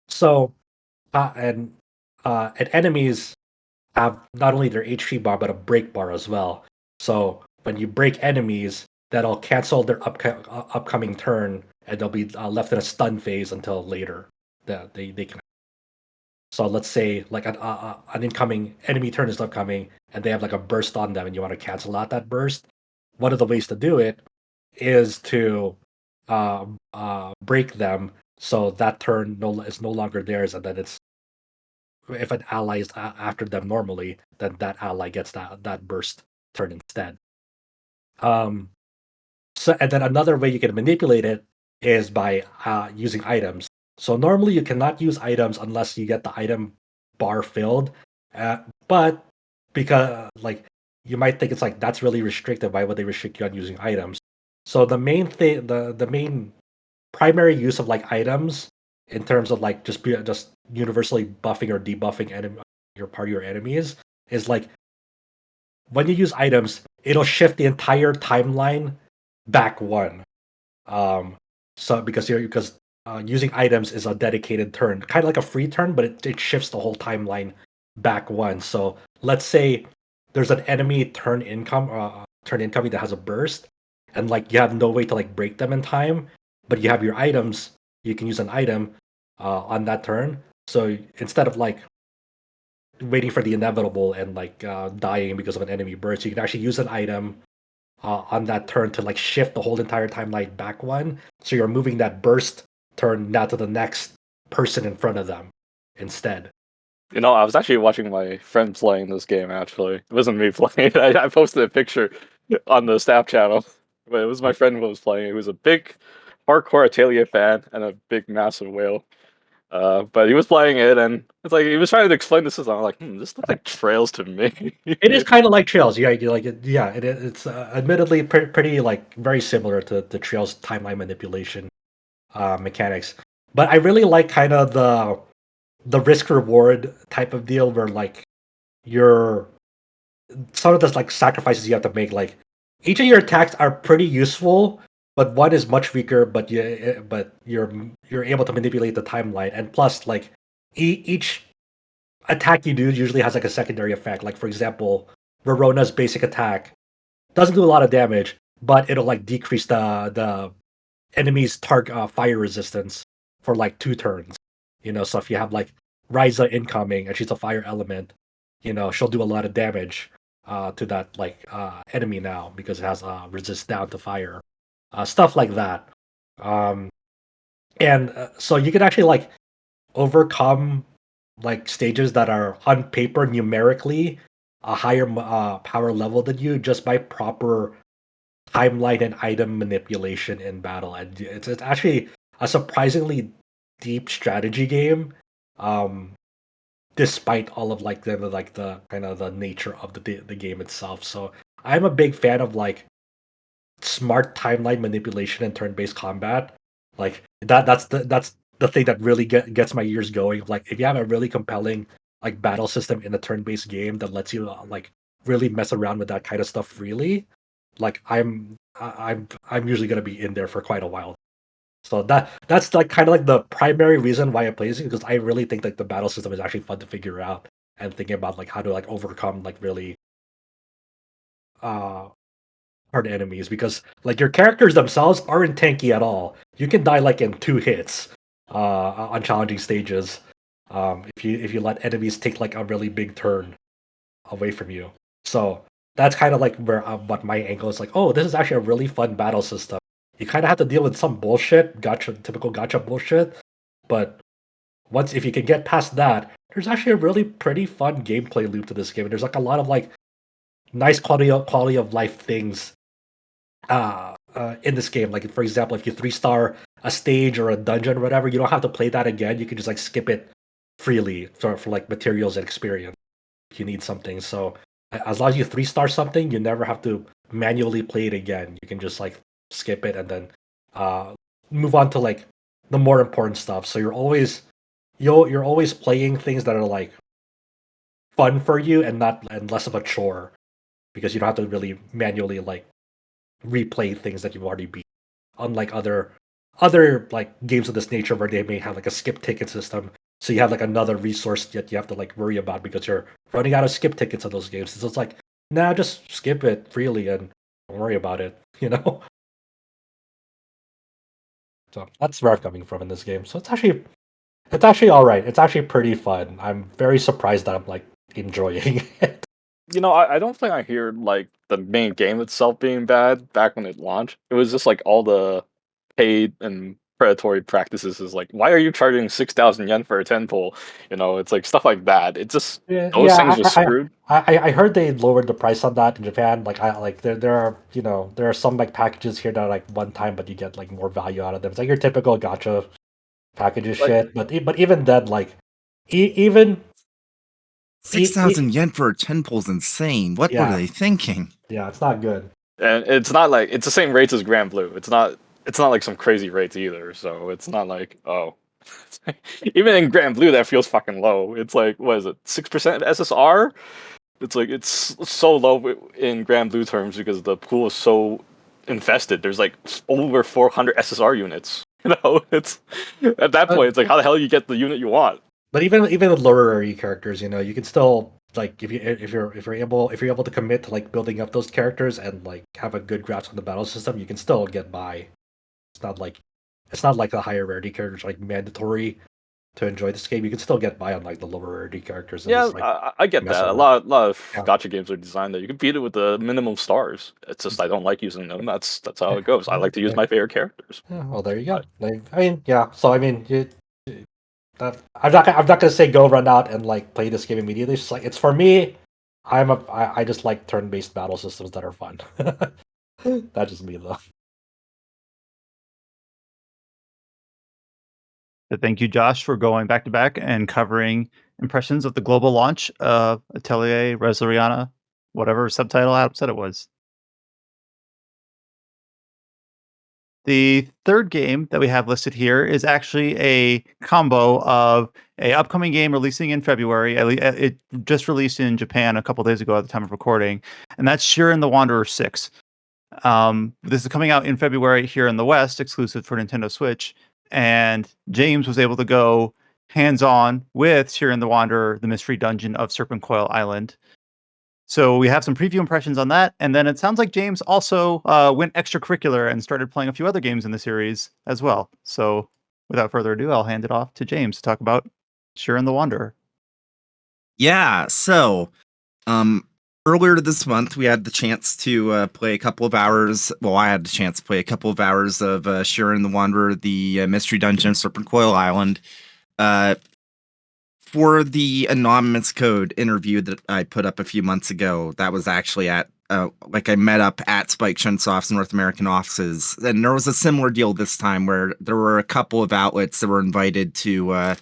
[SPEAKER 2] So and enemies have not only their HP bar but a break bar as well. So when you break enemies, that'll cancel their upcoming turn, and they'll be left in a stun phase until later. They can. So let's say an incoming enemy turn is upcoming, and they have a burst on them, and you want to cancel out that burst. One of the ways to do it is to break them, so that turn is no longer theirs, and then it's if an ally is after them normally, then that ally gets that burst turn instead. So and then another way you can manipulate it is by using items. So normally you cannot use items unless you get the item bar filled. But because like you might think it's like that's really restrictive. Why would they restrict you on using items? So the main thing, the main primary use of like items in terms of like just universally buffing or debuffing your part of your enemies is like when you use items, it'll shift the entire timeline back one. So because using items is a dedicated turn, kind of like a free turn, but it shifts the whole timeline back one. So let's say there's an enemy turn incoming that has a burst, and like you have no way to like break them in time, but you have your items. You can use an item on that turn. So instead of like waiting for the inevitable and like dying because of an enemy burst, you can actually use an item on that turn to like shift the whole entire timeline back one. So you're moving that burst turn now to the next person in front of them instead.
[SPEAKER 3] You know, I was actually watching my friend playing this game, actually. It wasn't me playing it. I posted a picture on the staff channel, but it was my friend who was playing. He was a big hardcore Atelier fan and a big, massive whale. But he was playing it, and it's like he was trying to explain the system. I'm like, this looks like Trails to me.
[SPEAKER 2] It is kind of like Trails. Yeah, you like it. Yeah, it's admittedly pretty like very similar to the Trails timeline manipulation mechanics. But I really like kind of the risk reward type of deal where like you're some of the like sacrifices you have to make. Like each of your attacks are pretty useful, but one is much weaker. But you're able to manipulate the timeline, and plus like each attack you do usually has like a secondary effect. Like for example, Verona's basic attack doesn't do a lot of damage, but it'll like decrease the enemy's target fire resistance for like 2 turns. So if you have like Ryza incoming and she's a fire element, she'll do a lot of damage to that like enemy now because it has resist down to fire, stuff like that. Um, and so you can actually like overcome like stages that are on paper numerically a higher power level than you just by proper timeline and item manipulation in battle. And it's actually a surprisingly deep strategy game, um, despite all of like the kind of the nature of the game itself. So I'm a big fan of like smart timeline manipulation and turn-based combat. Like that's the thing that really gets my ears going. Like if you have a really compelling like battle system in a turn-based game that lets you like really mess around with that kind of stuff freely, like I'm usually gonna be in there for quite a while. So that's like kind of like the primary reason why I play this, because I really think like the battle system is actually fun to figure out and thinking about like how to like overcome like really uh hard enemies, because like your characters themselves aren't tanky at all. You can die like in 2 hits on challenging stages, if you let enemies take like a really big turn away from you. So that's kind of like where what my angle is like. Oh, this is actually a really fun battle system. You kind of have to deal with some bullshit, typical gotcha bullshit, but if you can get past that, there's actually a really pretty fun gameplay loop to this game. And there's like a lot of like nice quality of life things in this game. Like for example, if you 3-star a stage or a dungeon or whatever, you don't have to play that again. You can just like skip it freely for like materials and experience if you need something. So as long as you 3-star something, you never have to manually play it again. You can just like skip it and then uh, move on to like the more important stuff. So you're always playing things that are like fun for you and less of a chore, because you don't have to really manually like replay things that you've already beat. Unlike other like games of this nature where they may have like a skip ticket system, so you have like another resource that you have to like worry about because you're running out of skip tickets on those games. So it's like, nah, just skip it freely and don't worry about it, you know? So that's where I'm coming from in this game. So it's actually all right. It's actually pretty fun. I'm very surprised that I'm like enjoying it.
[SPEAKER 3] You know, I don't think I hear like the main game itself being bad back when it launched. It was just like all the paid and predatory practices is like, why are you charging 6,000 yen for a 10 pull? It's like stuff like that. It just those things are screwed.
[SPEAKER 2] I heard they lowered the price on that in Japan. Like there are there are some like packages here that are like one time, but you get like more value out of them. It's like your typical gacha packages shit. But even then, like even
[SPEAKER 5] 6,000 yen for a 10 pull is insane. What were they thinking?
[SPEAKER 2] Yeah, it's not good.
[SPEAKER 3] And it's not like it's the same rates as Grand Blue. It's not like some crazy rates either. So it's not like even in Grand Blue that feels fucking low. It's like, what is it, 6% SSR? It's like it's so low in Grand Blue terms because the pool is so infested. There's like over 400 SSR units. It's at that point it's like, how the hell you get the unit you want?
[SPEAKER 2] But even with lower rarity characters, you can still like if you're able to commit to like building up those characters and like have a good grasp on the battle system, you can still get by. It's not like the higher rarity characters are like mandatory to enjoy this game. You can still get by on like the lower rarity characters. And
[SPEAKER 3] Yeah,
[SPEAKER 2] just,
[SPEAKER 3] I get that. A lot of gacha games are designed that you can beat it with the minimum stars. It's just I don't like using them. That's how it goes. I like to use my favorite characters.
[SPEAKER 2] Yeah, well, there you go. So I'm not gonna say go run out and like play this game immediately. It's just like it's for me. I just like turn-based battle systems that are fun. That's just me though.
[SPEAKER 1] Thank you, Josh, for going back to back and covering impressions of the global launch of Atelier, Resleriana, whatever subtitle Adam said it was. The third game that we have listed here is actually a combo of a upcoming game releasing in February. It just released in Japan a couple days ago at the time of recording, and that's Shiren the Wanderer 6. This is coming out in February here in the West, exclusive for Nintendo Switch. And James was able to go hands-on with Shiren the Wanderer, the mystery dungeon of Serpentcoil Island. So we have some preview impressions on that, and then it sounds like James also went extracurricular and started playing a few other games in the series as well. So without further ado, I'll hand it off to James to talk about Shiren the Wanderer.
[SPEAKER 5] Yeah, so earlier this month, we had the chance to play a couple of hours. Well, I had the chance to play a couple of hours of Shiren the Wanderer, the Mystery Dungeon of Serpentcoil Island. For the anonymous code interview that I put up a few months ago, that was actually at, I met up at Spike Chunsoft's North American offices. And there was a similar deal this time where there were a couple of outlets that were invited to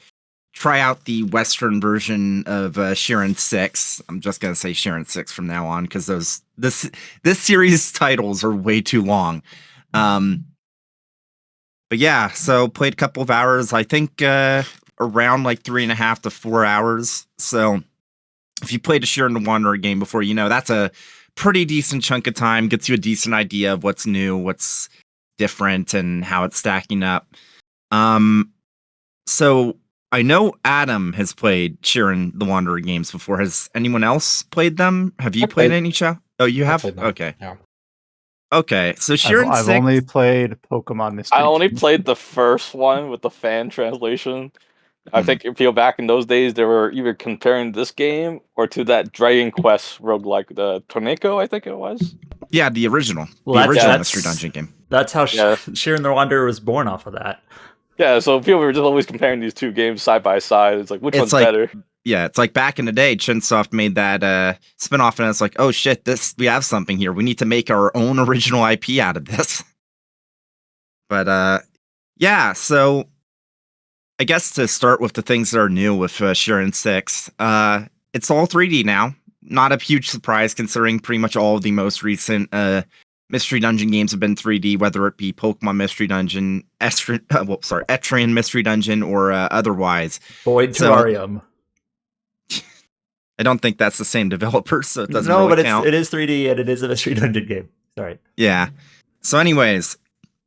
[SPEAKER 5] try out the Western version of Shiren 6. I'm just going to say Shiren 6 from now on because this series titles are way too long. But yeah, so played a couple of hours. I think around like 3.5 to 4 hours. So if you played a Shiren the Wanderer game before, that's a pretty decent chunk of time. Gets you a decent idea of what's new, what's different, and how it's stacking up. So I know Adam has played Shiren the Wanderer games before. Has anyone else played them? Have you played any, Chow? Oh, you have? Okay.
[SPEAKER 2] Yeah.
[SPEAKER 5] Okay, so Shiren
[SPEAKER 1] I've
[SPEAKER 5] 6...
[SPEAKER 1] only played Pokemon Mystery.
[SPEAKER 3] I only played the first one with the fan translation. I think if you go back in those days, they were either comparing this game or to that Dragon Quest roguelike, the Torneko, I think it was.
[SPEAKER 5] Yeah, the original.
[SPEAKER 4] Well,
[SPEAKER 5] the original
[SPEAKER 4] that's
[SPEAKER 5] Mystery Dungeon game.
[SPEAKER 4] That's how Shiren the Wanderer was born off of that.
[SPEAKER 3] Yeah, so people were just always comparing these two games side by side. It's like, which one's better?
[SPEAKER 5] Yeah, it's like back in the day, Chunsoft made that spin-off, and it's like, oh shit, we have something here. We need to make our own original IP out of this. But yeah, so I guess to start with the things that are new with Shiren 6, it's all 3D now. Not a huge surprise considering pretty much all of the most recent Mystery Dungeon games have been 3D, whether it be Pokemon Mystery Dungeon, Etrian Mystery Dungeon, or otherwise.
[SPEAKER 4] Void Terrarium.
[SPEAKER 5] I don't think that's the same developer, so it doesn't really count.
[SPEAKER 4] It is 3D and it is a Mystery Dungeon game. Sorry.
[SPEAKER 5] Yeah. So anyways,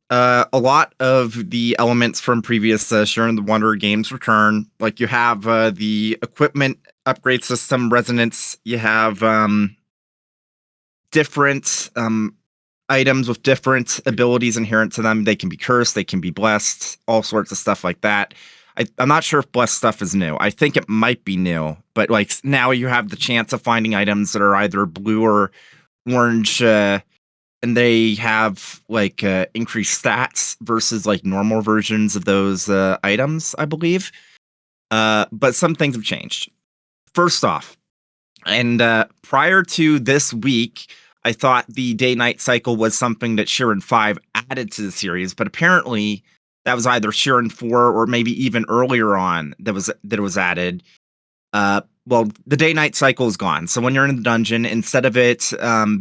[SPEAKER 5] a lot of the elements from previous Shiren the Wanderer games return. Like you have the equipment upgrade system resonance. You have different items with different abilities inherent to them. They can be cursed, they can be blessed, all sorts of stuff like that. I'm not sure if blessed stuff is new. I think it might be new, but like now you have the chance of finding items that are either blue or orange and they have like increased stats versus like normal versions of those items, I believe. But some things have changed. First off, and prior to this week, I thought the day-night cycle was something that Shiren 5 added to the series, but apparently that was either Shiren 4 or maybe even earlier on that it was added. Well, the day-night cycle is gone. So when you're in the dungeon, instead of it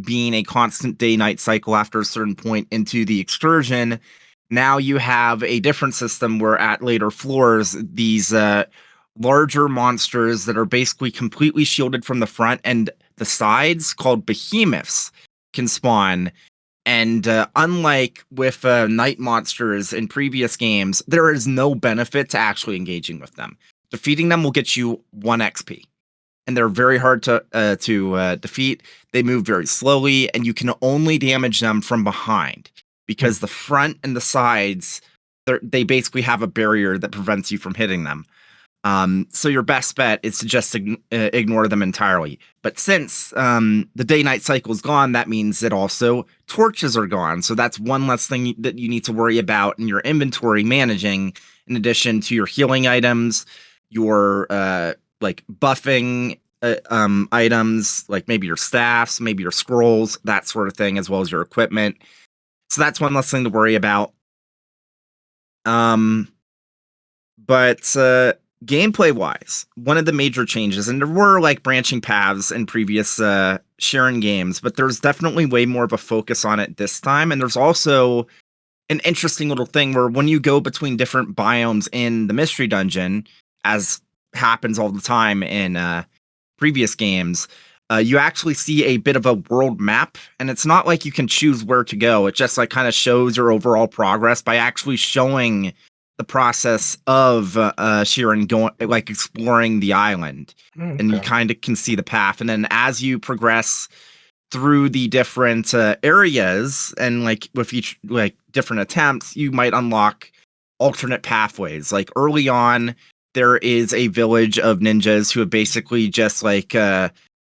[SPEAKER 5] being a constant day-night cycle after a certain point into the excursion, now you have a different system where at later floors, these larger monsters that are basically completely shielded from the front and the sides, called behemoths, can spawn. And unlike with night monsters in previous games, there is no benefit to actually engaging with them. Defeating them will get you 1 XP. And they're very hard to defeat. They move very slowly, and you can only damage them from behind because the front and the sides, they basically have a barrier that prevents you from hitting them. So your best bet is to just ignore them entirely. But since the day-night cycle is gone, that means that also torches are gone. So that's one less thing that you need to worry about in your inventory managing, in addition to your healing items, your like buffing items, like maybe your staffs, maybe your scrolls, that sort of thing, as well as your equipment. So that's one less thing to worry about. But gameplay wise, one of the major changes, and there were like branching paths in previous Shiren games, but there's definitely way more of a focus on it this time. And there's also an interesting little thing where when you go between different biomes in the mystery dungeon, as happens all the time in previous games, you actually see a bit of a world map, and it's not like you can choose where to go. It just like kind of shows your overall progress by actually showing the process of Shiren going, like exploring the island, and you kind of can see the path. And then as you progress through the different areas, and like with each like different attempts, you might unlock alternate pathways. Like early on, there is a village of ninjas who have basically just like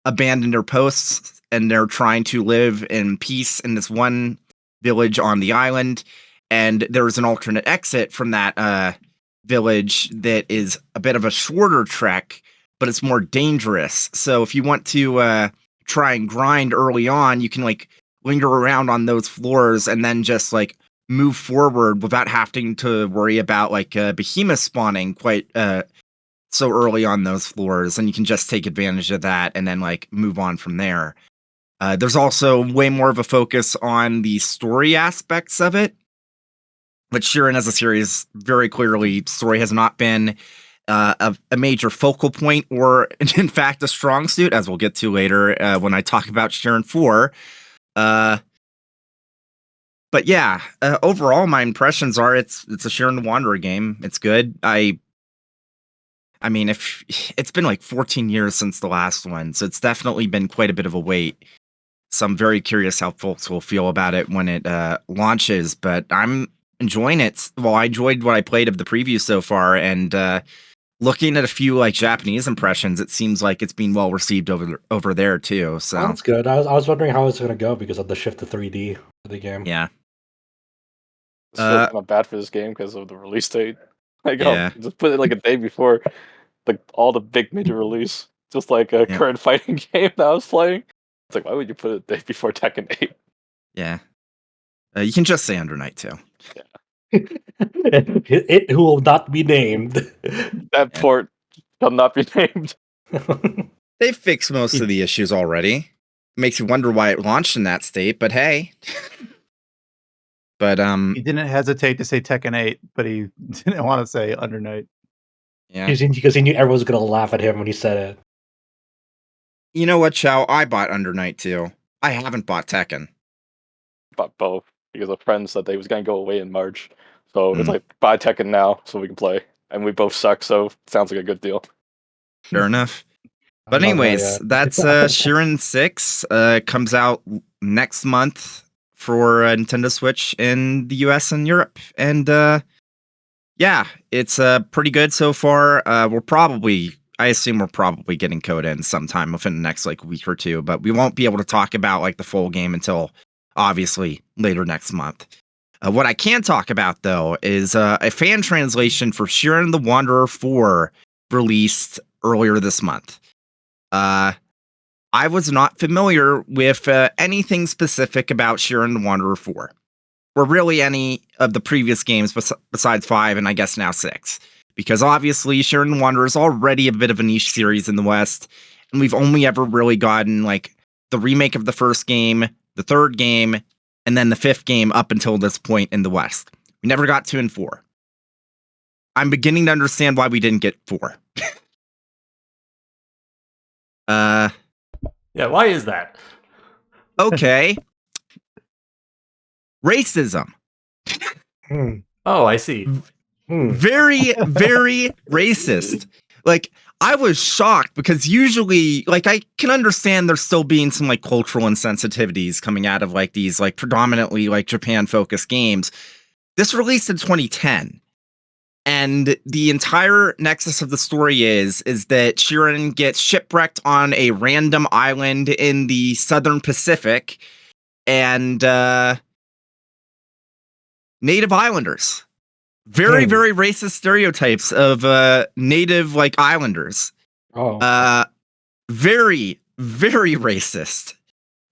[SPEAKER 5] abandoned their posts, and they're trying to live in peace in this one village on the island. And there's an alternate exit from that village that is a bit of a shorter trek, but it's more dangerous. So if you want to try and grind early on, you can like linger around on those floors and then just like move forward without having to worry about like behemoth spawning quite so early on those floors. And you can just take advantage of that and then like move on from there. There's also way more of a focus on the story aspects of it. But Shiren as a series, very clearly, story has not been a major focal point, or in fact a strong suit, as we'll get to later when I talk about Shiren 4. But yeah, overall, my impressions are it's a Shiren the Wanderer game. It's good. I mean, if it's been like 14 years since the last one, so it's definitely been quite a bit of a wait. So I'm very curious how folks will feel about it when it launches. But I'm enjoying it. Well, I enjoyed what I played of the preview so far, and looking at a few like Japanese impressions, it seems like it's being well received over there too. So
[SPEAKER 2] that's good. I was wondering how it's going to go because of the shift to 3D for the game.
[SPEAKER 5] Yeah,
[SPEAKER 3] It's kind of bad for this game because of the release date. Like,
[SPEAKER 5] yeah.
[SPEAKER 3] just put it like a day before like all the big major release, just like a current fighting game that I was playing. It's like, why would you put it a day before Tekken 8?
[SPEAKER 5] Yeah. You can just say Under Night too.
[SPEAKER 3] Yeah.
[SPEAKER 2] It who will not be named.
[SPEAKER 3] That port shall not be named.
[SPEAKER 5] They fixed most of the issues already. Makes you wonder why it launched in that state, but hey. But
[SPEAKER 1] he didn't hesitate to say Tekken 8, but he didn't want to say Under Night.
[SPEAKER 5] Yeah.
[SPEAKER 2] Because he knew everyone was going to laugh at him when he said it.
[SPEAKER 5] You know what, Chow? I bought Under Night too. I haven't bought Tekken.
[SPEAKER 3] Bought both because a friend said they was gonna go away in March. So it's like, buy Tekken now so we can play. And we both suck, so it sounds like a good deal.
[SPEAKER 5] Fair enough. But anyways, that's Shiren 6. Comes out next month for Nintendo Switch in the US and Europe. And yeah, it's pretty good so far. I assume we're probably getting code in sometime within the next like week or two, but we won't be able to talk about like the full game until obviously, later next month. What I can talk about, though, is a fan translation for Shiren the Wanderer 4 released earlier this month. I was not familiar with anything specific about Shiren the Wanderer 4, or really any of the previous games besides 5 and I guess now 6. Because obviously, Shiren the Wanderer is already a bit of a niche series in the West, and we've only ever really gotten like the remake of the first game, the third game, and then the 5th game up until this point in the West. We never got 2 and 4. I'm beginning to understand why we didn't get 4.
[SPEAKER 4] Yeah, why is that?
[SPEAKER 5] Okay. Racism.
[SPEAKER 4] Oh, I see.
[SPEAKER 5] Very, very racist. Like, I was shocked because usually, like, I can understand there's still being some, like, cultural insensitivities coming out of, like, these, like, predominantly, like, Japan-focused games. This released in 2010. And the entire nexus of the story is that Shiren gets shipwrecked on a random island in the Southern Pacific, and Native Islanders. Very, very racist stereotypes of native, like, islanders.
[SPEAKER 2] Oh.
[SPEAKER 5] Very, very racist.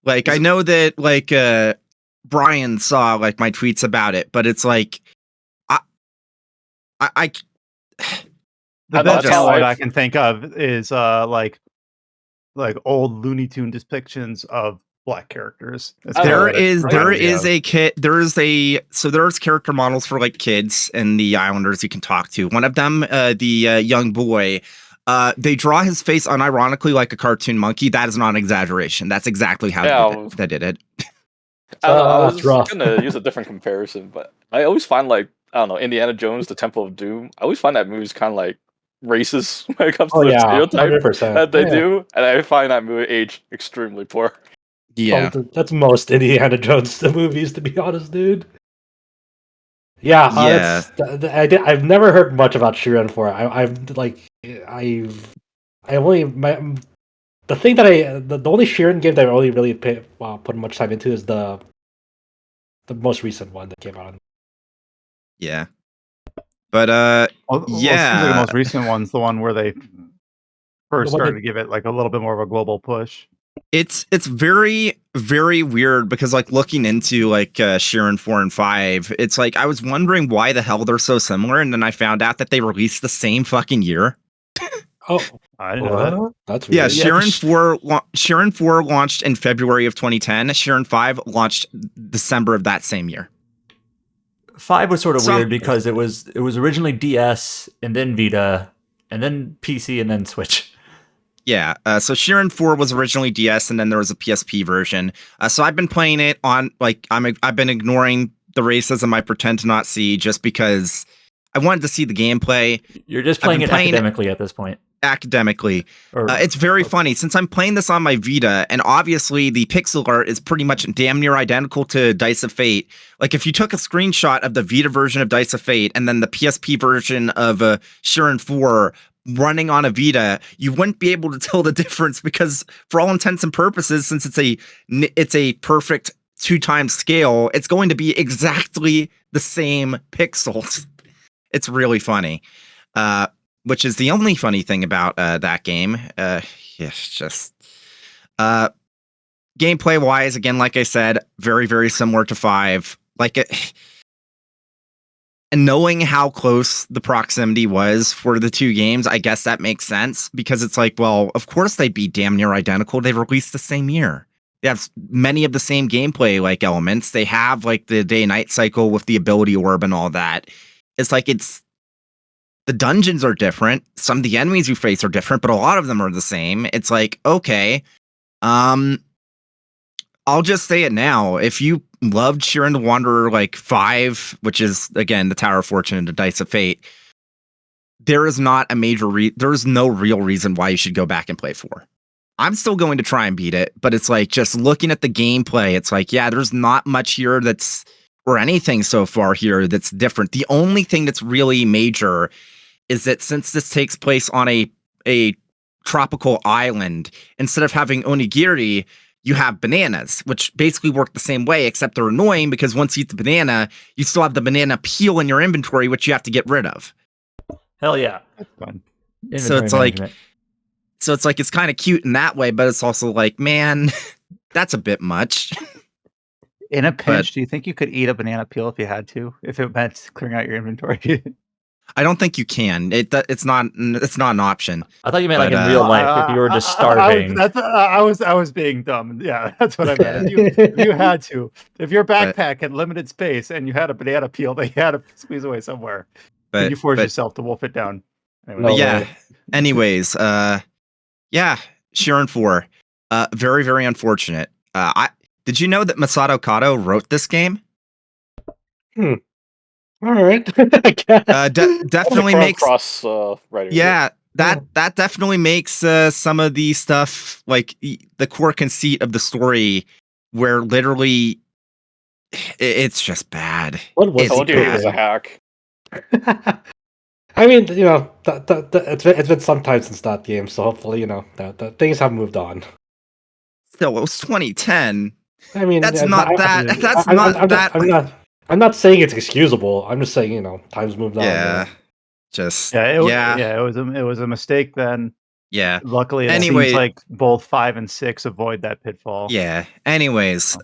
[SPEAKER 5] Like, I know that, like, Brian saw, like, my tweets about it, but it's like, I
[SPEAKER 1] the best one I can think of is like old Looney Tune depictions of black characters.
[SPEAKER 5] There's character models for like kids and the Islanders you can talk to. One of them, the young boy, they draw his face unironically like a cartoon monkey. That is not an exaggeration. That's exactly how they did it.
[SPEAKER 3] I was gonna use a different comparison, but I always find like, I don't know, Indiana Jones, The Temple of Doom. I always find that movie's kind of like racist when it comes to the stereotype
[SPEAKER 2] 100%.
[SPEAKER 3] that they do, and I find that movie aged extremely poor.
[SPEAKER 5] Yeah,
[SPEAKER 2] that's most Indiana Jones movies, to be honest, dude. Yeah, I've never heard much about Shiren 4. The thing that the only Shiren game that I only really put much time into is the most recent one that came out.
[SPEAKER 5] Yeah, but
[SPEAKER 1] it seems like the most recent one's the one where they first started to give it like a little bit more of a global push.
[SPEAKER 5] It's very, very weird because like looking into like Shiren 4 and 5, it's like I was wondering why the hell they're so similar, and then I found out that they released the same fucking year.
[SPEAKER 2] Oh,
[SPEAKER 1] I didn't know that.
[SPEAKER 2] That's weird.
[SPEAKER 5] Yeah, Shiren 4 launched in February of 2010. Shiren 5 launched December of that same year.
[SPEAKER 4] 5 was sort of weird because it was originally DS and then Vita and then PC and then Switch.
[SPEAKER 5] Yeah, so Shiren 4 was originally DS and then there was a PSP version. So I've been playing it on like I've been ignoring the racism I pretend to not see just because I wanted to see the gameplay.
[SPEAKER 4] You're just playing it academically at this point.
[SPEAKER 5] Academically. It's very funny since I'm playing this on my Vita, and obviously the pixel art is pretty much damn near identical to Dice of Fate. Like if you took a screenshot of the Vita version of Dice of Fate and then the PSP version of Shiren 4 running on a Vita, you wouldn't be able to tell the difference because for all intents and purposes, since it's a perfect 2x scale, it's going to be exactly the same pixels. It's really funny. Which is the only funny thing about that game. Gameplay wise, again, like I said, very, very similar to 5. And knowing how close the proximity was for the two games, I guess that makes sense because it's like, well, of course they'd be damn near identical. They released the same year. They have many of the same gameplay like elements. They have like the day-night cycle with the ability orb and all that. It's like the dungeons are different. Some of the enemies you face are different, but a lot of them are the same. It's like, okay, I'll just say it now. If you loved Shiren the Wanderer like 5, which is again the Tower of Fortune and the Dice of Fate, there is not a major there is no real reason why you should go back and play 4. I'm still going to try and beat it, but it's like just looking at the gameplay, it's like, yeah, there's not much here or anything so far here that's different. The only thing that's really major is that since this takes place on a tropical island, instead of having onigiri, you have bananas, which basically work the same way, except they're annoying because once you eat the banana, you still have the banana peel in your inventory, which you have to get rid of.
[SPEAKER 4] Hell yeah.
[SPEAKER 1] That's fun.
[SPEAKER 5] So it's
[SPEAKER 4] Management.
[SPEAKER 5] like it's kind of cute in that way, but it's also like, man, that's a bit much.
[SPEAKER 1] In a pinch, do you think you could eat a banana peel if you had to? If it meant clearing out your inventory?
[SPEAKER 5] I don't think you can. It's not an option.
[SPEAKER 4] I thought you meant like in real life if you were just starving.
[SPEAKER 1] I was being dumb. Yeah, that's what I meant. If you had to, if your backpack had limited space and you had a banana peel that you had to squeeze away somewhere, could you force yourself to wolf it down?
[SPEAKER 5] Anyway. Yeah. Anyways, Shiren 4. Very, very unfortunate. Did you know that Masato Kato wrote this game?
[SPEAKER 2] All right.
[SPEAKER 5] Definitely makes
[SPEAKER 3] cross writing.
[SPEAKER 5] Yeah, that definitely makes some of the stuff like the core conceit of the story, where literally it's just bad.
[SPEAKER 3] What was told you he was a hack?
[SPEAKER 2] I mean, it's been some time since that game, so hopefully, that things have moved on.
[SPEAKER 5] Still, it was 2010.
[SPEAKER 2] I mean, I'm not saying it's excusable. I'm just saying, times moved on.
[SPEAKER 5] Yeah,
[SPEAKER 1] it was a mistake then.
[SPEAKER 5] Yeah.
[SPEAKER 1] Luckily, it seems like both 5 and 6 avoid that pitfall.
[SPEAKER 5] Yeah. Anyways,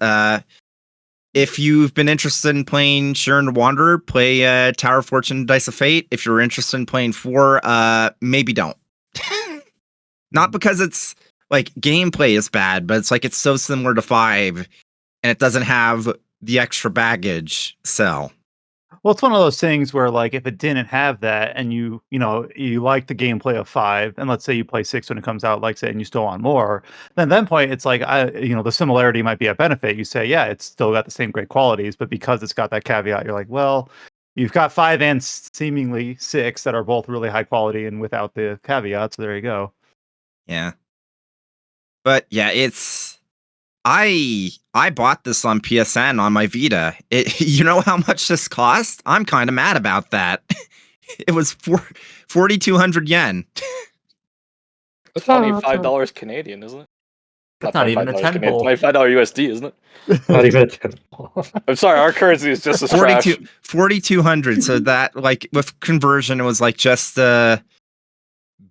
[SPEAKER 5] if you've been interested in playing Shiren the Wanderer, play Tower of Fortune, Dice of Fate. If you're interested in playing 4, maybe don't. Not because it's like gameplay is bad, but it's like it's so similar to 5, and it doesn't have the extra baggage. So,
[SPEAKER 1] well, it's one of those things where, like, if it didn't have that, and you like the gameplay of 5, and let's say you play 6 when it comes out, like say, and you still want more, then at that point, it's like, the similarity might be a benefit. You say, yeah, it's still got the same great qualities, but because it's got that caveat, you're like, well, you've got 5 and seemingly 6 that are both really high quality and without the caveat. So there you go.
[SPEAKER 5] Yeah. But yeah, it's I bought this on PSN on my Vita. You know how much this cost? I'm kind of mad about that. It was 4,200 yen.
[SPEAKER 3] $25 Canadian, isn't it?
[SPEAKER 4] That's not even a $10.
[SPEAKER 3] $25 USD, isn't it?
[SPEAKER 2] Not even a $10.
[SPEAKER 3] I'm sorry, our currency is just as trash.
[SPEAKER 5] 4,200. So that, like, with conversion, it was like just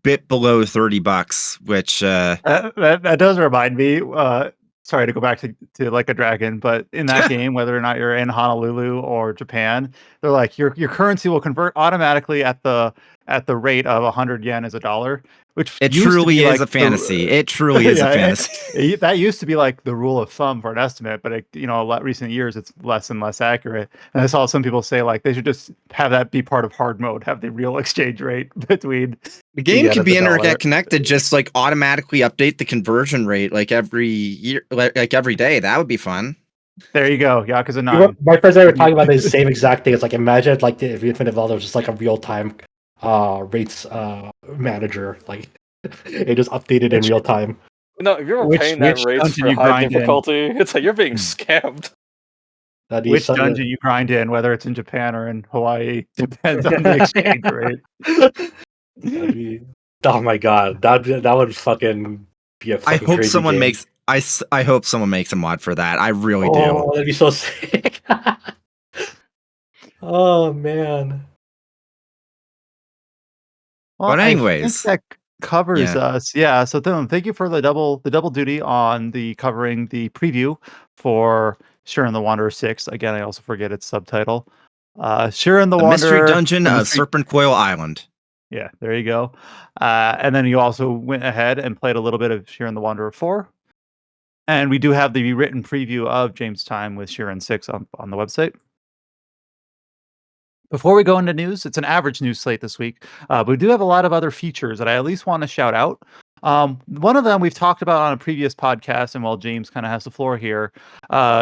[SPEAKER 5] bit below $30, which
[SPEAKER 1] that does remind me. Sorry to go back to Like a Dragon, but in that game, whether or not you're in Honolulu or Japan, they're like your currency will convert automatically at the rate of 100 yen is $1, which
[SPEAKER 5] it truly is a fantasy. It truly is a fantasy.
[SPEAKER 1] That used to be like the rule of thumb for an estimate, but recent years it's less and less accurate. And I saw some people say like they should just have that be part of hard mode, have the real exchange rate between
[SPEAKER 5] the game could be internet connected, just like automatically update the conversion rate like every year, like every day. That would be fun.
[SPEAKER 1] There you go, Yakuza 9.
[SPEAKER 2] My friends and I were talking about the same exact thing. It's like, imagine like if Infinite Evolved was just like a real time rates manager, like it just updated in real time.
[SPEAKER 3] No, if you're paying that rates for high difficulty, it's like you're being scammed.
[SPEAKER 1] Which dungeon you grind in, whether it's in Japan or in Hawaii, depends on the exchange rate.
[SPEAKER 2] Oh my god, that would fucking be a fucking
[SPEAKER 5] I hope
[SPEAKER 2] crazy
[SPEAKER 5] someone
[SPEAKER 2] game.
[SPEAKER 5] makes I hope someone makes a mod for that. I really do.
[SPEAKER 2] Oh, that'd be so sick. Oh man.
[SPEAKER 1] Well,
[SPEAKER 5] but anyways,
[SPEAKER 1] I think that covers us. Yeah. So thank you for the double duty on the covering the preview for Shiren the Wanderer 6. Again, I also forget its subtitle. Shiren the Wanderer,
[SPEAKER 5] Mystery Dungeon of Serpentcoil Island.
[SPEAKER 1] Yeah, there you go. And then you also went ahead and played a little bit of Shiren the Wanderer 4. And we do have the written preview of James' time with Shiren 6 on the website. Before we go into news, it's an average news slate this week, but we do have a lot of other features that I at least want to shout out. One of them we've talked about on a previous podcast, and while James kind of has the floor here,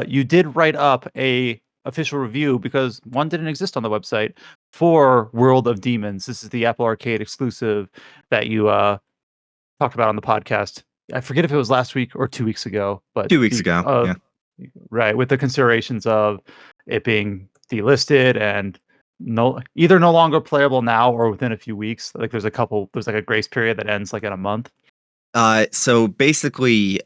[SPEAKER 1] you did write up a official review because one didn't exist on the website for World of Demons. This is the Apple Arcade exclusive that you talked about on the podcast. I forget if it was last week or 2 weeks ago, but
[SPEAKER 5] 2 weeks ago,
[SPEAKER 1] yeah. Right, with the considerations of it being delisted and either no longer playable now or within a few weeks. Like there's like a grace period that ends like in a month.
[SPEAKER 5] So basically,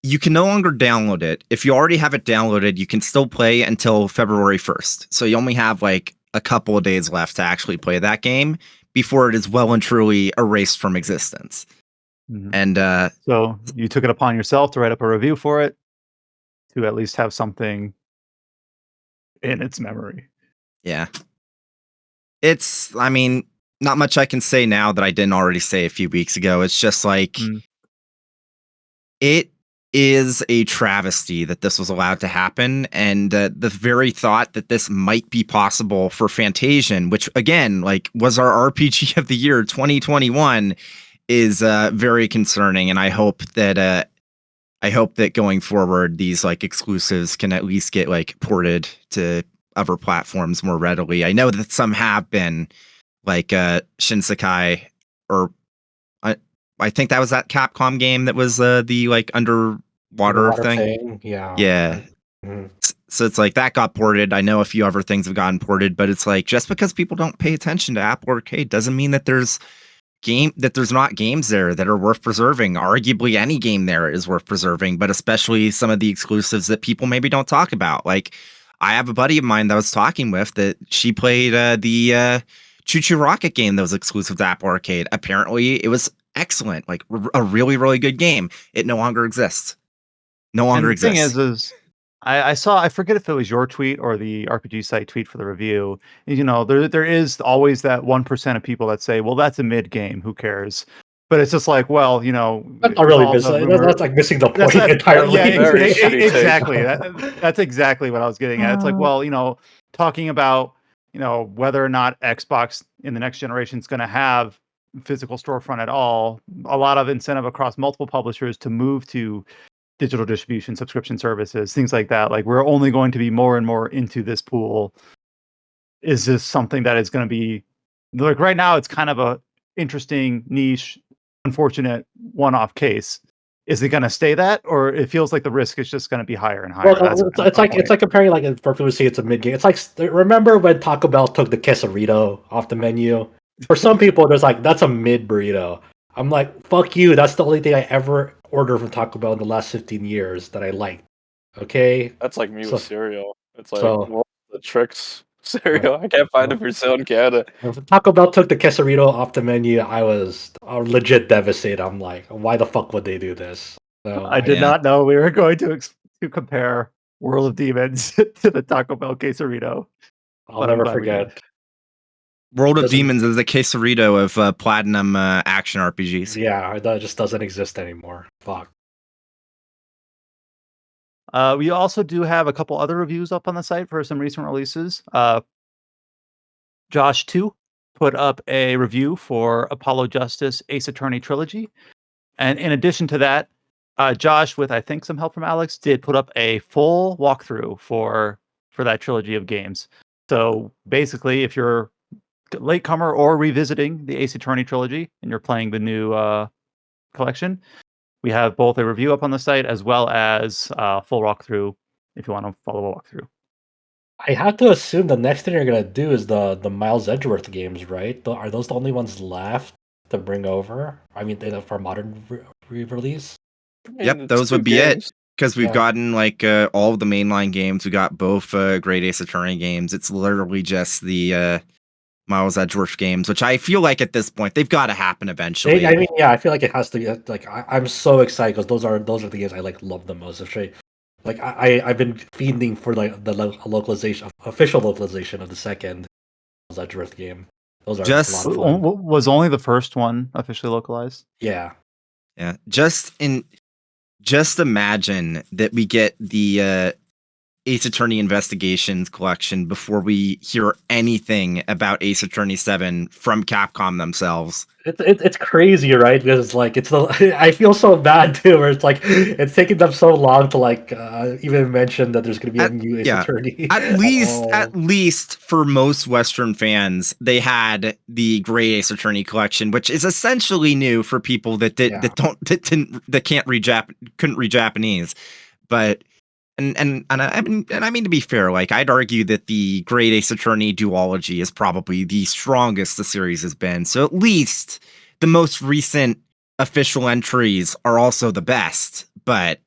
[SPEAKER 5] you can no longer download it. If you already have it downloaded, you can still play until February 1st. So you only have like a couple of days left to actually play that game before it is well and truly erased from existence.
[SPEAKER 1] Mhm.
[SPEAKER 5] And
[SPEAKER 1] So you took it upon yourself to write up a review for it, to at least have something in its memory.
[SPEAKER 5] yeah, I mean, not much I can say now that I didn't already say a few weeks ago. It's just like, it is a travesty that this was allowed to happen. And the very thought that this might be possible for Fantasian, which again, like was our RPG of the year 2021, is very concerning. And I hope that going forward, these like exclusives can at least get like ported to other platforms more readily. I know that some have been, like Shinsekai, or I think that was that Capcom game that was the like underwater thing. Yeah.
[SPEAKER 2] Mhm.
[SPEAKER 5] So it's like that got ported. I know a few other things have gotten ported, but it's like just because people don't pay attention to Apple Arcade doesn't mean that there's not games there that are worth preserving. Arguably any game there is worth preserving, but especially some of the exclusives that people maybe don't talk about. Like I have a buddy of mine that I was talking with that she played the Choo Choo Rocket game that was exclusive to Apple Arcade. Apparently it was excellent, like a really, really good game. It no longer exists. No longer
[SPEAKER 1] And the
[SPEAKER 5] exists.
[SPEAKER 1] thing is I saw, I forget if it was your tweet or the RPG site tweet for the review. You know, there is always that 1% of people that say, well, that's a mid game, who cares? But it's just like, well, you know,
[SPEAKER 2] That's not
[SPEAKER 1] with
[SPEAKER 2] really
[SPEAKER 1] all the
[SPEAKER 2] missing.
[SPEAKER 1] rumor-
[SPEAKER 2] That's like missing the
[SPEAKER 1] That's
[SPEAKER 2] point entirely.
[SPEAKER 1] yeah,
[SPEAKER 3] Very shitty take.
[SPEAKER 1] exactly. That's exactly what I was getting at. It's like, well, you know, talking about, you know, whether or not Xbox in the next generation is going to have physical storefront at all, a lot of incentive across multiple publishers to move to digital distribution, subscription services, things like that. Like we're only going to be more and more into this pool. Is this something that is going to be like right now? It's kind of a interesting niche, unfortunate one-off case. Is it going to stay that, or it feels like the risk is just going to be higher and higher?
[SPEAKER 2] Well, it's like comparing like for people who say it's a mid game. It's like remember when Taco Bell took the quesarito off the menu? For some people, there's like that's a mid burrito. I'm like, fuck you. That's the only thing I ever ordered from Taco Bell in the last 15 years that I liked. Okay.
[SPEAKER 3] That's like me with cereal. It's like
[SPEAKER 2] so-
[SPEAKER 3] what the tricks cereal. I can't find it for sale in Canada.
[SPEAKER 2] If Taco Bell took the quesarito off the menu, I was legit devastated. I'm like, why the fuck would they do this? So
[SPEAKER 1] I did not know we were going to compare World of Demons to the Taco Bell quesarito.
[SPEAKER 2] I'll
[SPEAKER 1] But I'm
[SPEAKER 2] never
[SPEAKER 1] glad we did.
[SPEAKER 2] forget.
[SPEAKER 5] World of
[SPEAKER 2] Doesn't-
[SPEAKER 5] Demons is a quesarito of platinum action RPGs.
[SPEAKER 2] Yeah, that just doesn't exist anymore. Fuck.
[SPEAKER 1] We also do have a couple other reviews up on the site for some recent releases. Josh 2 put up a review for Apollo Justice Ace Attorney Trilogy. And in addition to that, Josh, with I think some help from Alex, did put up a full walkthrough for that trilogy of games. So basically, if you're latecomer or revisiting the Ace Attorney trilogy and you're playing the new collection, we have both a review up on the site as well as full walkthrough if you want to follow a walkthrough.
[SPEAKER 2] I have to assume the next thing you're gonna do is the Miles Edgeworth games, right? Are those the only ones left to bring over? I mean, for modern re-release.
[SPEAKER 5] Yep, those would be it. Because we've gotten like all of the mainline games. We got both Great Ace Attorney games. It's literally just the Miles Edgeworth games, which I feel like at this point they've got to happen eventually.
[SPEAKER 2] I mean, yeah, I feel like it has to be like I'm so excited because those are the games I like love the most. Like I've been fiending for like the localization, official localization of the second Miles Edgeworth game. Those are
[SPEAKER 5] Just
[SPEAKER 2] a lot of fun.
[SPEAKER 1] Was only the first one officially localized?
[SPEAKER 2] Yeah.
[SPEAKER 5] Just imagine that we get the Ace Attorney Investigations collection before we hear anything about Ace Attorney 7 from Capcom themselves.
[SPEAKER 2] It's crazy, right? Because it's like I feel so bad too, where it's like it's taking them so long to like even mention that there's going to be a new Ace Attorney.
[SPEAKER 5] At least for most Western fans, they had the Great Ace Attorney collection, which is essentially new for people that couldn't read Japanese, but. And I mean to be fair, like I'd argue that the Great Ace Attorney duology is probably the strongest the series has been. So at least the most recent official entries are also the best. But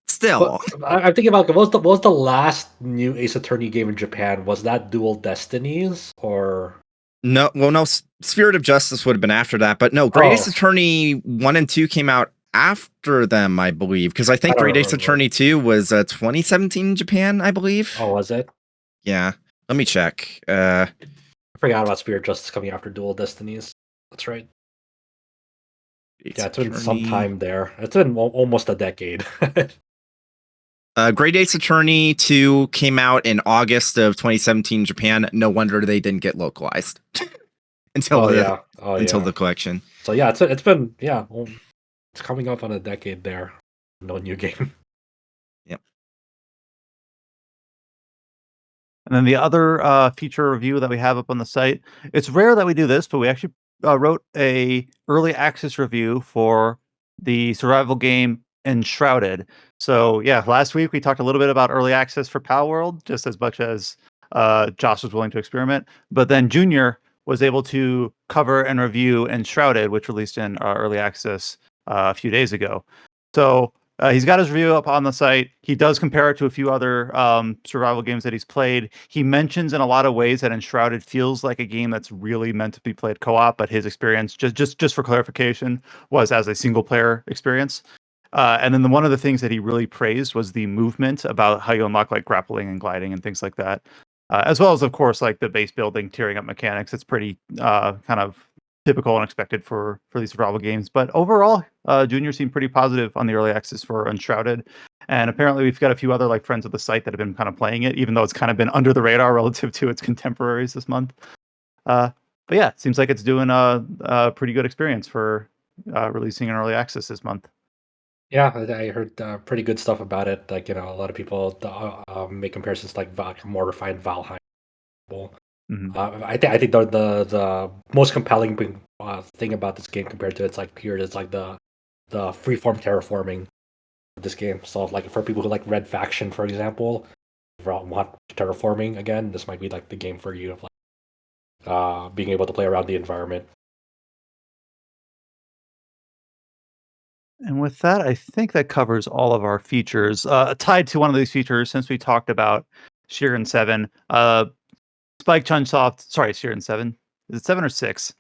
[SPEAKER 5] Still,
[SPEAKER 2] I'm thinking about what was the last new Ace Attorney game in Japan? Was that Dual Destinies or
[SPEAKER 5] no? Well, no. Spirit of Justice would have been after that, but no. Great Ace Attorney 1 and 2 came out after them, I believe, because I think Great Ace Attorney 2 was 2017 in Japan, I believe.
[SPEAKER 2] Oh, was it?
[SPEAKER 5] Yeah. Let me check.
[SPEAKER 2] I forgot about Spirit of Justice coming after Dual Destinies. That's right. Yeah, it's been some time there. It's been almost a decade.
[SPEAKER 5] Great Ace Attorney 2 came out in August of 2017 in Japan. No wonder they didn't get localized until the collection.
[SPEAKER 2] So yeah, it's been it's coming up on a decade there. No new game.
[SPEAKER 5] Yep.
[SPEAKER 1] And then the other feature review that we have up on the site, it's rare that we do this, but we actually wrote a early access review for the survival game Enshrouded. So yeah, last week we talked a little bit about early access for Palworld, just as much as Josh was willing to experiment. But then Junior was able to cover and review Enshrouded, which released in early access a few days ago. So he's got his review up on the site. He does compare it to a few other survival games that he's played. He mentions in a lot of ways that Enshrouded feels like a game that's really meant to be played co-op, but his experience, just for clarification, was as a single player experience. And then one of the things that he really praised was the movement, about how you unlock like grappling and gliding and things like that, as well as, of course, like the base building, tearing up mechanics. It's pretty kind of typical and expected for these survival games. But overall, Junior seemed pretty positive on the early access for Enshrouded. And apparently we've got a few other like friends of the site that have been kind of playing it, even though it's kind of been under the radar relative to its contemporaries this month. But yeah, it seems like it's doing a pretty good experience for releasing an early access this month.
[SPEAKER 2] Yeah, I heard pretty good stuff about it. Like, a lot of people make comparisons like Mortify and Valheim.
[SPEAKER 1] Mm-hmm.
[SPEAKER 2] I think the most compelling thing about this game compared to its like peer is like the freeform terraforming of this game. So like for people who like Red Faction, for example, if you want terraforming again, this might be like the game for you of like being able to play around the environment.
[SPEAKER 1] And with that, I think that covers all of our features. Tied to one of these features, since we talked about Shiren 7, Spike Chunsoft, sorry, Shiren 7. Is it 7 or 6?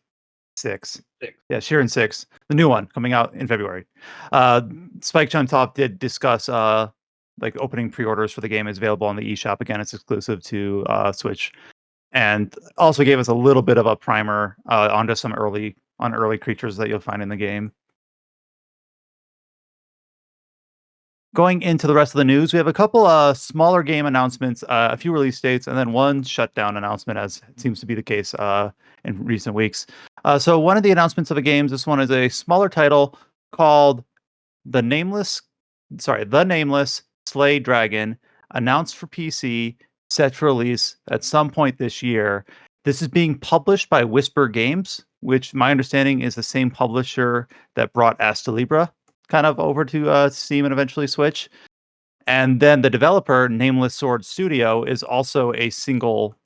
[SPEAKER 1] 6. Yeah, Shiren 6, the new one coming out in February. Spike Chunsoft did discuss like opening pre-orders for the game is available on the eShop. Again, it's exclusive to Switch. And also gave us a little bit of a primer onto some early creatures that you'll find in the game. Going into the rest of the news, we have a couple smaller game announcements, a few release dates, and then one shutdown announcement, as it seems to be the case in recent weeks. So one of the announcements of the games, this one is a smaller title called The Nameless Slay Dragon, announced for PC, set to release at some point this year. This is being published by Whisper Games, which my understanding is the same publisher that brought Atelier kind of over to Steam and eventually Switch. And then the developer, Nameless Sword Studio, is also a single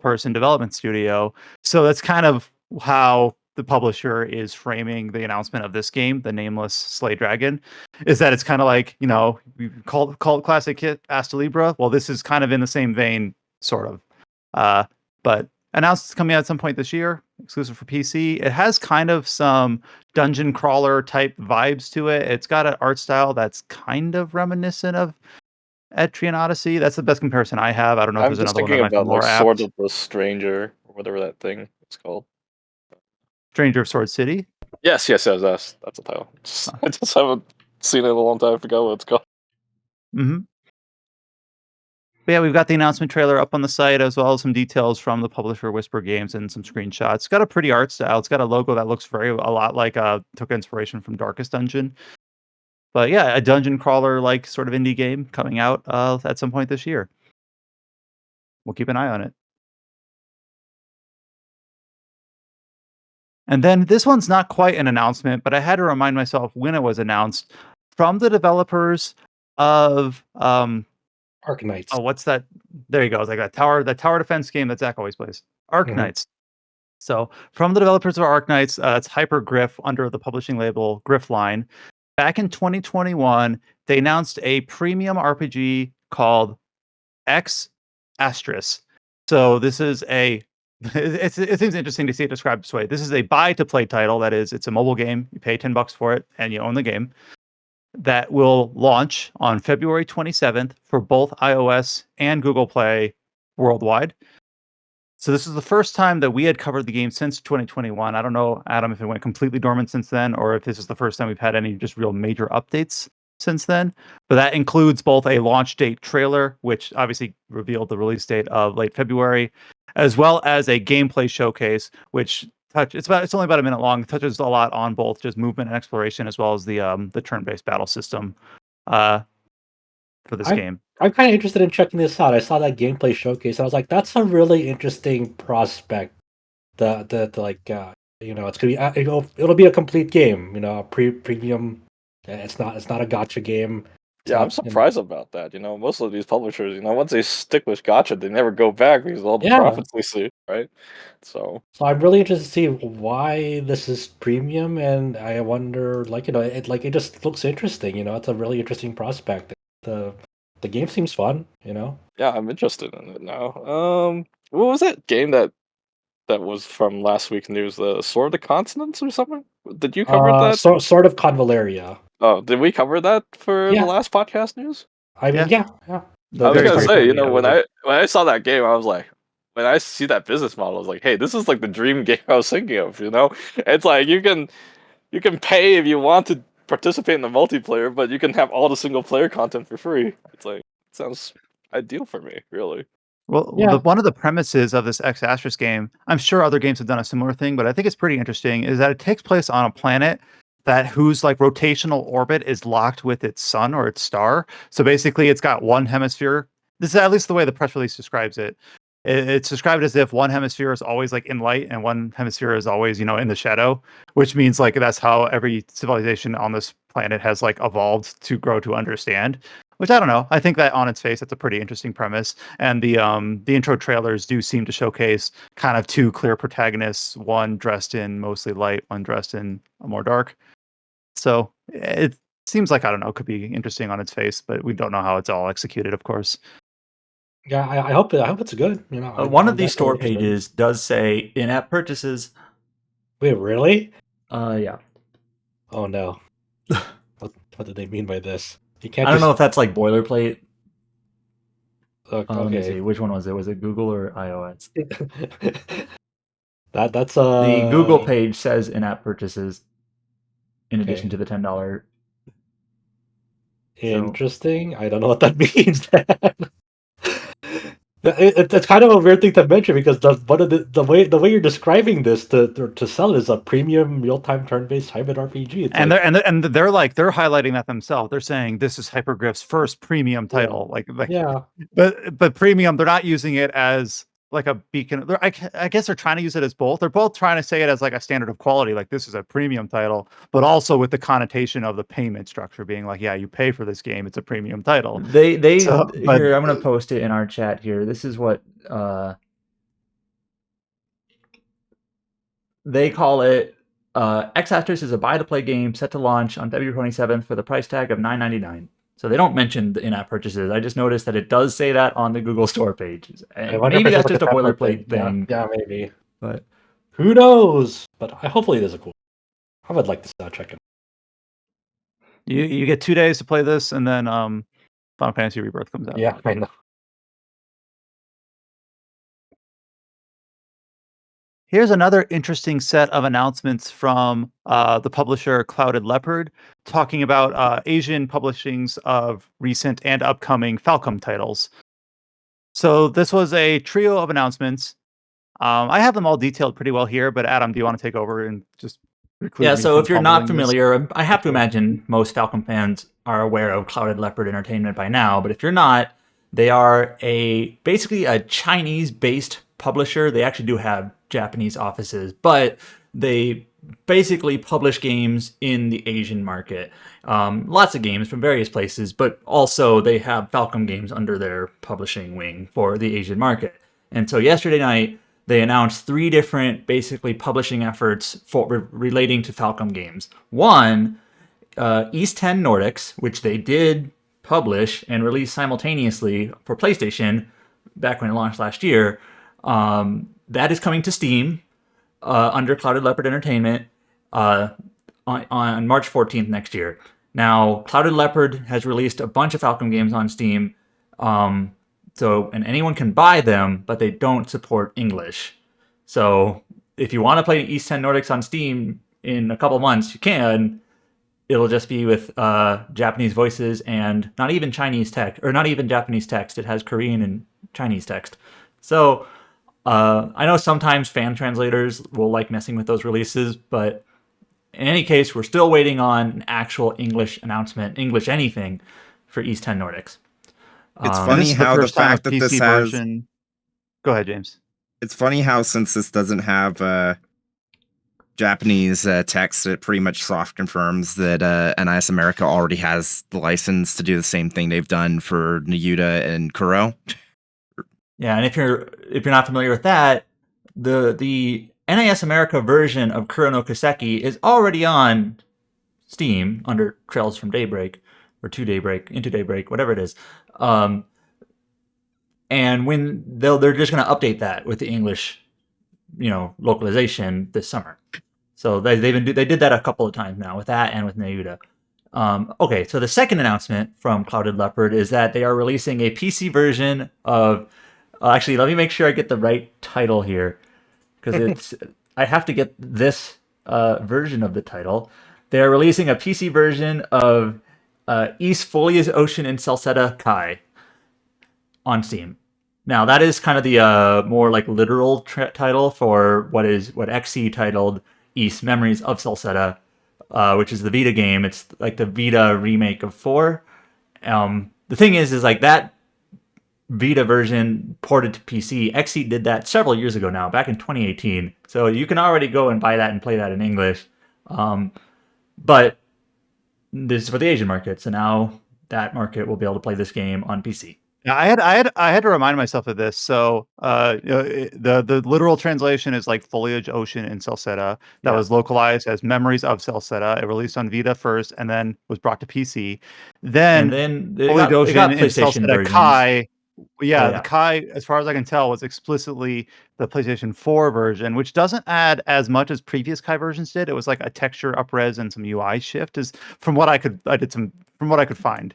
[SPEAKER 1] person development studio. So that's kind of how the publisher is framing the announcement of this game, The Nameless Slay Dragon, is that it's kind of like, we call it classic hit Astelibra. Well, this is kind of in the same vein, sort of. But announced coming out at some point this year, exclusive for PC. It has kind of some dungeon crawler type vibes to it. It's got an art style that's kind of reminiscent of Etrian Odyssey. That's the best comparison I have. I don't know if
[SPEAKER 3] I'm
[SPEAKER 1] there's
[SPEAKER 3] just
[SPEAKER 1] another one
[SPEAKER 3] thinking
[SPEAKER 1] that might be
[SPEAKER 3] about
[SPEAKER 1] more
[SPEAKER 3] like
[SPEAKER 1] apt.
[SPEAKER 3] Sword of the Stranger, or whatever that thing is called.
[SPEAKER 1] Stranger of Sword City?
[SPEAKER 3] Yes, that's the title. I just haven't seen it in a long time. I forgot what it's called.
[SPEAKER 1] Mm-hmm. But yeah, we've got the announcement trailer up on the site, as well as some details from the publisher Whisper Games and some screenshots. It's got a pretty art style. It's got a logo that looks a lot like took inspiration from Darkest Dungeon. But yeah, a dungeon crawler like sort of indie game coming out at some point this year. We'll keep an eye on it. And then this one's not quite an announcement, but I had to remind myself when it was announced, from the developers of
[SPEAKER 2] Arknights.
[SPEAKER 1] Oh, what's that? There you go. It's like that tower defense game that Zach always plays. Arknights. So from the developers of Arknights, it's Hypergriff under the publishing label Griffline. back in 2021, they announced a premium RPG called Ex Astris. So this is a it seems interesting to see it described this way. This is a buy-to-play title. That is, it's a mobile game. You pay $10 for it, and you own the game. That will launch on February 27th for both iOS and Google Play worldwide. So this is the first time that we had covered the game since 2021. I don't know, Adam, if it went completely dormant since then, or if this is the first time we've had any just real major updates since then. But that includes both a launch date trailer, which obviously revealed the release date of late February, as well as a gameplay showcase, which it's only about a minute long. Touches a lot on both just movement and exploration, as well as the turn-based battle system for this game.
[SPEAKER 2] I'm kind of interested in checking this out. I saw that gameplay showcase, and I was like, "That's a really interesting prospect." It's gonna be it'll be a complete game. A premium. It's not a gacha game.
[SPEAKER 3] Yeah, I'm surprised about that. Most of these publishers, once they stick with gacha, they never go back because of all the profits they see, right? So
[SPEAKER 2] I'm really interested to see why this is premium, and I wonder, it just looks interesting. It's a really interesting prospect. The game seems fun.
[SPEAKER 3] Yeah, I'm interested in it now. What was that game that was from last week's news? The Sword of the Continents or something? Did you cover that?
[SPEAKER 2] Sword of Convaleria.
[SPEAKER 3] Oh, did we cover that for the last podcast news?
[SPEAKER 2] I mean, yeah.
[SPEAKER 3] I was gonna say, when I saw that game, I was like, when I see that business model, I was like, hey, this is like the dream game I was thinking of. It's like you can pay if you want to participate in the multiplayer, but you can have all the single player content for free. It's like, it sounds ideal for me, really.
[SPEAKER 1] Well, one of the premises of this Ex Astris game, I'm sure other games have done a similar thing, but I think it's pretty interesting, is that it takes place on a planet whose rotational orbit is locked with its sun or its star. So basically, it's got one hemisphere. This is at least the way the press release describes it. It's described as if one hemisphere is always in light and one hemisphere is always, in the shadow, which means that's how every civilization on this planet has evolved to grow to understand. Which I don't know. I think that on its face, that's a pretty interesting premise. And the intro trailers do seem to showcase kind of two clear protagonists, one dressed in mostly light, one dressed in more dark. So it seems like, I don't know, could be interesting on its face, but we don't know how it's all executed, of course.
[SPEAKER 2] Yeah, I hope it's good.
[SPEAKER 4] One of these store pages does say in-app purchases.
[SPEAKER 2] Wait, really?
[SPEAKER 4] Yeah.
[SPEAKER 2] Oh no. What did they mean by this? You
[SPEAKER 4] I
[SPEAKER 2] can't.
[SPEAKER 4] don't know if that's boilerplate.
[SPEAKER 2] Okay.
[SPEAKER 4] Let me see. Which one was it? Was it Google or iOS?
[SPEAKER 2] That's
[SPEAKER 4] the Google page says in-app purchases in addition to the $10.
[SPEAKER 2] Interesting. I don't know what that means. It's kind of a weird thing to mention because the way you're describing this to sell is a premium real-time turn-based hybrid RPG.
[SPEAKER 1] They're highlighting that themselves. They're saying this is Hypergriff's first premium title.
[SPEAKER 2] Yeah.
[SPEAKER 1] But premium, they're not using it as a beacon. I guess they're trying to use it as both. They're both trying to say it as a standard of quality, this is a premium title, but also with the connotation of the payment structure being you pay for this game, it's a premium title.
[SPEAKER 4] Here, I'm going to post it in our chat here. This is what they call it. Ex Astris is a buy-to-play game set to launch on February 27th for the price tag of $9.99. So they don't mention the in-app purchases. I just noticed that it does say that on the Google Store page. And maybe that's just a boilerplate thing.
[SPEAKER 2] Yeah, maybe.
[SPEAKER 4] But
[SPEAKER 2] who knows? But hopefully it is a cool. I would like to check it.
[SPEAKER 1] You get 2 days to play this, and then Final Fantasy Rebirth comes out.
[SPEAKER 2] Yeah, I know.
[SPEAKER 1] Here's another interesting set of announcements from the publisher Clouded Leopard, talking about Asian publishings of recent and upcoming Falcom titles. So this was a trio of announcements. I have them all detailed pretty well here, but Adam, do you want to take over and just
[SPEAKER 4] Yeah, so if you're not familiar, I have to imagine most Falcom fans are aware of Clouded Leopard Entertainment by now, but if you're not, they are basically a Chinese-based publisher. They actually do have Japanese offices, but they basically publish games in the Asian market. Lots of games from various places, but also they have Falcom games under their publishing wing for the Asian market. And so yesterday night, they announced 3 different basically publishing efforts relating to Falcom games. One East 10 Nordics, which they did publish and release simultaneously for PlayStation back when it launched last year, that is coming to Steam under Clouded Leopard Entertainment on March 14th next year. Now, Clouded Leopard has released a bunch of Falcom games on Steam, and anyone can buy them, but they don't support English. So if you want to play East 10 Nordics on Steam in a couple months, you can. It'll just be with Japanese voices and not even Chinese text, or not even Japanese text. It has Korean and Chinese text. So I know sometimes fan translators will like messing with those releases, but in any case, we're still waiting on an actual English announcement, English anything, for East 10 Nordics.
[SPEAKER 5] It's funny how the fact that this has...
[SPEAKER 1] version... Go ahead, James.
[SPEAKER 5] It's funny how, since this doesn't have Japanese text, it pretty much soft confirms that NIS America already has the license to do the same thing they've done for Nayuta and Kuro.
[SPEAKER 4] Yeah, and if you're not familiar with that, the NIS America version of Kuro no Kiseki is already on Steam under Trails from Daybreak, or to Daybreak, into Daybreak, whatever it is. And when they're just going to update that with the English, localization this summer. So they did that a couple of times now with that and with Nayuta. Okay, so the second announcement from Clouded Leopard is that they are releasing a PC version of. Actually, let me make sure I get the right title here, because I have to get this version of the title. They are releasing a PC version of East Folia's Ocean in Celceta Kai on Steam. Now, that is kind of the more like literal title for what XC titled East Memories of Celceta, which is the Vita game. It's like the Vita remake of 4. The thing is like that Vita version ported to PC. XC did that several years ago now, back in 2018. So you can already go and buy that and play that in English. But this is for the Asian market, so now that market will be able to play this game on PC.
[SPEAKER 1] Yeah, I had to remind myself of this. So, the literal translation is like Foliage Ocean in Celceta. That was localized as Memories of Celceta. It released on Vita first, and then was brought to PC. Then Foliage Ocean in Celceta Kai. The Kai, as far as I can tell, was explicitly the PlayStation 4 version, which doesn't add as much as previous Kai versions did. It was like a texture upres and some UI shift, from what I could find.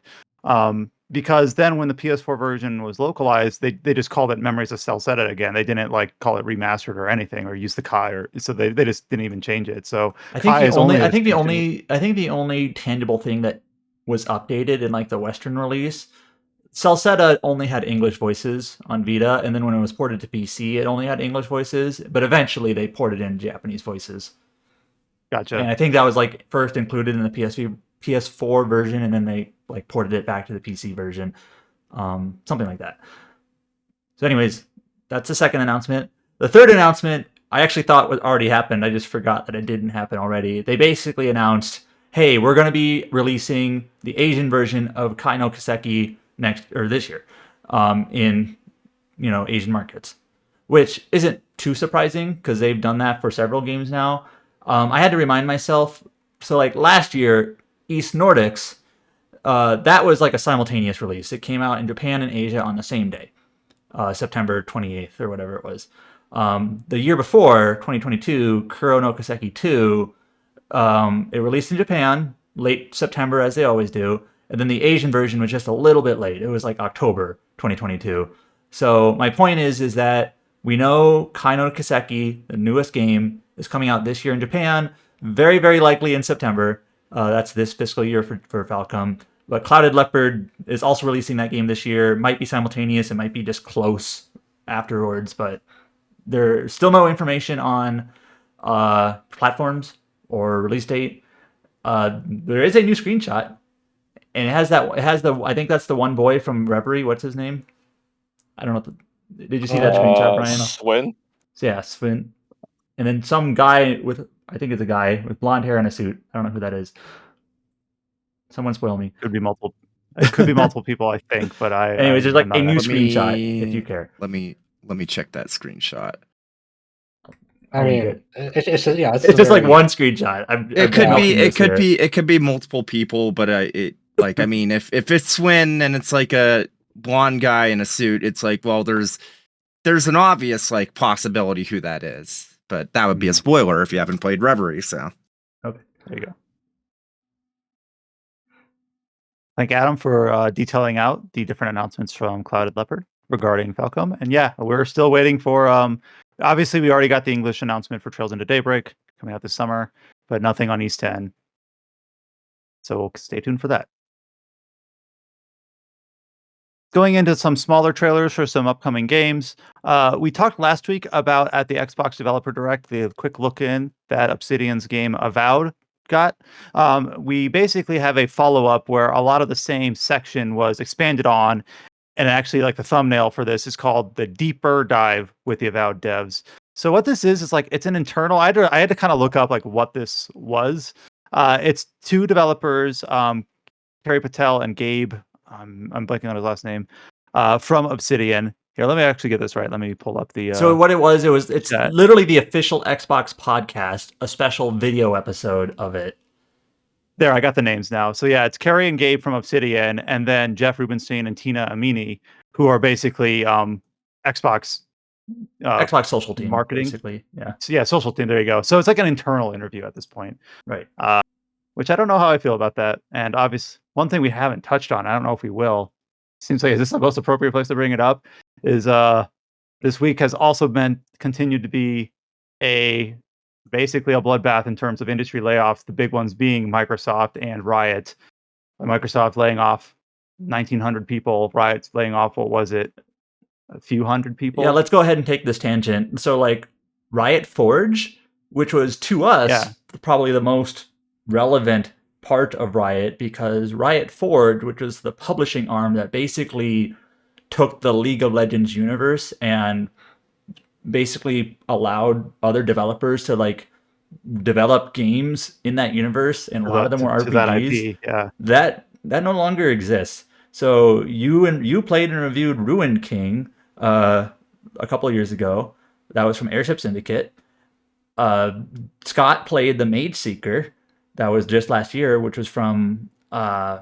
[SPEAKER 1] Because then when the PS4 version was localized, they just called it Memories of Celceta again. They didn't like call it remastered or anything or use the Kai, so they just didn't even change it. So
[SPEAKER 4] I think the only tangible thing that was updated in like the Western release, Celceta only had English voices on Vita, and then when it was ported to PC, it only had English voices. But eventually, they ported in Japanese voices.
[SPEAKER 1] Gotcha.
[SPEAKER 4] And I think that was like first included in the PS4 version, and then they like ported it back to the PC version, something like that. So anyways, that's the second announcement. The third announcement I actually thought already happened. I just forgot that it didn't happen already. They basically announced, hey, we're going to be releasing the Asian version of Kai no Kiseki this year in Asian markets, which isn't too surprising because they've done that for several games now. I had to remind myself, so like last year, East Nordics, that was like a simultaneous release. It came out in Japan and Asia on the same day, September 28th or whatever it was. The year before, 2022, Kuro no Kiseki 2, it released in Japan late September, as they always do, and then the Asian version was just a little bit late. It was like October 2022. So my point is that we know Kai no Kiseki, the newest game, is coming out this year in Japan, very, very likely in September. That's this fiscal year for Falcom. But Clouded Leopard is also releasing that game this year. It might be simultaneous. It might be just close afterwards. But there's still no information on platforms or release date. There is a new screenshot. And I think that's the one boy from Reverie. What's his name? I don't know. Did you see that screenshot, Brian?
[SPEAKER 3] Swin?
[SPEAKER 4] Yeah, Swin. And then some guy I think it's a guy with blonde hair and a suit. I don't know who that is. Someone spoil me.
[SPEAKER 1] Could be multiple. It could be multiple people, I think. But
[SPEAKER 4] anyways, there's like a new screenshot if you care.
[SPEAKER 5] Let me check that screenshot.
[SPEAKER 2] I mean, it's
[SPEAKER 4] just like one screenshot.
[SPEAKER 5] It could be multiple people, but I mean, if it's Swin and it's like a blonde guy in a suit, it's like, well, there's an obvious like possibility who that is, but that would be a spoiler if you haven't played Reverie. So
[SPEAKER 1] okay, there you go. Thank Adam for detailing out the different announcements from Clouded Leopard regarding Falcom. And yeah, we're still waiting for obviously we already got the English announcement for Trails into Daybreak coming out this summer, but nothing on East 10. So stay tuned for that. Going into some smaller trailers for some upcoming games. We talked last week about at the Xbox Developer Direct, the quick look in that Obsidian's game Avowed got. We basically have a follow-up where a lot of the same section was expanded on, and actually like the thumbnail for this is called The Deeper Dive with the Avowed devs. So what this is like it's an internal, I had to kind of look up like what this was. It's two developers, Kerry Patel and Gabe, I'm blanking on his last name, from Obsidian. Here, let me actually get this right. Let me pull up the.
[SPEAKER 4] So what it's literally the official Xbox podcast, a special video episode of it.
[SPEAKER 1] There, I got the names now. So yeah, it's Kerry and Gabe from Obsidian, and then Jeff Rubenstein and Tina Amini, who are basically Xbox
[SPEAKER 4] social team
[SPEAKER 1] marketing,
[SPEAKER 4] basically. Yeah.
[SPEAKER 1] So yeah, social team. There you go. So it's like an internal interview at this point,
[SPEAKER 4] right?
[SPEAKER 1] Which I don't know how I feel about that. And obviously, one thing we haven't touched on, I don't know if we will. Seems like is this the most appropriate place to bring it up? Is this week has also continued to be basically a bloodbath in terms of industry layoffs. The big ones being Microsoft and Riot. Microsoft laying off 1,900 people. Riot's laying off, what was it? A few hundred people.
[SPEAKER 4] Yeah, let's go ahead and take this tangent. So like Riot Forge, which was to us probably the most relevant part of Riot, because Riot Forge, which was the publishing arm that basically took the League of Legends universe and basically allowed other developers to like develop games in that universe, and a lot of them were RPGs.
[SPEAKER 1] That IP, yeah.
[SPEAKER 4] That no longer exists. So you played and reviewed Ruined King a couple of years ago. That was from Airship Syndicate. Scott played the Mage Seeker. That was just last year, which was from I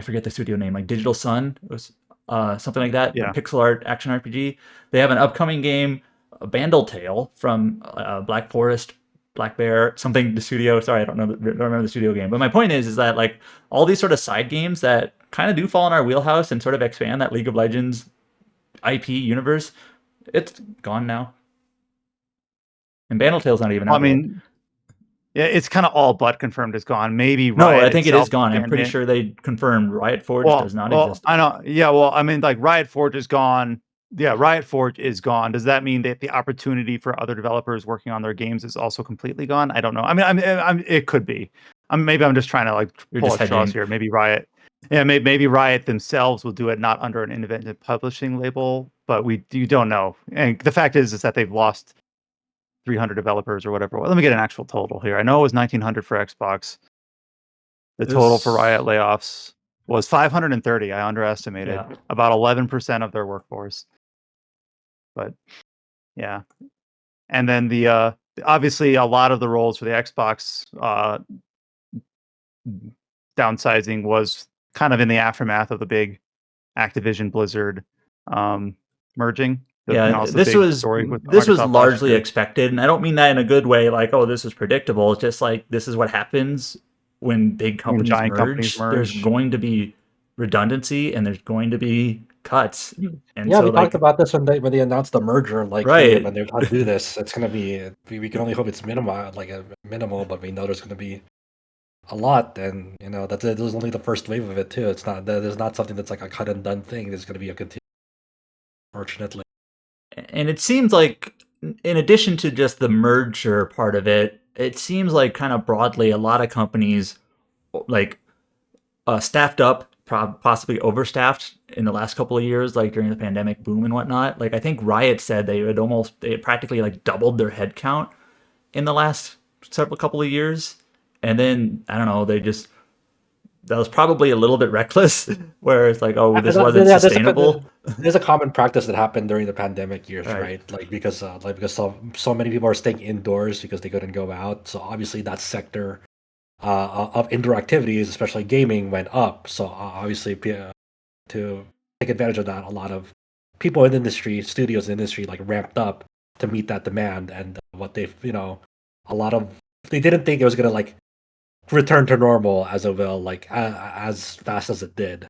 [SPEAKER 4] forget the studio name, like Digital Sun. It was something like that.
[SPEAKER 1] Yeah.
[SPEAKER 4] Pixel art action RPG. They have an upcoming game, Bandle Tale, from Black Forest, Black Bear, something, the studio. Sorry, I don't remember the studio game. But my point is that like all these sort of side games that kind of do fall in our wheelhouse and sort of expand that League of Legends IP universe, it's gone now. And Bandle Tale's not even out yet.
[SPEAKER 1] Yeah, it's kind of all but confirmed it's gone. Maybe
[SPEAKER 4] no,
[SPEAKER 1] Riot
[SPEAKER 4] I think it is gone. I'm pretty sure they confirmed Riot Forge does not exist.
[SPEAKER 1] I know. Yeah, well, I mean, like Riot Forge is gone. Yeah, Riot Forge is gone. Does that mean that the opportunity for other developers working on their games is also completely gone? I don't know. I mean, it could be. Maybe I'm just trying to like pull at straws here. Maybe Riot. Yeah, maybe Riot themselves will do it not under an independent publishing label, but you don't know. And the fact is that they've lost 300 developers or whatever. Well, let me get an actual total here. I know it was 1,900 for Xbox. The total for Riot layoffs was 530. I underestimated. About 11% of their workforce. But yeah. And then the obviously a lot of the roles for the Xbox downsizing was kind of in the aftermath of the big Activision Blizzard merging.
[SPEAKER 4] This was largely expected, and I don't mean that in a good way, like, oh, this is predictable. It's just like this is what happens when big companies merge. There's going to be redundancy and there's going to be cuts. And
[SPEAKER 2] we talked about this when they announced the merger, like when they're going to do this. It's going to be, we can only hope it's minimal, but we know there's going to be a lot, and that's it. This is only the first wave of it too. It's not, there's not something that's like a cut and done thing. There's going to be a continuation, fortunately.
[SPEAKER 4] And it seems like, in addition to just the merger part of it, it seems like kind of broadly a lot of companies like staffed up, possibly overstaffed in the last couple of years, like during the pandemic boom and whatnot. Like I think Riot said they had practically like doubled their headcount in the last couple of years. And then, I don't know, that was probably a little bit reckless, where it's like, oh, this wasn't sustainable.
[SPEAKER 2] There's a common practice that happened during the pandemic years,
[SPEAKER 4] Right.
[SPEAKER 2] right? Like because so many people are staying indoors because they couldn't go out. So obviously that sector of indoor activities, especially gaming, went up. So obviously to take advantage of that, a lot of people in the industry, studios in the industry, like ramped up to meet that demand. And what they've, a lot of they didn't think it was gonna like return to normal as it will, like as fast as it did,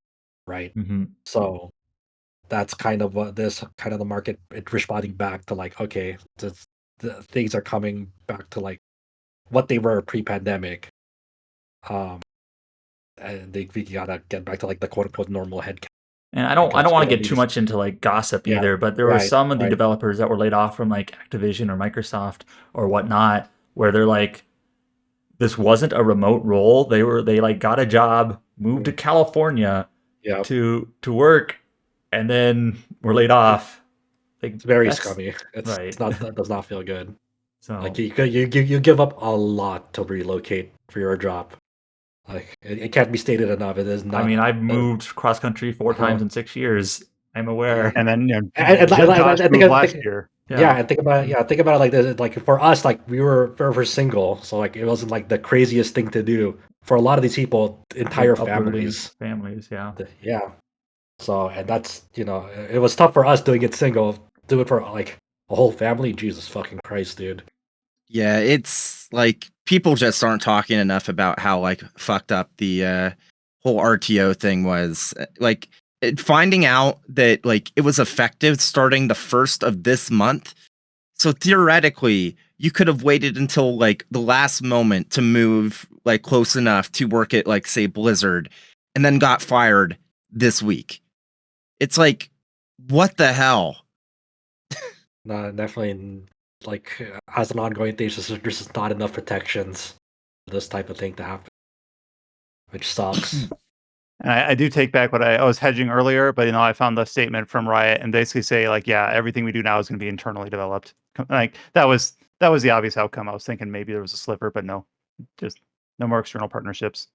[SPEAKER 2] right?
[SPEAKER 4] Mhm.
[SPEAKER 2] So that's kind of what this kind of the market it responding back to like, okay, the things are coming back to like what they were pre-pandemic. Um, and we gotta get back to like the quote unquote normal head.
[SPEAKER 4] And I don't want to get too much into like gossip
[SPEAKER 2] Yeah,
[SPEAKER 4] either, but there were
[SPEAKER 2] right,
[SPEAKER 4] some of the
[SPEAKER 2] right.
[SPEAKER 4] developers that were laid off from like Activision or Microsoft or whatnot, where they're like, this wasn't a remote role. They like got a job, moved to California
[SPEAKER 2] Yeah,
[SPEAKER 4] to work, and then were laid off. Like,
[SPEAKER 2] it's very
[SPEAKER 4] that's
[SPEAKER 2] scummy.
[SPEAKER 4] right.
[SPEAKER 2] It's not that does not feel good.
[SPEAKER 4] So
[SPEAKER 2] Like you give up a lot to relocate for your job. Like it can't be stated enough. It is not.
[SPEAKER 4] I mean, I've moved cross country 4 times in 6 years. I'm aware.
[SPEAKER 1] And then
[SPEAKER 2] and
[SPEAKER 1] Josh
[SPEAKER 2] think
[SPEAKER 1] moved
[SPEAKER 2] of-
[SPEAKER 1] last
[SPEAKER 2] think-
[SPEAKER 1] year.
[SPEAKER 2] Yeah, and think about it like this. Like for us, like we were single, so like it wasn't like the craziest thing to do. For a lot of these people, entire
[SPEAKER 4] Uprooting
[SPEAKER 2] families.
[SPEAKER 4] yeah.
[SPEAKER 2] Yeah. So and that's it was tough for us doing it single. Do it for like a whole family. Jesus fucking Christ, dude.
[SPEAKER 5] Yeah, it's like people just aren't talking enough about how like fucked up the whole RTO thing was. Like finding out that like it was effective starting the 1st of this month. So theoretically, you could have waited until like the last moment to move like close enough to work at like say Blizzard and then got fired this week. It's like, what the hell?
[SPEAKER 2] No, definitely like as an ongoing thing, there's just not enough protections for this type of thing to happen, which sucks.
[SPEAKER 1] And I do take back what I was hedging earlier, but I found the statement from Riot and basically say like, yeah, everything we do now is going to be internally developed. Like that was the obvious outcome. I was thinking maybe there was a sliver, but no, just no more external partnerships.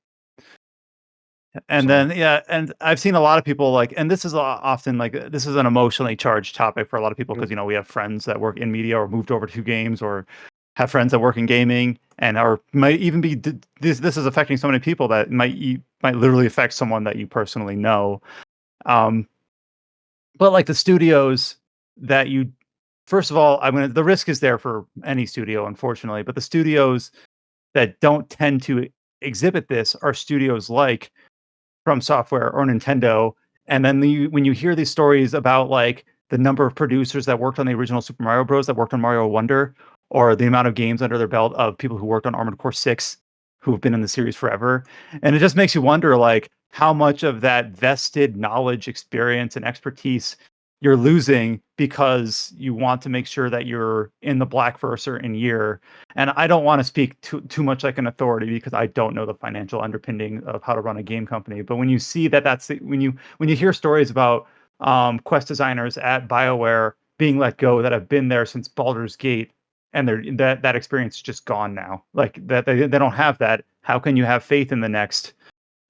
[SPEAKER 1] And
[SPEAKER 2] So-
[SPEAKER 1] then and I've seen a lot of people like, and this is often like this is an emotionally charged topic for a lot of people because we have friends that work in media or moved over to games or have friends that work in gaming and might even be this is affecting so many people that might literally affect someone that you personally know. But like the studios that you, first of all, the risk is there for any studio, unfortunately, but the studios that don't tend to exhibit this are studios like From Software or Nintendo. And then when you hear these stories about like the number of producers that worked on the original Super Mario Bros. That worked on Mario Wonder, or the amount of games under their belt of people who worked on Armored Core 6 who've been in the series forever. And it just makes you wonder like how much of that vested knowledge, experience, and expertise you're losing because you want to make sure that you're in the black verse or in year. And I don't want to speak too much like an authority because I don't know the financial underpinning of how to run a game company. But when you see when you hear stories about quest designers at BioWare being let go that have been there since Baldur's Gate, and that experience is just gone now. Like that they don't have that. How can you have faith in the next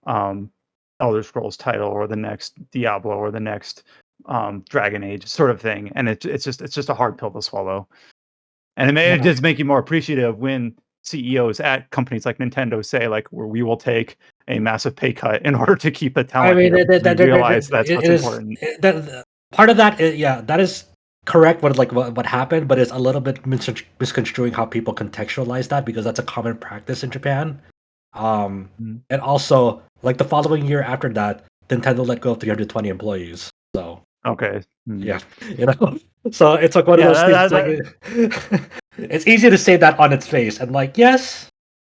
[SPEAKER 1] Elder Scrolls title or the next Diablo or the next Dragon Age sort of thing? And it's just a hard pill to swallow. And it may just make you more appreciative when CEOs at companies like Nintendo say like, we will take a massive pay cut in order to keep the talent.
[SPEAKER 2] I mean,
[SPEAKER 1] here, we realize that's what's important.
[SPEAKER 2] Part of that, that is correct. What happened, but it's a little bit misconstruing how people contextualize that because that's a common practice in Japan. And also, like the following year after that, Nintendo let go of 320 employees. So
[SPEAKER 1] okay,
[SPEAKER 2] yeah, so it's like one of those things. It's easy to say that on its face, and like yes,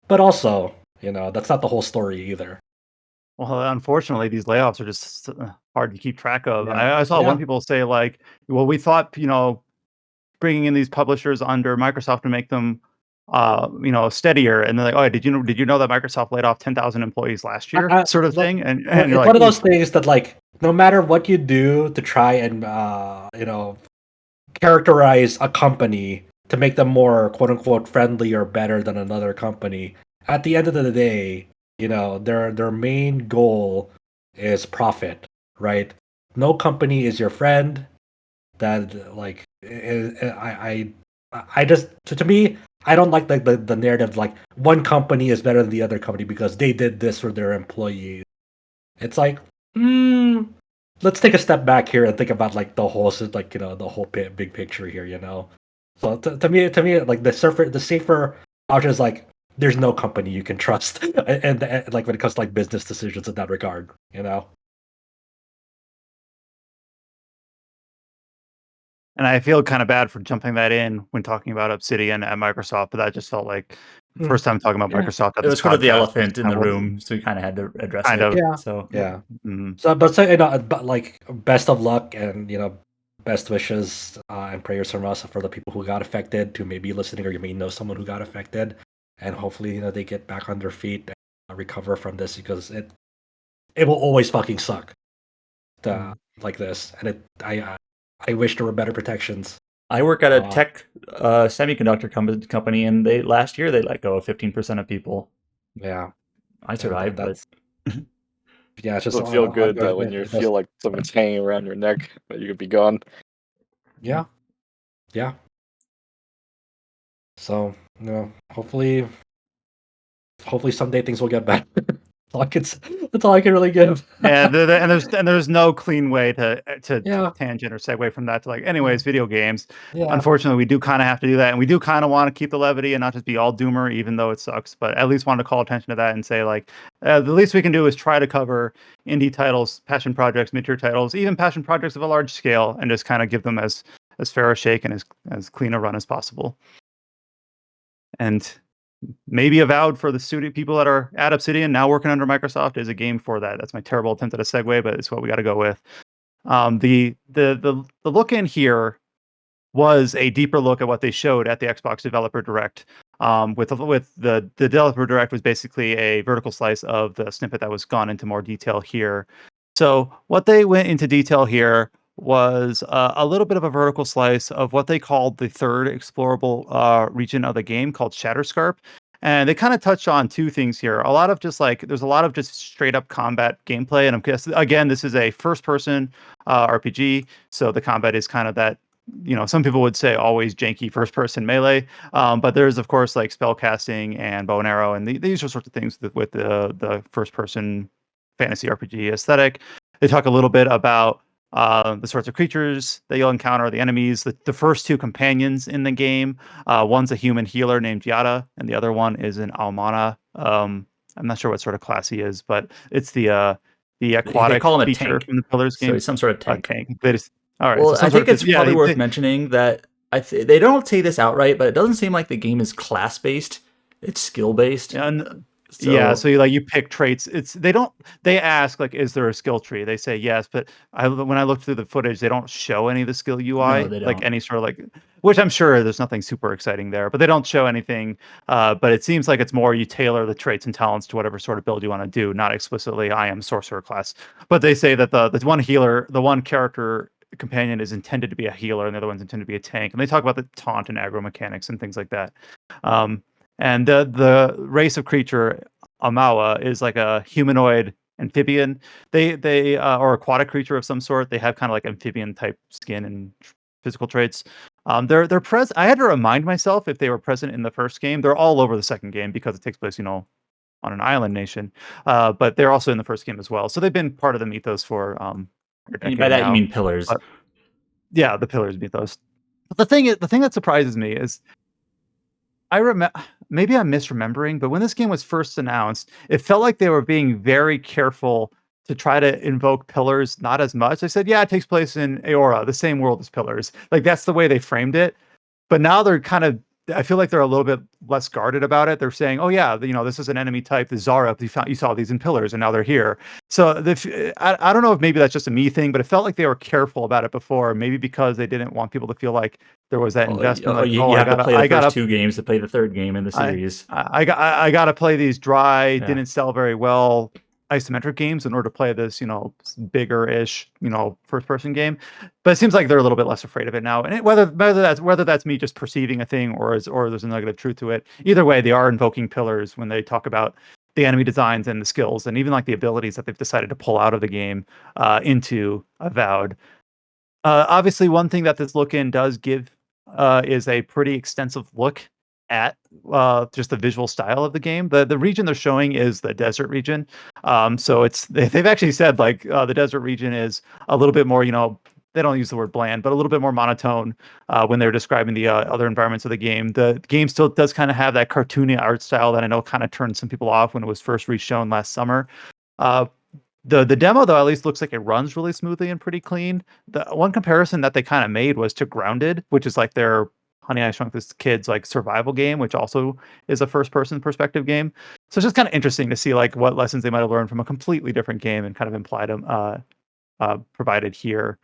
[SPEAKER 2] but also that's not the whole story either.
[SPEAKER 1] Well, unfortunately, these layoffs are just hard to keep track of. And
[SPEAKER 2] Yeah.
[SPEAKER 1] I saw one people say like, well, we thought, bringing in these publishers under Microsoft to make them, steadier. And they're like, oh, did you know that Microsoft laid off 10,000 employees last year, sort of thing? And
[SPEAKER 2] it's
[SPEAKER 1] you're
[SPEAKER 2] one
[SPEAKER 1] like,
[SPEAKER 2] of those things that like, no matter what you do to try and characterize a company to make them more quote unquote friendly or better than another company, at the end of the day, their main goal is profit, right? No company is your friend. That like I just to me I don't like the narrative like one company is better than the other company because they did this for their employees. It's like, let's take a step back here and think about like the whole the whole big picture here. So to me like the safer option is like there's no company you can trust and like when it comes to like business decisions in that regard.
[SPEAKER 1] And I feel kind of bad for jumping that in when talking about Obsidian at Microsoft, but that just felt like the first time talking about Microsoft at
[SPEAKER 4] It
[SPEAKER 1] this
[SPEAKER 4] was sort of the
[SPEAKER 1] podcast.
[SPEAKER 4] elephant in the room, so we kind of had to address
[SPEAKER 1] Kind
[SPEAKER 4] it.
[SPEAKER 1] of.
[SPEAKER 4] So
[SPEAKER 2] Yeah.
[SPEAKER 1] Mhm.
[SPEAKER 2] So, but like best of luck and best wishes and prayers from us for the people who got affected, to maybe listening or you may know someone who got affected, and hopefully they get back on their feet and recover from this because it will always fucking suck like this, and I wish there were better protections.
[SPEAKER 4] I work at a tech semiconductor company, and last year they let go of 15% of people.
[SPEAKER 2] Yeah,
[SPEAKER 4] I survived, but
[SPEAKER 2] yeah, it's just
[SPEAKER 3] Doesn't feel good when you feel like something's hanging around your neck, but you could be gone.
[SPEAKER 2] Yeah. So hopefully someday things will get better. That's all I can really give.
[SPEAKER 1] and there's no clean way to
[SPEAKER 2] Yeah.
[SPEAKER 1] tangent or segue from that to like, anyways, video games.
[SPEAKER 2] Yeah.
[SPEAKER 1] Unfortunately, we do kind of have to do that, and we do kind of want to keep the levity and not just be all doomer, even though it sucks. But at least want to call attention to that and say like, the least we can do is try to cover indie titles, passion projects, mid-tier titles, even passion projects of a large scale, and just kind of give them as fair a shake and as clean a run as possible. And maybe Avowed for the studio people that are at Obsidian now working under Microsoft is a game for that. That's my terrible attempt at a segue, but it's what we got to go with. The look in here was a deeper look at what they showed at the Xbox Developer Direct. With the Developer Direct was basically a vertical slice of the snippet that was gone into more detail here. So what they went into detail here was a little bit of a vertical slice of what they called the third explorable region of the game, called Shatterscarp. And they kind of touch on two things here. There's a lot of just straight up combat gameplay. And I'm guessing, again, this is a first person RPG. So the combat is kind of that, some people would say always janky first person melee. But there's, of course, like spell casting and bow and arrow. And these are sorts of things with the first person fantasy RPG aesthetic. They talk a little bit about the sorts of creatures that you'll encounter, the enemies, the first two companions in the game. One's a human healer named Yada, and the other one is an Almana. I'm not sure what sort of class he is, but it's the aquatic
[SPEAKER 4] they call him a
[SPEAKER 1] feature
[SPEAKER 4] tank
[SPEAKER 1] from the Pillars game.
[SPEAKER 4] So he's some sort of tank.
[SPEAKER 1] All right.
[SPEAKER 4] Well,
[SPEAKER 1] so
[SPEAKER 4] I think it's probably worth mentioning that they don't say this outright, but it doesn't seem like the game is class based. It's skill based.
[SPEAKER 1] So you pick traits. They ask like, is there a skill tree? They say yes, but when I look through the footage, they don't show any of the skill UI.
[SPEAKER 4] No, they don't.
[SPEAKER 1] Like any sort of which I'm sure there's nothing super exciting there, but they don't show anything. But it seems like it's more you tailor the traits and talents to whatever sort of build you want to do, not explicitly I am sorcerer class. But they say that the one character companion is intended to be a healer and the other one's intended to be a tank. And they talk about the taunt and aggro mechanics and things like that. And the race of creature, Amawa, is like a humanoid amphibian. They or aquatic creature of some sort. They have kind of like amphibian type skin and physical traits. They're present. I had to remind myself if they were present in the first game. They're all over the second game because it takes place, on an island nation. But they're also in the first game as well. So they've been part of the mythos for
[SPEAKER 4] and by that now. You mean pillars?
[SPEAKER 1] Yeah, the pillars mythos. But the thing that surprises me is, I remember, maybe I'm misremembering, but when this game was first announced, it felt like they were being very careful to try to invoke pillars not as much. They said, yeah, it takes place in Aora, the same world as pillars. Like that's the way they framed it. But now they're kind of, I feel like they're a little bit less guarded about it. They're saying, oh yeah, this is an enemy type, the Zara, you saw these in pillars and now they're here. So I don't know if maybe that's just a me thing, but it felt like they were careful about it before, maybe because they didn't want people to feel like there was that investment.
[SPEAKER 4] You have to play the first two games to play the third game in the series.
[SPEAKER 1] I got to play these dry, didn't sell very well isometric games in order to play this, bigger-ish, first-person game. But it seems like they're a little bit less afraid of it now. And whether that's me just perceiving a thing or there's a negative truth to it. Either way, they are invoking pillars when they talk about the enemy designs and the skills and even like the abilities that they've decided to pull out of the game into Avowed. Obviously, one thing that this look-in does give is a pretty extensive look at just the visual style of the game. The region they're showing is the desert region. So they've actually said like the desert region is a little bit more, they don't use the word bland, but a little bit more monotone when they're describing the other environments of the game. The game still does kind of have that cartoony art style that I know kind of turned some people off when it was first reshown last summer. The demo, though, at least looks like it runs really smoothly and pretty clean. The one comparison that they kind of made was to Grounded, which is like their Honey, I Shrunk This Kid's like survival game, which also is a first-person perspective game. So it's just kind of interesting to see like what lessons they might have learned from a completely different game and kind of implied them provided here.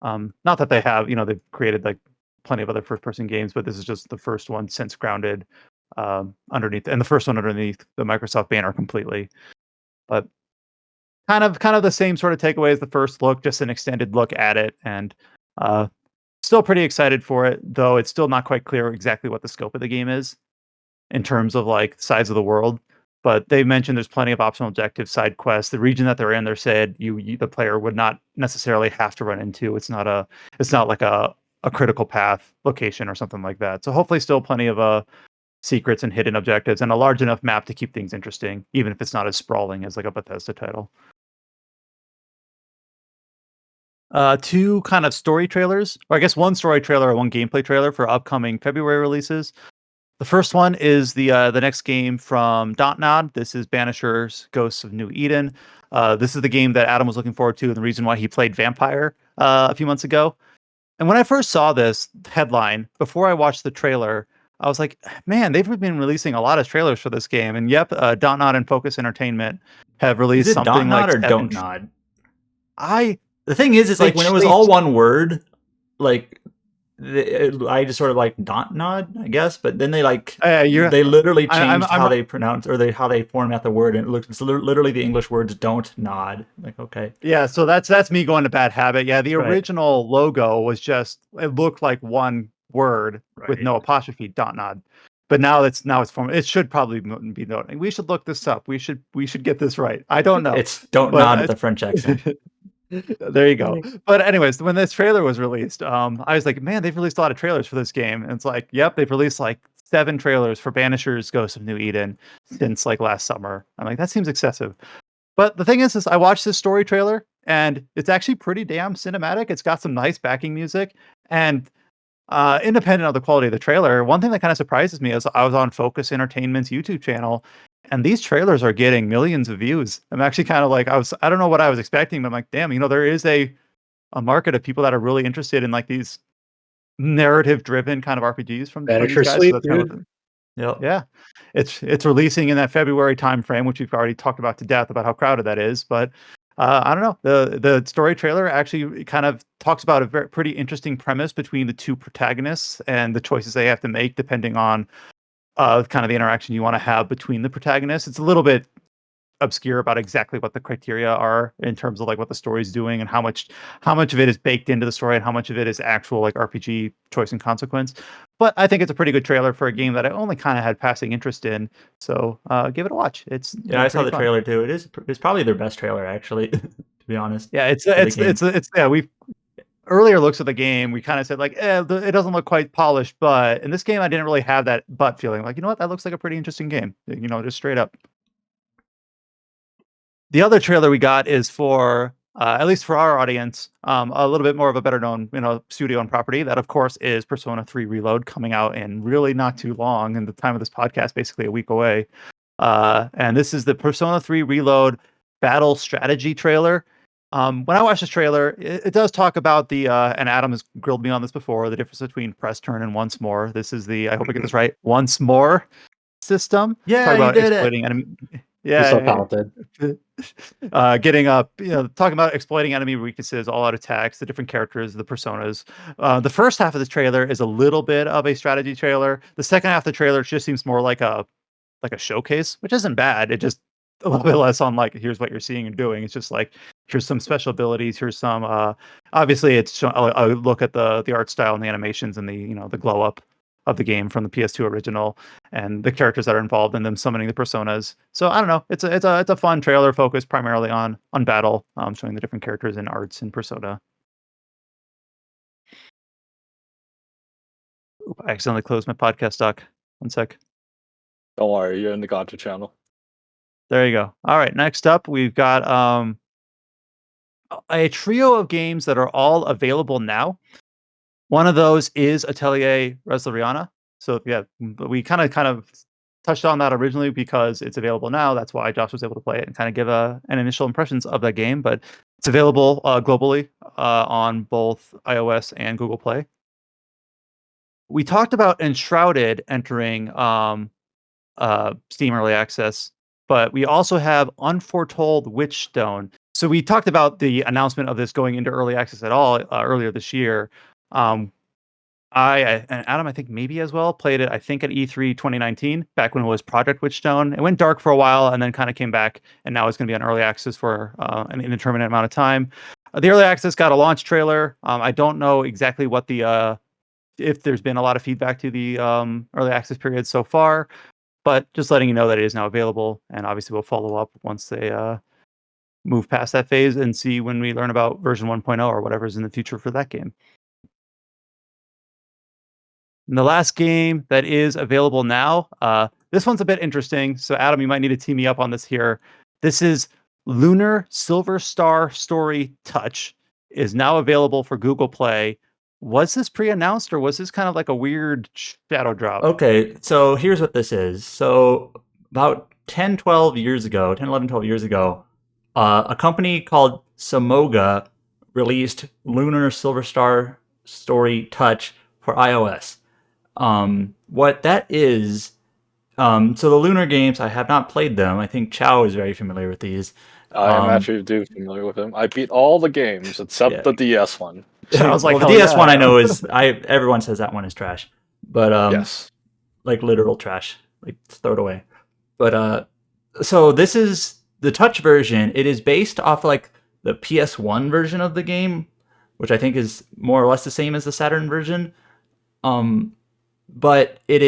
[SPEAKER 1] Not that they have, they've created like plenty of other first-person games, but this is just the first one since Grounded underneath, and the first one underneath the Microsoft banner completely. But kind of the same sort of takeaway as the first look, just an extended look at it, and still pretty excited for it, though it's still not quite clear exactly what the scope of the game is in terms of like size of the world. But they mentioned there's plenty of optional objectives, side quests. The region that they're in, they said you the player would not necessarily have to run into. It's not like a critical path location or something like that. So hopefully still plenty of secrets and hidden objectives and a large enough map to keep things interesting, even if it's not as sprawling as like a Bethesda title. Two kind of story trailers, or I guess one story trailer or one gameplay trailer for upcoming February releases. The first one is the next game from Dontnod. This is Banishers: Ghosts of New Eden. This is the game that Adam was looking forward to, and the reason why he played Vampire a few months ago. And when I first saw this headline, before I watched the trailer, I was like, man, they've been releasing a lot of trailers for this game. And yep, Dontnod and Focus Entertainment have released
[SPEAKER 4] Is it
[SPEAKER 1] something
[SPEAKER 4] Dontnod
[SPEAKER 1] like
[SPEAKER 4] or Don't Nod?
[SPEAKER 1] The
[SPEAKER 4] thing is, it's like when it was all one word, like I just sort of like Dontnod, I guess. But then they they literally changed how they pronounce or how they format the word, and it's literally the English words "don't nod." Like, okay,
[SPEAKER 1] yeah. So that's me going to bad habit. Yeah, the original logo was just it looked like one word with no apostrophe, Dontnod. But now it's formed. It should probably be noting. We should look this up. We should get this right. I don't know.
[SPEAKER 4] It's Don't Nod with a French accent.
[SPEAKER 1] There you go. But anyways, when this trailer was released, I was like, man, they've released a lot of trailers for this game. And it's like, yep, they've released like 7 trailers for Banishers: Ghosts of New Eden since like last summer. I'm like, that seems excessive. But the thing is I watched this story trailer and it's actually pretty damn cinematic. It's got some nice backing music, and independent of the quality of the trailer, one thing that kind of surprises me is I was on Focus Entertainment's YouTube channel, and these trailers are getting millions of views. I'm actually kind of like, I don't know what I was expecting, but I'm like, damn, there is a market of people that are really interested in like these narrative driven kind of RPGs from these guys.
[SPEAKER 2] Sleep,
[SPEAKER 1] yeah, it's releasing in that February timeframe, which we've already talked about to death about how crowded that is. But I don't know. The story trailer actually kind of talks about a pretty interesting premise between the two protagonists and the choices they have to make depending on kind of the interaction you want to have between the protagonists. It's a little bit obscure about exactly what the criteria are in terms of like what the story's doing and how much of it is baked into the story and how much of it is actual like RPG choice and consequence. But I think it's a pretty good trailer for a game that I only kind of had passing interest in. So give it a watch. It's
[SPEAKER 4] I saw the trailer too. It's probably their best trailer actually, to be honest.
[SPEAKER 1] Yeah, it's we earlier looks at the game, we kind of said like, it doesn't look quite polished, but in this game, I didn't really have that but feeling. Like, you know what, that looks like a pretty interesting game. Just straight up. The other trailer we got is for, at least for our audience, a little bit more of a better known, studio and property. That, of course, is Persona 3 Reload, coming out in really not too long. In the time of this podcast, basically a week away. And this is the Persona 3 Reload battle strategy trailer. When I watched this trailer, it does talk about and Adam has grilled me on this before, the difference between press turn and once more. This is I hope I get this right, once more system.
[SPEAKER 4] Yeah,
[SPEAKER 1] talk about
[SPEAKER 4] you did
[SPEAKER 1] exploiting
[SPEAKER 4] it.
[SPEAKER 1] enemy.
[SPEAKER 2] Yeah, you're so talented.
[SPEAKER 1] Getting up, talking about exploiting enemy weaknesses, all-out attacks, the different characters, the personas. The first half of this trailer is a little bit of a strategy trailer. The second half of the trailer just seems more like a showcase, which isn't bad. It just a little bit less on like, here's what you're seeing and doing. It's just like, here's some special abilities. Here's some, obviously it's a look at the art style and the animations and the glow up of the game from the PS2 original, and the characters that are involved in them summoning the personas. So I don't know. It's a fun trailer focused primarily on battle, showing the different characters and arts in Persona. Oop, I accidentally closed my podcast doc. One sec.
[SPEAKER 3] Don't worry, you're in the Gotcha channel.
[SPEAKER 1] There you go. All right, next up we've got a trio of games that are all available now. One of those is Atelier Resleriana. So yeah, we kind of touched on that originally because it's available now. That's why Josh was able to play it and kind of give an initial impressions of that game. But it's available globally on both iOS and Google Play. We talked about Enshrouded entering Steam Early Access, but we also have Unforetold Witchstone. So we talked about the announcement of this going into Early Access at all earlier this year. I and Adam, I think maybe as well, played it, I think at E3 2019, back when it was Project Witchstone. It went dark for a while and then kind of came back, and now it's going to be on Early Access for an indeterminate amount of time. The Early Access got a launch trailer. I don't know exactly what the if there's been a lot of feedback to the Early Access period so far, but just letting you know that it is now available, and obviously we'll follow up once they move past that phase and see when we learn about version 1.0 or whatever's in the future for that game. And the last game that is available now, this one's a bit interesting. So Adam, you might need to tee me up on this here. This is Lunar Silver Star Story Touch, is now available for Google Play. Was this pre-announced or was this kind of like a weird shadow drop?
[SPEAKER 4] Okay, so here's what this is. So about 10, 12 years ago, 10, 11, 12 years ago, a company called Samoga released Lunar Silver Star Story Touch for iOS. What that is, so the Lunar games, I have not played them. I think Chow is very familiar with these.
[SPEAKER 3] I am actually familiar with them. I beat all the games except the DS one.
[SPEAKER 1] I was like,
[SPEAKER 4] well, the DS one I know is everyone says that one is trash, but
[SPEAKER 3] yes,
[SPEAKER 4] like literal trash, like throw it away. But so this is the Touch version. It is based off like the PS1 version of the game, which I think is more or less the same as the Saturn version. But it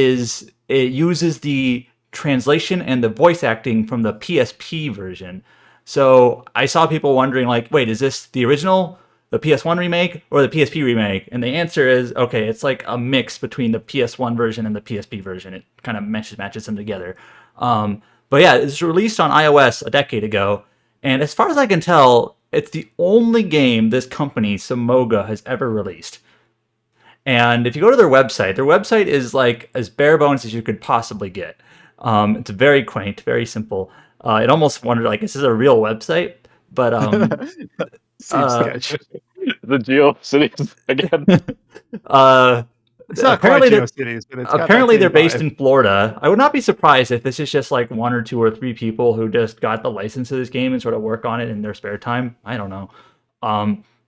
[SPEAKER 4] uses the translation and the voice acting from the PSP version. So I saw people wondering, like, wait, is this the original, the PS1 remake, or the PSP remake? And the answer is, okay, it's like a mix between the PS1 version and the PSP version. It kind of matches them together. But yeah, it's released on iOS a decade ago. And as far as I can tell, it's the only game this company, Samoga, has ever released. And if you go to their website is like as bare bones as you could possibly get. It's very quaint, very simple. It almost wondered, like, is this a real website? But
[SPEAKER 1] seems sketch.
[SPEAKER 3] the GeoCities again.
[SPEAKER 1] It's not
[SPEAKER 4] apparently
[SPEAKER 1] quite GeoCities, but it's
[SPEAKER 4] apparently they're based in Florida. I would not be surprised if this is just like one or two or three people who just got the license to this game and sort of work on it in their spare time. I don't know.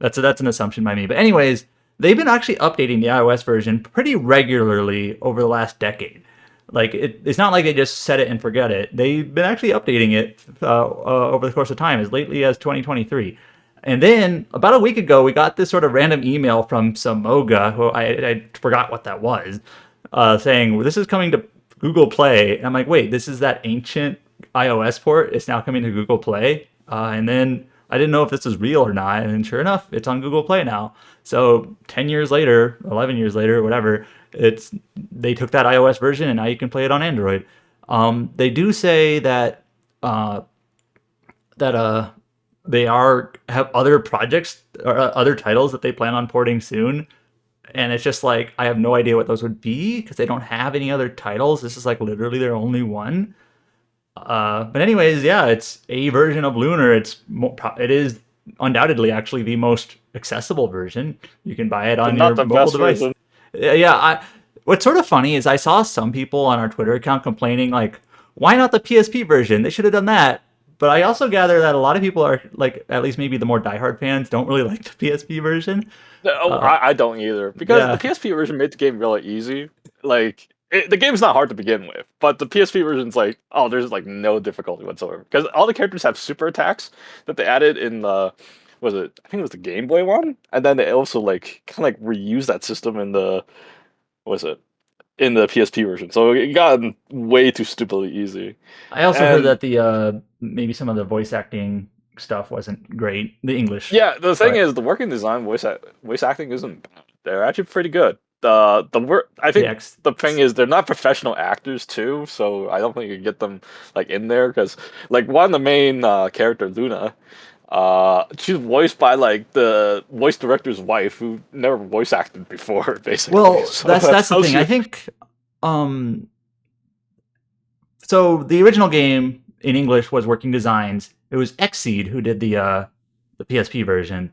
[SPEAKER 4] That's an assumption by me. But anyways, they've been actually updating the iOS version pretty regularly over the last decade. Like it's not like they just set it and forget it. They've been actually updating it over the course of time, as lately as 2023. And then about a week ago, we got this sort of random email from Samoga, who I forgot what that was, saying, well, this is coming to Google Play. And I'm like, wait, this is that ancient iOS port? It's now coming to Google Play? And then I didn't know if this was real or not. And sure enough, it's on Google Play now. So 10 years later, 11 years later, whatever, they took that iOS version and now you can play it on Android. They do say that they have other projects or other titles that they plan on porting soon. And it's just like, I have no idea what those would be because they don't have any other titles. This is like literally their only one. But anyways, yeah, it's a version of Lunar. It is undoubtedly actually the most accessible version. You can buy it on your mobile device. Version. Yeah, what's sort of funny is I saw some people on our Twitter account complaining, like, why not the PSP version? They should have done that. But I also gather that a lot of people are, like, at least maybe the more diehard fans don't really like the PSP version.
[SPEAKER 3] I don't either. Because the PSP version made the game really easy. Like, the game's not hard to begin with. But the PSP version's like, oh, there's, like, no difficulty whatsoever. Because all the characters have super attacks that they added in the... I think it was the Game Boy one? And then they also, like, kind of, like, reused that system in the... in the PSP version, so it got way too stupidly easy.
[SPEAKER 4] I also heard that the maybe some of the voice acting stuff wasn't great. The English.
[SPEAKER 3] Yeah, the thing is, the working design voice acting isn't bad. They're actually pretty good. I think the thing is they're not professional actors too, so I don't think you can get them like in there because like one of the main character, Luna, she's voiced by like the voice director's wife who never voice acted before, basically.
[SPEAKER 4] Well,
[SPEAKER 3] so
[SPEAKER 4] that's the thing. I think so the original game in English was Working Designs. It was Xseed who did the PSP version.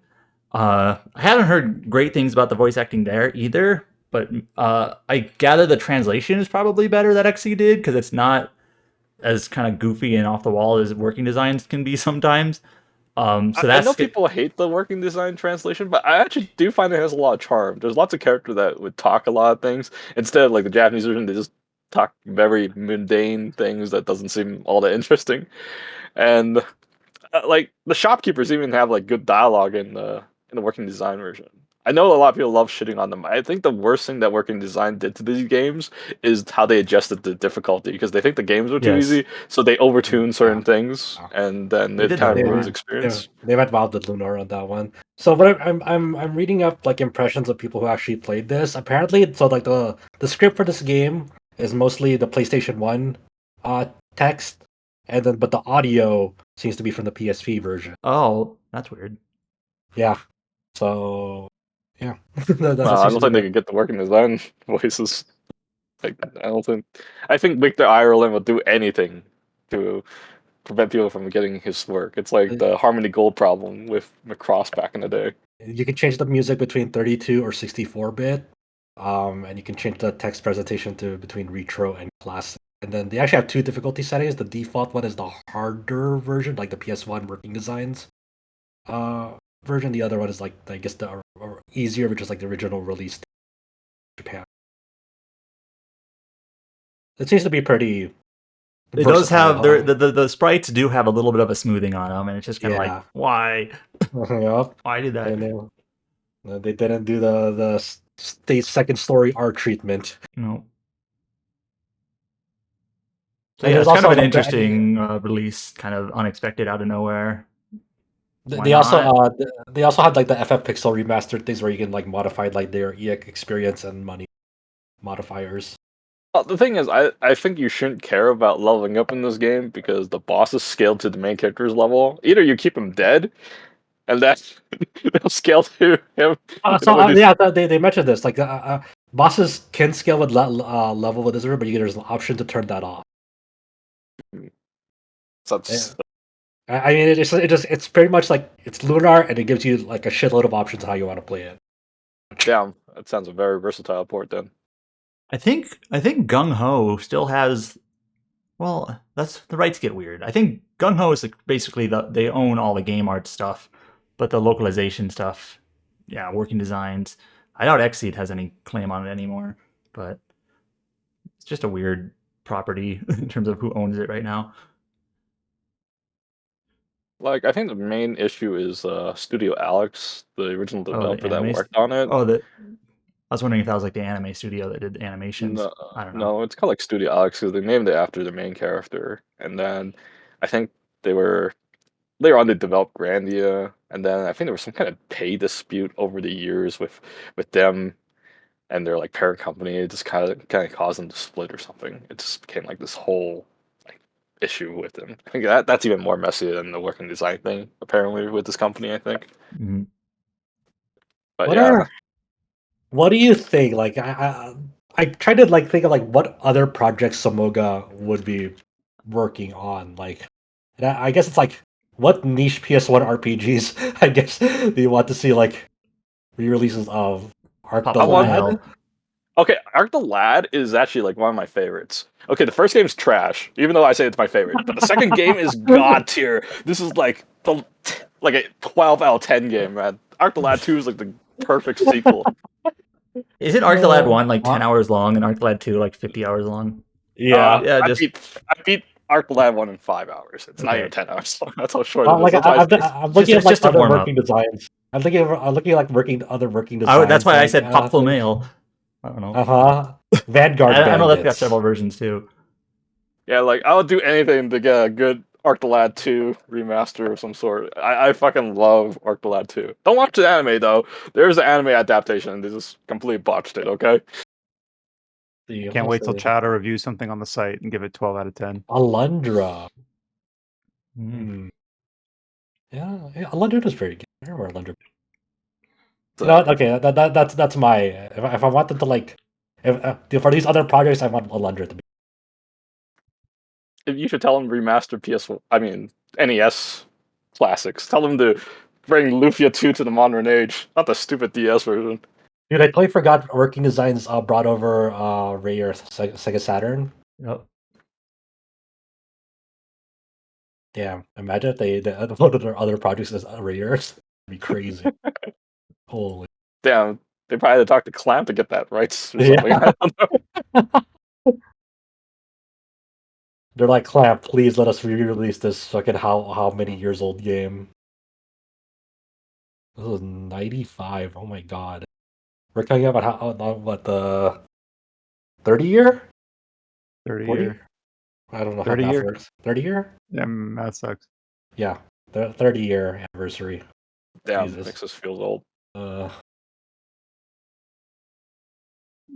[SPEAKER 4] I haven't heard great things about the voice acting there either, but I gather the translation is probably better that Xseed did because it's not as kind of goofy and off the wall as Working Designs can be sometimes. So
[SPEAKER 3] I know people hate the Working Design translation, but I actually do find it has a lot of charm. There's lots of characters that would talk a lot of things instead of like the Japanese version. They just talk very mundane things that doesn't seem all that interesting, and like the shopkeepers even have like good dialogue in the Working Design version. I know a lot of people love shitting on them. I think the worst thing that Working Design did to these games is how they adjusted the difficulty because they think the games were too easy, so they overtune certain things, and then it kind of ruins experience.
[SPEAKER 2] They went wild with Lunar on that one. So what I'm reading up like impressions of people who actually played this. Apparently, so like the script for this game is mostly the PlayStation 1 text, and then but the audio seems to be from the PSP version.
[SPEAKER 4] Oh, that's weird.
[SPEAKER 2] Yeah. So yeah.
[SPEAKER 3] I don't think they could get the Working Design voices. Like I think Victor Ireland will do anything to prevent people from getting his work. It's like the Harmony Gold problem with Macross back in the day.
[SPEAKER 2] You can change the music between 32 or 64-bit, and you can change the text presentation to between retro and classic. And then they actually have two difficulty settings. The default one is the harder version, like the PS1 Working Designs version. The other one is like I guess the easier, which is like the original release in Japan. It seems to be pretty.
[SPEAKER 4] It does have the sprites do have a little bit of a smoothing on them, and it's just kind of like why?
[SPEAKER 2] Yep.
[SPEAKER 4] Why did that?
[SPEAKER 2] And they didn't do the second story art treatment.
[SPEAKER 4] No. So yeah, it's kind of an interesting release, kind of unexpected out of nowhere.
[SPEAKER 2] They also had like the FF Pixel remastered things where you can like modify like their EX experience and money modifiers.
[SPEAKER 3] Well, the thing is, I think you shouldn't care about leveling up in this game because the bosses scale to the main character's level. Either you keep him dead, and that's they'll scale to him.
[SPEAKER 2] They mentioned this. Like bosses can scale with level with this, but there's an option to turn that off. I mean, it's pretty much like it's Lunar, and it gives you like a shitload of options how you want to play it.
[SPEAKER 3] Damn, that sounds a very versatile port then.
[SPEAKER 4] I think Gung Ho still has. Well, that's the rights get weird. I think Gung Ho is basically they own all the game art stuff, but the localization stuff, yeah, Working Designs. I doubt Xseed has any claim on it anymore, but it's just a weird property in terms of who owns it right now.
[SPEAKER 3] Like, I think the main issue is Studio Alex, the original developer that worked on it.
[SPEAKER 4] I was wondering if that was like the anime studio that did the animations.
[SPEAKER 3] No,
[SPEAKER 4] I don't know.
[SPEAKER 3] No, it's called like Studio Alex because they named it after the main character. And then I think later on they developed Grandia, and then I think there was some kind of pay dispute over the years with them and their like parent company. It just kind of caused them to split or something. It just became like this whole issue with them. I think that's even more messy than the Working Design thing, apparently, with this company, I think.
[SPEAKER 4] Mm-hmm.
[SPEAKER 3] But
[SPEAKER 2] what do you think? Like, I tried to like think of like what other projects Samoga would be working on. Like, and I guess it's like what niche PS1 RPGs I guess do you want to see like re-releases of Arc the Lad?
[SPEAKER 3] Okay, Arc the Lad is actually like one of my favorites. Okay, the first game's trash, even though I say it's my favorite. But the second game is god tier. This is like a 12 out of 10 game, man. Arc the Lad 2 is like the perfect sequel.
[SPEAKER 4] Isn't Arc the Lad 1 like 10 hours long and Arc the Lad 2 like 50 hours long?
[SPEAKER 2] Yeah.
[SPEAKER 3] I beat Arc the Lad 1 in 5 hours. It's not even 10 hours long. That's how short it is.
[SPEAKER 2] Like, I'm looking at like other working designs. I'm looking at like other working designs.
[SPEAKER 4] That's why I said Popful Mail. I don't know.
[SPEAKER 2] Vanguard
[SPEAKER 4] I know they've got
[SPEAKER 2] Bandits.
[SPEAKER 4] several versions too.
[SPEAKER 3] Yeah, like I would do anything to get a good Arc the Lad 2 remaster of some sort. I fucking love Arc the Lad 2. Don't watch the anime though. There's an anime adaptation. They just completely botched it. Okay.
[SPEAKER 1] Can't wait till Chow to review something on the site and give it 12 out of 10.
[SPEAKER 2] Alundra.
[SPEAKER 4] Mm.
[SPEAKER 2] Yeah, Alundra is very good. I remember Alundra. You know what? Okay, that's my. If I wanted to like, if for these other projects, I want Alundra to be.
[SPEAKER 3] You should tell them to remaster NES classics. Tell them to bring Lufia 2 to the modern age, not the stupid DS version.
[SPEAKER 2] Dude, I totally forgot Working Designs brought over Ray or Sega Saturn.
[SPEAKER 4] Yep.
[SPEAKER 2] Damn, imagine if they one of their other projects as Rayers. That'd be crazy. Holy.
[SPEAKER 3] Damn, they probably had to talk to Clamp to get that rights or something.
[SPEAKER 2] Yeah.
[SPEAKER 3] I don't know.
[SPEAKER 2] They're like, Clamp, please let us re-release this fucking how many years old game. This was 95. Oh my god. We're talking about what the 30 year?
[SPEAKER 1] 30
[SPEAKER 2] 40?
[SPEAKER 1] year.
[SPEAKER 2] I don't know how
[SPEAKER 1] 30
[SPEAKER 2] math
[SPEAKER 1] year?
[SPEAKER 2] works. 30 year?
[SPEAKER 1] Yeah, that sucks.
[SPEAKER 2] Yeah. 30-year anniversary.
[SPEAKER 3] Damn,
[SPEAKER 2] Jesus.
[SPEAKER 3] makes us feel old.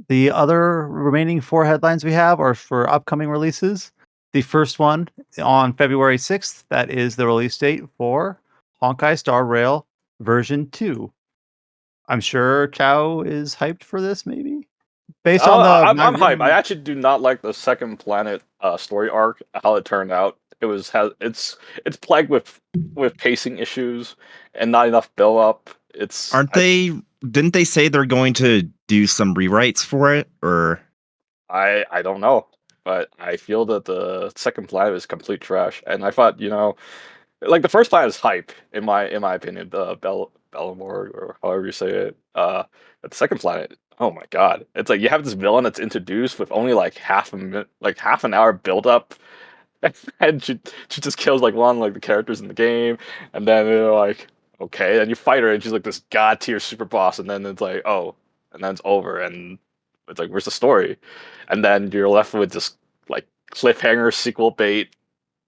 [SPEAKER 1] The other remaining 4 headlines we have are for upcoming releases. The first one on February 6th, that is the release date for Honkai Star Rail version 2. I'm sure Chow is hyped for this, maybe? Based on the...
[SPEAKER 3] I'm hyped. I actually do not like the Second Planet story arc, how it turned out. It's plagued with pacing issues and not enough build up.
[SPEAKER 5] Didn't they say they're going to do some rewrites for it, or
[SPEAKER 3] I don't know, but I feel that the Second Planet is complete trash. And I thought, like the first planet is hype in my opinion. The Bellamore, or however you say it. But the Second Planet, oh my god, it's like you have this villain that's introduced with only like half an hour build up. And she just kills like one like the characters in the game, and then they're like, okay, and you fight her, and she's like this god tier super boss, and then it's like, oh, and then it's over, and it's like, where's the story? And then you're left with just like cliffhanger sequel bait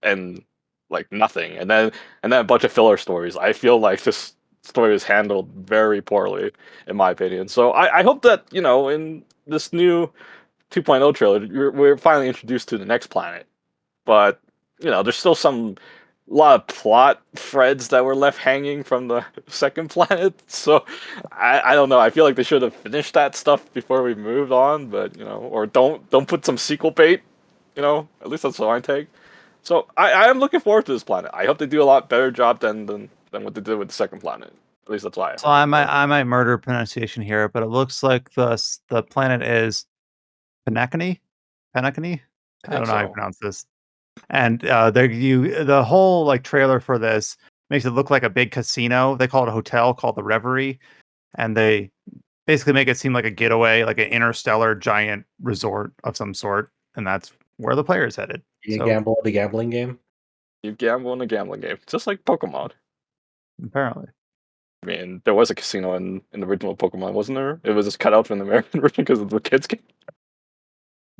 [SPEAKER 3] and like nothing, and then a bunch of filler stories. I feel like this story is handled very poorly, in my opinion. So I hope that in this new 2.0 trilogy, we're finally introduced to the next planet. But there's still a lot of plot threads that were left hanging from the second planet. So I don't know. I feel like they should have finished that stuff before we moved on. But or don't put some sequel bait. At least that's what I take. So I am looking forward to this planet. I hope they do a lot better job than what they did with the second planet. At least that's why.
[SPEAKER 1] So I might murder pronunciation here, but it looks like the planet is Penacony. I don't know how you pronounce this. And the whole like trailer for this makes it look like a big casino. They call it a hotel called the Reverie, and they basically make it seem like a getaway, like an interstellar giant resort of some sort, and that's where the player is headed.
[SPEAKER 2] You gamble the gambling game?
[SPEAKER 3] You gamble in a gambling game, just like Pokemon.
[SPEAKER 1] Apparently.
[SPEAKER 3] I mean, there was a casino in the original Pokemon, wasn't there? It was just cut out from the American version because of the kids game.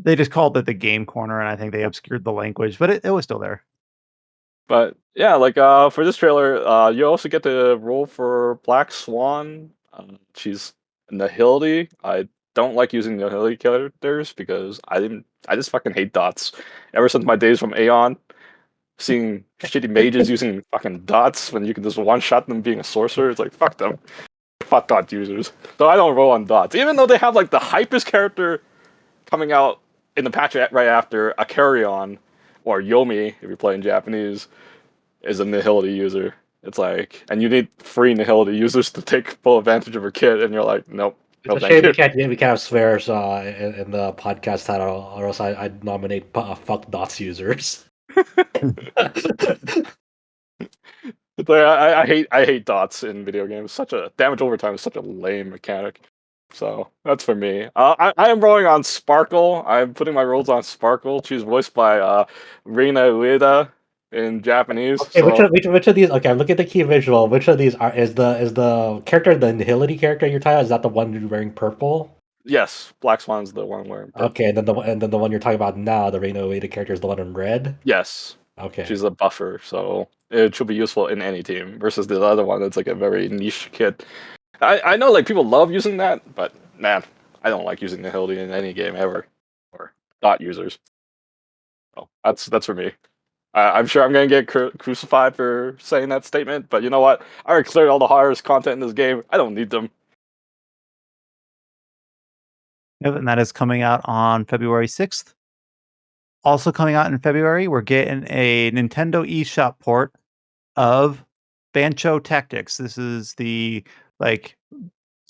[SPEAKER 1] They just called it the game corner, and I think they obscured the language, but it was still there.
[SPEAKER 3] But yeah, like for this trailer, you also get to roll for Black Swan. She's Nihility. I don't like using Nihility characters because I just fucking hate dots. Ever since my days from Aeon, seeing shitty mages using fucking dots when you can just one shot them being a sorcerer, it's like fuck them. Fuck dot users. So I don't roll on dots, even though they have like the hypest character coming out in the patch right after a Carrion, or Yomi if you're playing Japanese, is a Nihility user. It's like, and you need 3 Nihility users to take full advantage of her kit, and you're like, nope.
[SPEAKER 2] It's a shame we can't have swears in the podcast title, or else I'd nominate fuck dots users.
[SPEAKER 3] It's like, I hate dots in video games. Such a damage overtime is such a lame mechanic. So that's for me. I am rolling on Sparkle. I'm putting my rolls on Sparkle. She's voiced by Reina Ueda in Japanese.
[SPEAKER 2] Okay,
[SPEAKER 3] so...
[SPEAKER 2] which of these? Okay, look at the key visual. Which of these is the character, the Nihility character you're talking about? Is that the one who's wearing purple?
[SPEAKER 3] Yes, Black Swan's the one wearing purple.
[SPEAKER 2] Okay, and then the one you're talking about now, the Rain-O-Weighted character is the one in red.
[SPEAKER 3] Yes.
[SPEAKER 2] Okay.
[SPEAKER 3] She's a buffer, so it should be useful in any team versus the other one that's like a very niche kit. I know like people love using that, but man, I don't like using the Hildy in any game ever, or dot users. So that's for me. I'm sure I'm gonna get crucified for saying that statement, but you know what? I already cleared all the hardest content in this game. I don't need them.
[SPEAKER 1] Yep, and that is coming out on February 6th. Also coming out in February, we're getting a Nintendo eShop port of Banchou Tactics. This is the like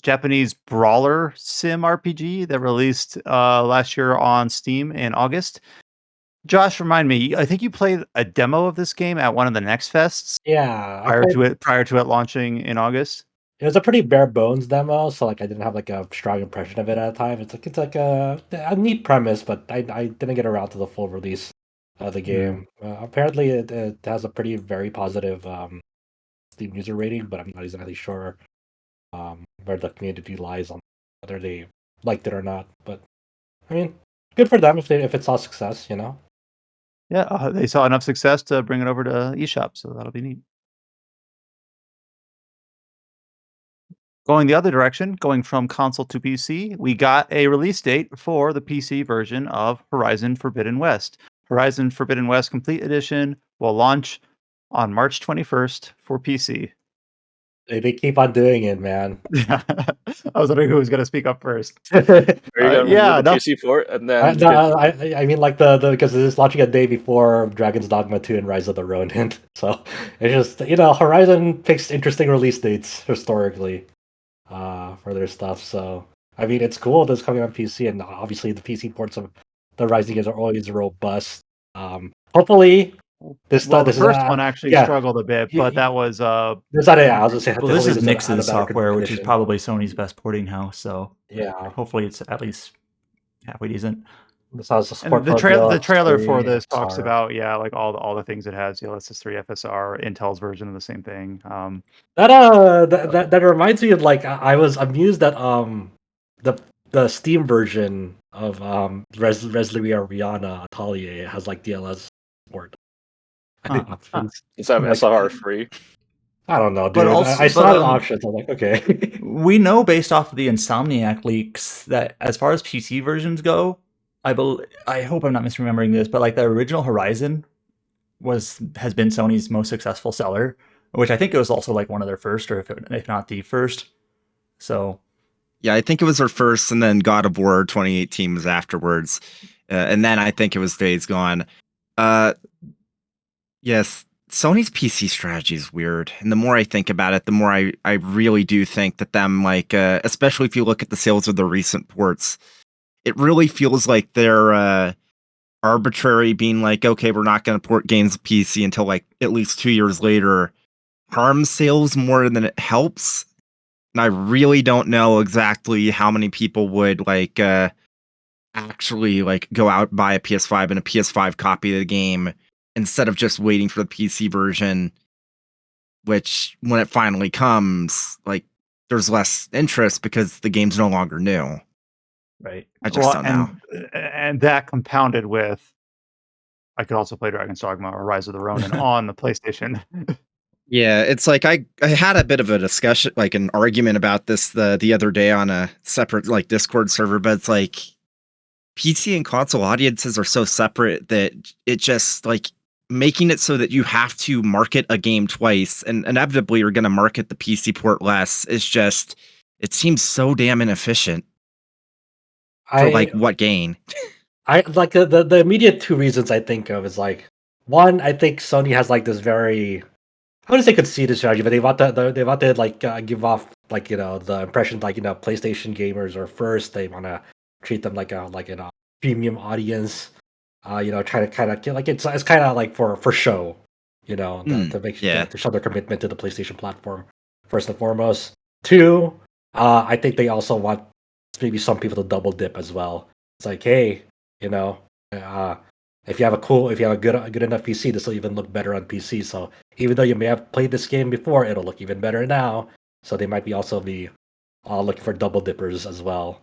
[SPEAKER 1] Japanese brawler sim RPG that released last year on Steam in August. Josh, remind me, I think you played a demo of this game at one of the Next Fests
[SPEAKER 2] Yeah,
[SPEAKER 1] prior to it launching in August.
[SPEAKER 2] It was a pretty bare bones demo, so like I didn't have like a strong impression of it at the time. It's like a neat premise, but I didn't get around to the full release of the game. Apparently, it has a pretty very positive Steam user rating, but I'm not exactly sure where the community lies on whether they liked it or not. But I mean, good for them if it's all success, you know.
[SPEAKER 1] Yeah, they saw enough success to bring it over to eShop, so that'll be neat. Going the other direction, going from console to PC, we got a release date for the PC version of Horizon Forbidden West. Horizon Forbidden West Complete Edition will launch on March 21st for PC.
[SPEAKER 2] They keep on doing it, man.
[SPEAKER 1] Yeah, I was wondering who was going to speak up first.
[SPEAKER 3] Are you gonna
[SPEAKER 1] Yeah,
[SPEAKER 3] remove the
[SPEAKER 1] enough.
[SPEAKER 3] PC port and
[SPEAKER 2] I,
[SPEAKER 3] then
[SPEAKER 2] no, I mean like the because it's launching a day before Dragon's Dogma 2 and Rise of the Ronin. So it's just Horizon picks interesting release dates historically for their stuff. So I mean it's cool that it's coming on PC, and obviously the PC ports of the Rising games are always robust. Hopefully this
[SPEAKER 1] Well, the
[SPEAKER 2] this is
[SPEAKER 1] first one actually struggled a bit, but that was
[SPEAKER 2] there's not I was gonna say
[SPEAKER 4] well, this
[SPEAKER 2] hopefully
[SPEAKER 4] is
[SPEAKER 2] there's a
[SPEAKER 4] Nix's
[SPEAKER 2] better
[SPEAKER 4] software, which is
[SPEAKER 2] condition.
[SPEAKER 4] probably Sony's best porting house. So
[SPEAKER 2] Yeah,
[SPEAKER 4] hopefully it's at least halfway decent.
[SPEAKER 2] this has the support
[SPEAKER 1] and the
[SPEAKER 2] for
[SPEAKER 1] the trailer for
[SPEAKER 2] DLSS3,
[SPEAKER 1] this talks
[SPEAKER 2] XR.
[SPEAKER 1] about like all the things it has, DLSS3, FSR, Intel's version of the same thing.
[SPEAKER 2] That reminds me of like I was amused that the Steam version of Resleriana Atelier has like DLS support options.
[SPEAKER 3] is that
[SPEAKER 2] I'm like,
[SPEAKER 3] SLR free?
[SPEAKER 2] I don't know, dude.
[SPEAKER 4] But also,
[SPEAKER 2] I saw an option. So I'm like, okay.
[SPEAKER 4] we know based off of the Insomniac leaks that as far as PC versions go, I hope I'm not misremembering this, but like the original Horizon has been Sony's most successful seller, which I think it was also like one of their first, or if not the first. So
[SPEAKER 5] yeah, I think it was their first, and then God of War 2018 was afterwards, and then I think it was Days Gone. Yes, Sony's PC strategy is weird, and the more I think about it, the more I really do think that them especially if you look at the sales of the recent ports, it really feels like they're arbitrary, being like, okay, we're not going to port games to PC until like at least 2 years later, harms sales more than it helps. And I really don't know exactly how many people would actually like go out and buy a PS5 and a PS5 copy of the game instead of just waiting for the PC version, which when it finally comes, like there's less interest because the game's no longer new.
[SPEAKER 1] Right.
[SPEAKER 5] I just don't know.
[SPEAKER 1] And that compounded with I could also play Dragon's Dogma or Rise of the Ronin on the PlayStation.
[SPEAKER 5] Yeah, it's like I had a bit of a discussion, like an argument about this the other day on a separate like Discord server, but it's like PC and console audiences are so separate that it just like making it so that you have to market a game twice and inevitably you're going to market the PC port less is just it seems so damn inefficient for like what gain.
[SPEAKER 2] I like the immediate two reasons I think of is like one, I think Sony has like this very I wouldn't say conceited strategy, but they want to like give off like the impression like PlayStation gamers are first. They want to treat them like a premium audience. Try to kind of like it's kind of like for show, to make to show their commitment to the PlayStation platform first and foremost. Two, I think they also want maybe some people to double dip as well. It's like, hey, if you have a good enough PC, this will even look better on PC. So even though you may have played this game before, it'll look even better now. So they might be looking for double dippers as well.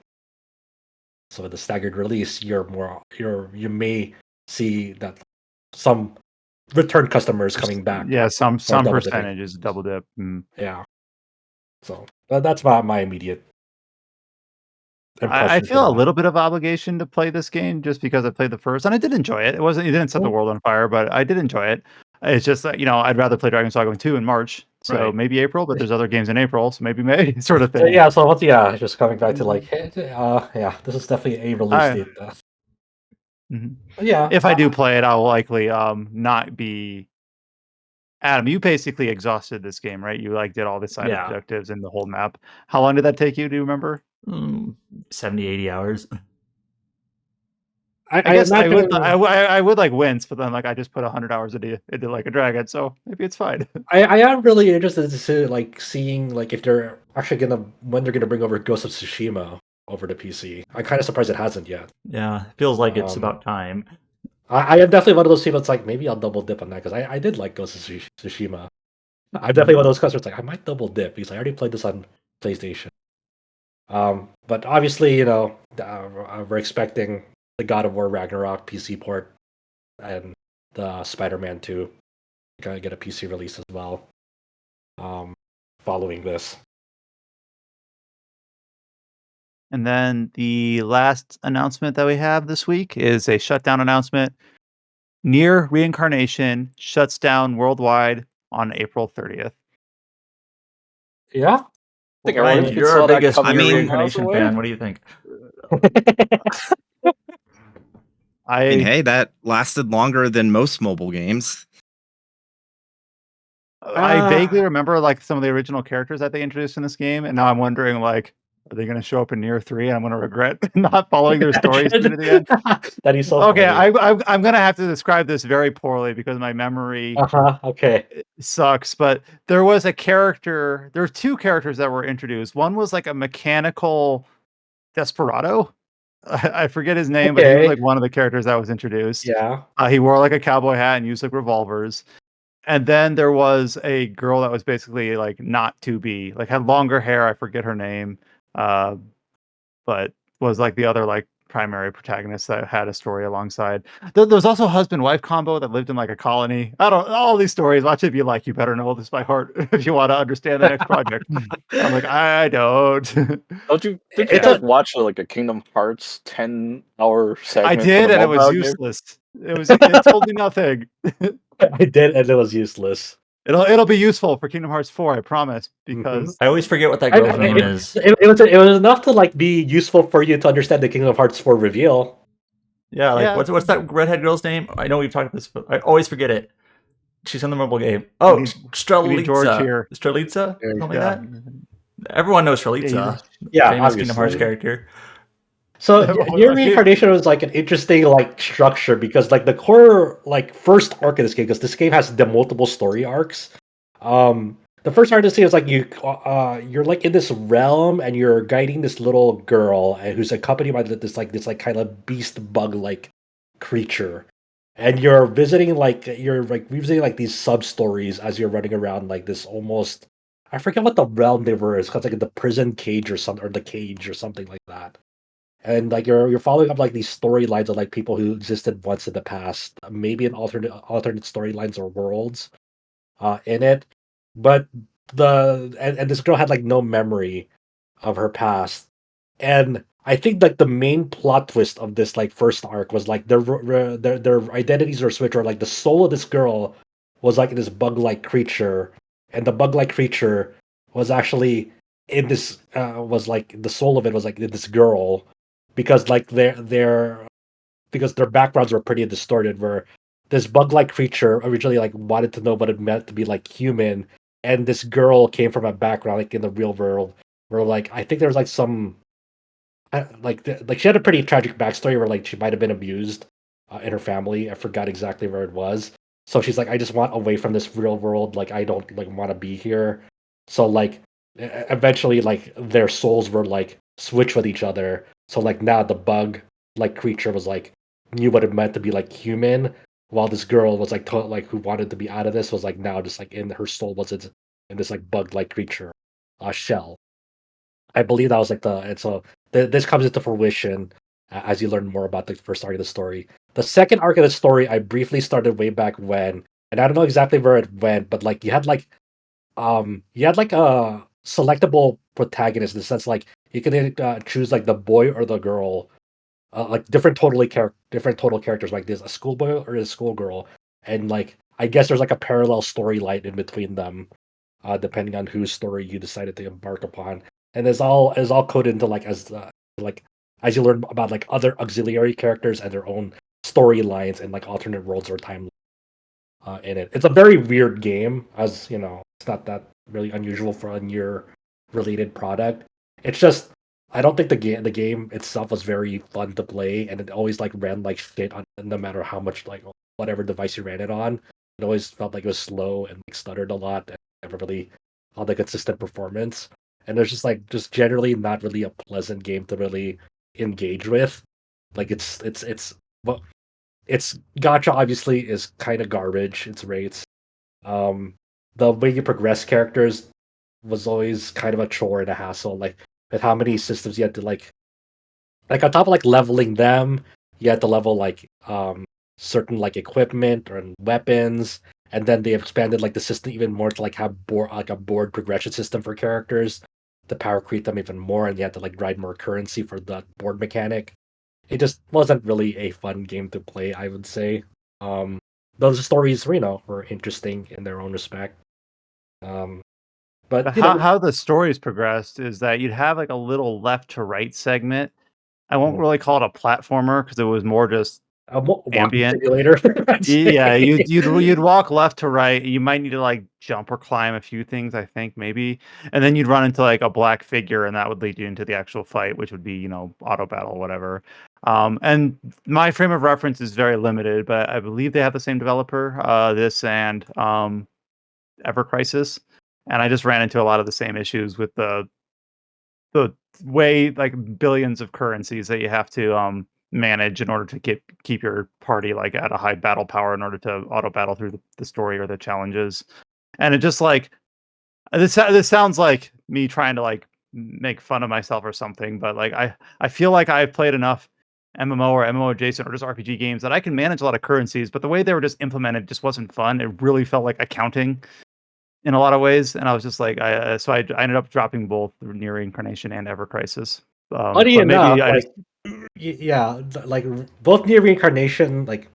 [SPEAKER 2] So with the staggered release, you may see that some return customers coming back.
[SPEAKER 1] Yeah, some
[SPEAKER 2] double dipping.
[SPEAKER 1] percentage is double dip.
[SPEAKER 2] Yeah. So that's my immediate
[SPEAKER 1] I
[SPEAKER 2] impression.
[SPEAKER 1] feel a little bit of obligation to play this game just because I played the first, and I did enjoy it. It didn't set the world on fire, but I did enjoy it. It's just that I'd rather play Dragon Saga 2 in March, so
[SPEAKER 2] Right.
[SPEAKER 1] maybe April. But there's other games in April, so maybe May, sort of thing.
[SPEAKER 2] Yeah. So just coming back to like, hey, this is definitely a release date. Yeah.
[SPEAKER 1] If I do play it, I'll likely not be. Adam, you basically exhausted this game, right? You did all the side objectives and the whole map. How long did that take you? Do you remember?
[SPEAKER 4] 70, 80 hours.
[SPEAKER 1] I guess I would wince, but then I just put 100 hours into a dragon, so maybe it's fine.
[SPEAKER 2] I am really interested to see seeing if they're actually when they're gonna bring over Ghost of Tsushima over to PC. I'm kind of surprised it hasn't yet.
[SPEAKER 4] Yeah, it feels like it's about time.
[SPEAKER 2] I am definitely one of those people that's maybe I'll double dip on that because I did like Ghost of Tsushima. I'm definitely one of those customers I might double dip because I already played this on PlayStation. But obviously, we're expecting the God of War Ragnarok PC port and the Spider-Man 2 gonna get a PC release as well. Following this.
[SPEAKER 1] And then the last announcement that we have this week is a shutdown announcement. NieR Reincarnation shuts down worldwide on April 30th.
[SPEAKER 2] Yeah.
[SPEAKER 3] I think everyone
[SPEAKER 4] You're our biggest
[SPEAKER 3] NieR
[SPEAKER 4] Reincarnation fan. What do you think?
[SPEAKER 5] I mean, hey, that lasted longer than most mobile games.
[SPEAKER 1] I vaguely remember some of the original characters that they introduced in this game, and now I'm wondering are they going to show up in NieR 3? I'm going to regret not following their stories to the end.
[SPEAKER 2] That is so
[SPEAKER 1] okay.
[SPEAKER 2] funny.
[SPEAKER 1] I'm going to have to describe this very poorly because my memory sucks. But there was a character. There were two characters that were introduced. One was a mechanical desperado. I forget his name, but he was one of the characters that was introduced.
[SPEAKER 2] Yeah.
[SPEAKER 1] He wore a cowboy hat and used revolvers. And then there was a girl that was basically not to be, had longer hair. I forget her name, but was the other primary protagonist that had a story alongside. There was also a husband-wife combo that lived in a colony. I don't all these stories. Watch it if you like. You better know this by heart if you want to understand the next project. I'm I don't.
[SPEAKER 3] Did you guys watch a Kingdom Hearts 10-hour segment?
[SPEAKER 1] I did, and it was useless. It told me nothing.
[SPEAKER 2] I did, and it was useless.
[SPEAKER 1] It'll be useful for Kingdom Hearts 4, I promise. Because
[SPEAKER 4] I always forget what that girl's name is.
[SPEAKER 2] It was enough to be useful for you to understand the Kingdom Hearts 4 reveal.
[SPEAKER 4] Yeah, what's that redhead girl's name? I know we've talked about this, but I always forget it. She's in the mobile game. Oh, Strelitza. Strelitza? Something like that. Everyone knows Strelitza.
[SPEAKER 2] Yeah,
[SPEAKER 4] famous Kingdom Hearts character.
[SPEAKER 2] So NieR Reincarnation was an interesting structure because the core first arc of this game, because this game has the multiple story arcs. The first arc of this game is you're in this realm and you're guiding this little girl who's accompanied by this kind of beast bug creature, and you're visiting revisiting these sub stories as you're running around this almost, I forget what the realm they were. It's called the prison cage or something, or the cage or something like that. And you're following up these storylines of people who existed once in the past, maybe in alternate storylines or worlds, in it. But and this girl had no memory of her past, and I think the main plot twist of this first arc was their identities are switched, or the soul of this girl was this bug-like creature, and the bug-like creature was actually in this was the soul of it was in this girl. Because because their backgrounds were pretty distorted, where this bug-like creature originally wanted to know what it meant to be human, and this girl came from a background in the real world where I think there was some she had a pretty tragic backstory where she might have been abused in her family. I forgot exactly where it was. So she's I just want away from this real world. I don't want to be here. So eventually their souls were switched with each other. So now the bug creature was knew what it meant to be human, while this girl was who wanted to be out of this was now just in her soul was in this bug creature shell. I believe that was and so this comes into fruition as you learn more about the first arc of the story. The second arc of the story I briefly started way back when, and I don't know exactly where it went, but like you had like a selectable protagonist in the sense like you could choose like the boy or the girl, like different total characters, like there's a schoolboy or a schoolgirl, and like I guess there's like a parallel storyline in between them, depending on whose story you decided to embark upon, and it's all coded into like as you learn about like other auxiliary characters and their own storylines and like alternate worlds or timelines in it. It's a very weird game, as you know. It's not that really unusual for a NieR related product. It's just I don't think the game itself was very fun to play, and it always like ran like shit on no matter how much like whatever device you ran it on. It always felt like it was slow and like stuttered a lot and never really had a consistent performance. And there's just generally not really a pleasant game to really engage with. Like well, its gacha obviously is kind of garbage. Its rates, um, the way you progress characters was always kind of a chore and a hassle. Like with how many systems you had to like on top of like leveling them, you had to level like certain like equipment or weapons, and then they expanded like the system even more to like have like a board progression system for characters to power creep them even more, and you had to like grind more currency for the board mechanic. It just wasn't really a fun game to play, I would say. Um, those stories, were interesting in their own respect. Um, but
[SPEAKER 1] How the stories progressed is that you'd have like a little left to right segment. I won't really call it a platformer because it was more just
[SPEAKER 2] a walking
[SPEAKER 1] ambient.
[SPEAKER 2] simulator. I'd say.
[SPEAKER 1] Yeah, you'd walk left to right. You might need to like jump or climb a few things, I think maybe, and then you'd run into like a black figure, and that would lead you into the actual fight, which would be auto battle, whatever. And my frame of reference is very limited, but I believe they have the same developer, this and Ever Crisis, and I just ran into a lot of the same issues with the way like billions of currencies that you have to manage in order to keep your party like at a high battle power in order to auto battle through the story or the challenges. And it just like this sounds like me trying to like make fun of myself or something, but like I feel like I've played enough MMO or MMO adjacent or just RPG games that I can manage a lot of currencies, but the way they were just implemented just wasn't fun. It really felt like accounting in a lot of ways, and I was just like, I ended up dropping both NieR Reincarnation and Ever Crisis.
[SPEAKER 2] Funny
[SPEAKER 1] But
[SPEAKER 2] enough,
[SPEAKER 1] maybe I just
[SPEAKER 2] yeah, like both NieR Reincarnation, like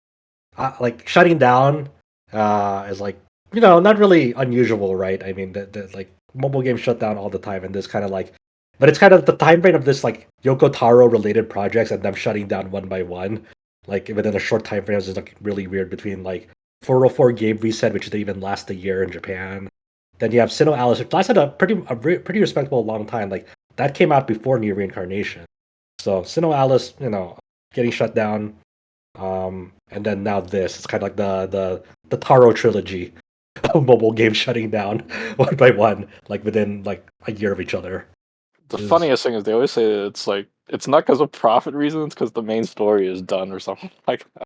[SPEAKER 2] shutting down, is like not really unusual, right? I mean, that like mobile games shut down all the time, and this kind of like, but it's kind of the time frame of this like Yoko Taro related projects and them shutting down one by one, like within a short time frame, is like really weird between like 404 Game Reset, which didn't even last a year in Japan. Then you have Sinnoh Alice, which lasted a pretty respectable long time. Like that came out before NieR Reincarnation. So Sinnoh Alice, getting shut down, and then now this. It's kind of like the Taro trilogy of mobile games shutting down one by one, like within like a year of each other.
[SPEAKER 3] The
[SPEAKER 2] Is
[SPEAKER 3] funniest thing is they always say it's like it's not because of profit reasons, because the main story is done or something like that.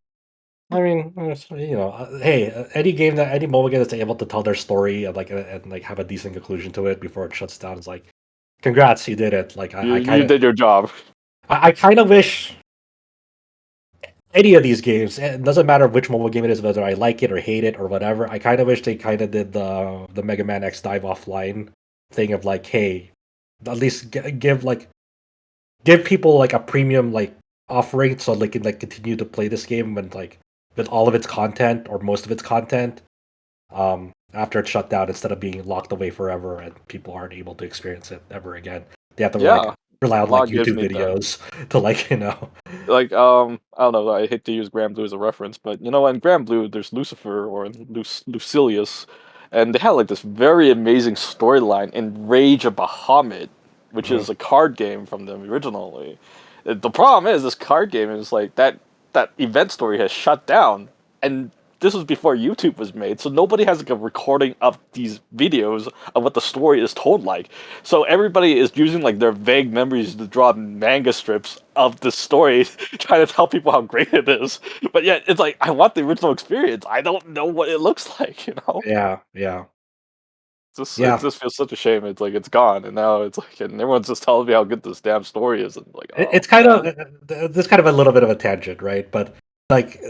[SPEAKER 2] I mean, hey, any mobile game that's able to tell their story and have a decent conclusion to it before it shuts down is like, congrats, you did it. Like
[SPEAKER 3] You did your job.
[SPEAKER 2] I kind of wish any of these games, it doesn't matter which mobile game it is, whether I like it or hate it or whatever. I kind of wish they kind of did the Mega Man X Dive Offline thing of like, hey, at least give people like a premium like offering so they can like continue to play this game when like with all of its content or most of its content after it's shut down, instead of being locked away forever and people aren't able to experience it ever again. They have to
[SPEAKER 3] Yeah,
[SPEAKER 2] rely
[SPEAKER 3] a
[SPEAKER 2] on
[SPEAKER 3] lot
[SPEAKER 2] like
[SPEAKER 3] of games
[SPEAKER 2] YouTube
[SPEAKER 3] need that.
[SPEAKER 2] videos to like
[SPEAKER 3] Like I don't know. I hate to use Grand Blue as a reference, but in Grand Blue there's Lucifer or Lucilius, and they had like this very amazing storyline in Rage of Bahamut, which is a card game from them originally. The problem is this card game is like that event story has shut down, and this was before YouTube was made, so nobody has like a recording of these videos of what the story is told like. So everybody is using like their vague memories to draw manga strips of the story, trying to tell people how great it is. But yet it's like I want the original experience. I don't know what it looks like.
[SPEAKER 2] Yeah, yeah.
[SPEAKER 3] It just feels such a shame. It's like it's gone, and now it's like, and everyone's just telling me how good this damn story is, and like,
[SPEAKER 2] It's kind of this kind of a little bit of a tangent, right? But like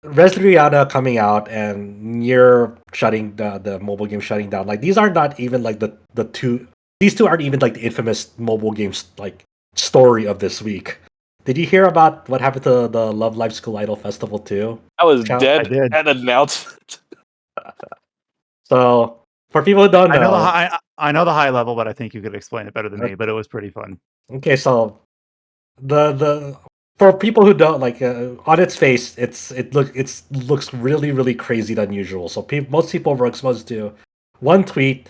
[SPEAKER 2] Resleriana coming out and NieR shutting the mobile game shutting down. Like these are not even like the two. These two aren't even like the infamous mobile games like story of this week. Did you hear about what happened to the Love Live School Idol Festival too?
[SPEAKER 3] I was
[SPEAKER 2] Chow-
[SPEAKER 3] dead
[SPEAKER 1] I did.
[SPEAKER 3] at announcement.
[SPEAKER 2] So for people who don't know,
[SPEAKER 1] I know the high level, but I think you could explain it better than me. But it was pretty fun.
[SPEAKER 2] okay, so the for people who don't like on its face, it looks really crazy and unusual. So most people were exposed to one tweet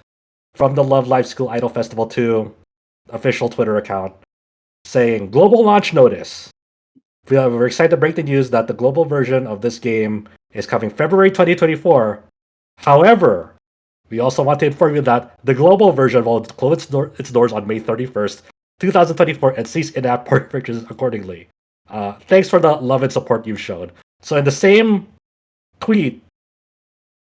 [SPEAKER 2] from the Love Live School Idol Festival 2 official Twitter account saying global launch notice. We're excited to break the news that the global version of this game is coming February 2024. However, we also want to inform you that the global version will close its doors on May 31st, 2024, and cease in-app purchases accordingly. Thanks for the love and support you've shown. So in the same tweet,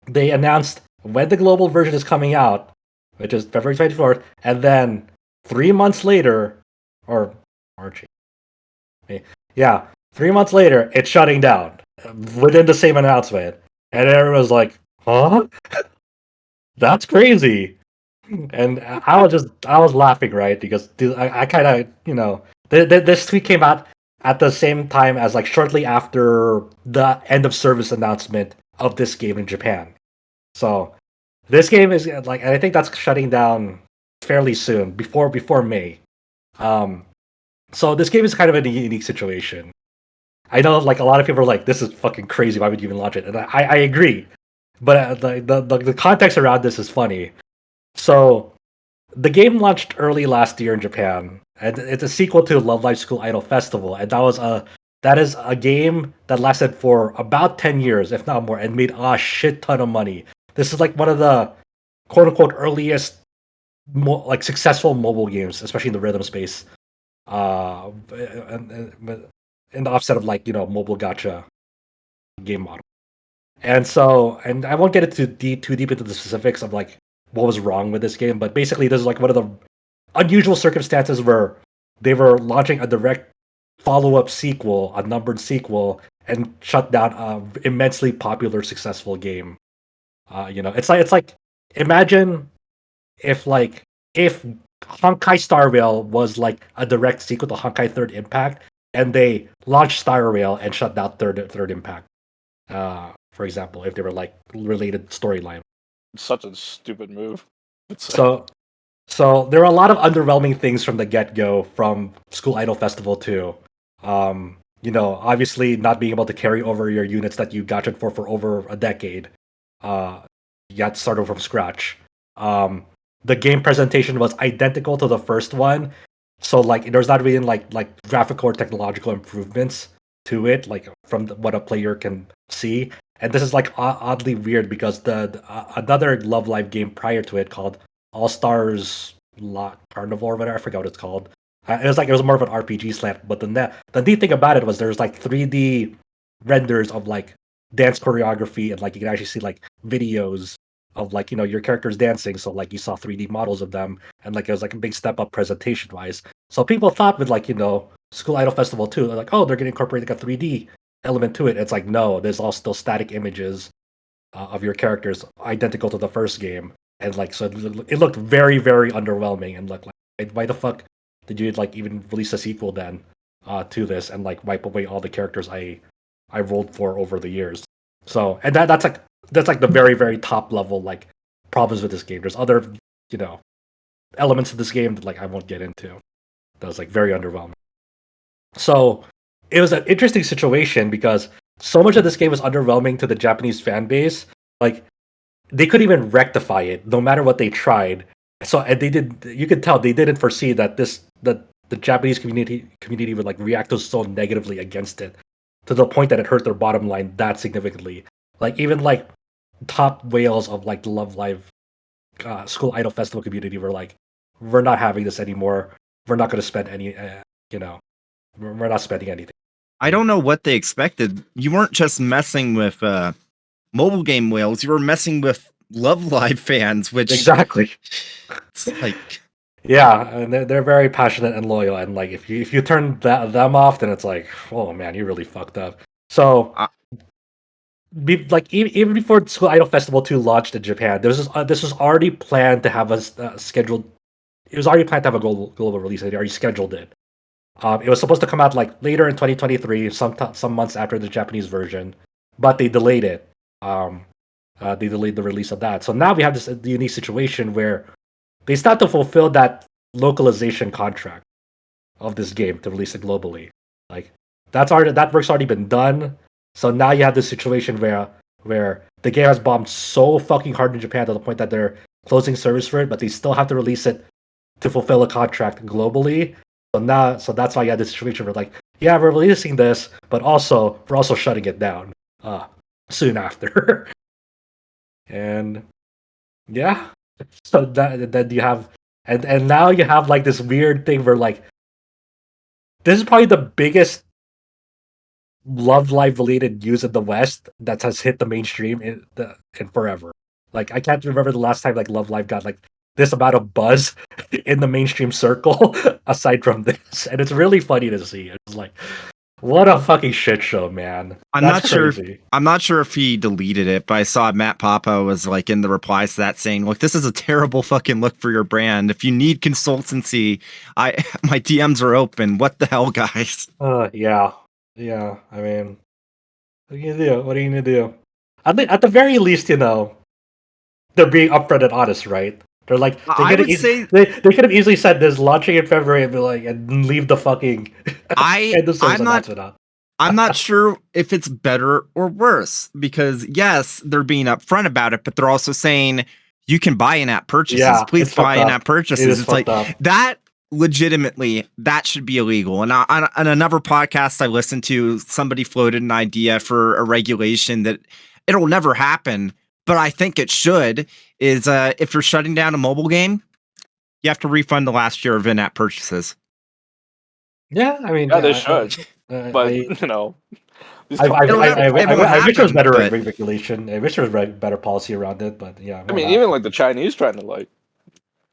[SPEAKER 2] they announced when the global version is coming out, which is February 24th, and then 3 months later, or March, yeah, 3 months later, it's shutting down within the same announcement. And everyone was like, huh? That's crazy. And I was laughing, right? Because I kind of, this tweet came out at the same time as like shortly after the end of service announcement of this game in Japan. So this game is like, and I think that's shutting down fairly soon, before May. So this game is kind of a unique situation. I know, like a lot of people are like, "This is fucking crazy. Why would you even launch it?" And I agree, but the context around this is funny. So the game launched early last year in Japan, and it's a sequel to Love Live School Idol Festival, and that is a game that lasted for about 10 years, if not more, and made a shit ton of money. This is like one of the quote unquote earliest like successful mobile games, especially in the rhythm space. And in the offset of like mobile gacha game model. And so, and I won't get it too deep into the specifics of like what was wrong with this game, but basically this is like one of the unusual circumstances where they were launching a direct follow-up sequel, a numbered sequel, and shut down a immensely popular, successful game. It's like imagine if Honkai Star Rail was like a direct sequel to Honkai Third Impact, and they launched Star Rail and shut down Third Impact. For example, if they were like related storyline.
[SPEAKER 3] Such a stupid move.
[SPEAKER 2] So there are a lot of underwhelming things from the get-go from School Idol Festival 2. Obviously not being able to carry over your units that you gotcha'd for over a decade. You got to start over from scratch. The game presentation was identical to the first one, so like there's not really like graphical or technological improvements to it, like from what a player can see. And this is like oddly weird because the another Love Live game prior to it called All Stars Carnival or whatever, I forgot what it's called. It was more of an RPG slant, but the neat thing about it was there's like 3D renders of like dance choreography, and like you can actually see like videos of like your characters dancing. So like you saw 3D models of them, and like it was like a big step up presentation wise. So people thought with like School Idol Festival 2, they're like, oh, they're gonna incorporate like a 3D element to it. It's like, no, there's all still static images of your characters identical to the first game, and like so it looked very underwhelming, and looked like why the fuck did you like even release a sequel then to this and like wipe away all the characters I rolled for over the years. So and that's like the very top level like problems with this game. There's other elements of this game that like I won't get into. That was like very underwhelming. So it was an interesting situation because so much of this game was underwhelming to the Japanese fan base. Like they couldn't even rectify it, no matter what they tried. So and they did. You could tell they didn't foresee that the Japanese community would like react so negatively against it, to the point that it hurt their bottom line that significantly. Like even like top whales of like the Love Live School Idol Festival community were like, we're not having this anymore. We're not going to spend any, we're not spending anything.
[SPEAKER 5] I don't know what they expected. You weren't just messing with mobile game whales. You were messing with Love Live fans, which
[SPEAKER 2] Exactly.
[SPEAKER 5] it's like
[SPEAKER 2] Yeah, and they're very passionate and loyal, and like if you turn them off, then it's like, oh man, you really fucked up. So, even before School Idol Festival 2 launched in Japan, this was already planned to have a scheduled. It was already planned to have a global release. They already scheduled it. It was supposed to come out like later in 2023, some months after the Japanese version, but they delayed it. They delayed the release of that. So now we have this unique situation where they start to fulfill that localization contract of this game to release it globally. Like that work's already been done. So now you have this situation where the game has bombed so fucking hard in Japan to the point that they're closing service for it, but they still have to release it to fulfill a contract globally. So that's why you had this situation where like, yeah, we're releasing this, but also we're also shutting it down soon after. And yeah, so then you have and now you have like this weird thing where like this is probably the biggest Love Live related news in the West that has hit the mainstream in forever. Like I can't remember the last time like Love Live got like this amount of buzz in the mainstream circle aside from this, and it's really funny to see. It's like, what a fucking shit show, man.
[SPEAKER 5] I'm
[SPEAKER 2] That's
[SPEAKER 5] not
[SPEAKER 2] crazy.
[SPEAKER 5] sure. I'm not sure if he deleted it, but I saw Matt Papa was like in the replies to that saying, "Look, this is a terrible fucking look for your brand. If you need consultancy, my DMs are open. What the hell, guys?"
[SPEAKER 2] Yeah. I mean, what are you gonna do? What are you gonna do? At the very least, they're being upfront and honest, right? They're like
[SPEAKER 5] I would say
[SPEAKER 2] they could have easily said this launching in February and be like and leave the fucking end of service announcement out.
[SPEAKER 5] I'm not sure if it's better or worse because yes, they're being upfront about it, but they're also saying you can buy in-app purchases.
[SPEAKER 2] Yeah,
[SPEAKER 5] Please
[SPEAKER 2] it's
[SPEAKER 5] buy
[SPEAKER 2] fucked up.
[SPEAKER 5] in-app purchases.
[SPEAKER 2] It is
[SPEAKER 5] It's like
[SPEAKER 2] fucked up.
[SPEAKER 5] that. Legitimately, that should be illegal. And on another podcast I listened to, somebody floated an idea for a regulation that it'll never happen, but I think it should. Is if you're shutting down a mobile game, you have to refund the last year of in-app purchases.
[SPEAKER 2] Yeah, I mean,
[SPEAKER 3] Yeah, they should.
[SPEAKER 2] But
[SPEAKER 3] But
[SPEAKER 2] these
[SPEAKER 3] companies-
[SPEAKER 2] I wish there was better
[SPEAKER 5] but-
[SPEAKER 2] regulation. I wish there was better policy around it. But yeah,
[SPEAKER 3] I mean, even like the Chinese trying to like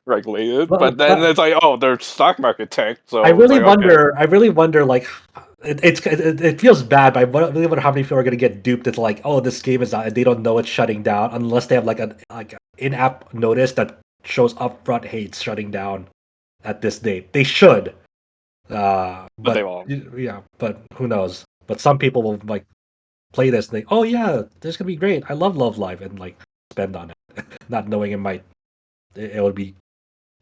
[SPEAKER 3] regulate it,
[SPEAKER 2] But-
[SPEAKER 3] but then
[SPEAKER 2] but-
[SPEAKER 3] it's like, oh, their stock market tanked. So
[SPEAKER 2] I
[SPEAKER 3] it's
[SPEAKER 2] really
[SPEAKER 3] like, okay.
[SPEAKER 2] wonder. I really wonder. Like, it feels bad, but I really wonder how many people are going to get duped. It's like, oh, this game is out, and they don't know it's shutting down unless they have like an in-app notice that shows upfront, hey, it's shutting down at this date. They should, but
[SPEAKER 3] they won't.
[SPEAKER 2] Yeah, but who knows? But some people will like play this and think, oh yeah, this is gonna be great. I love Love Live, and like spend on it, not knowing it would be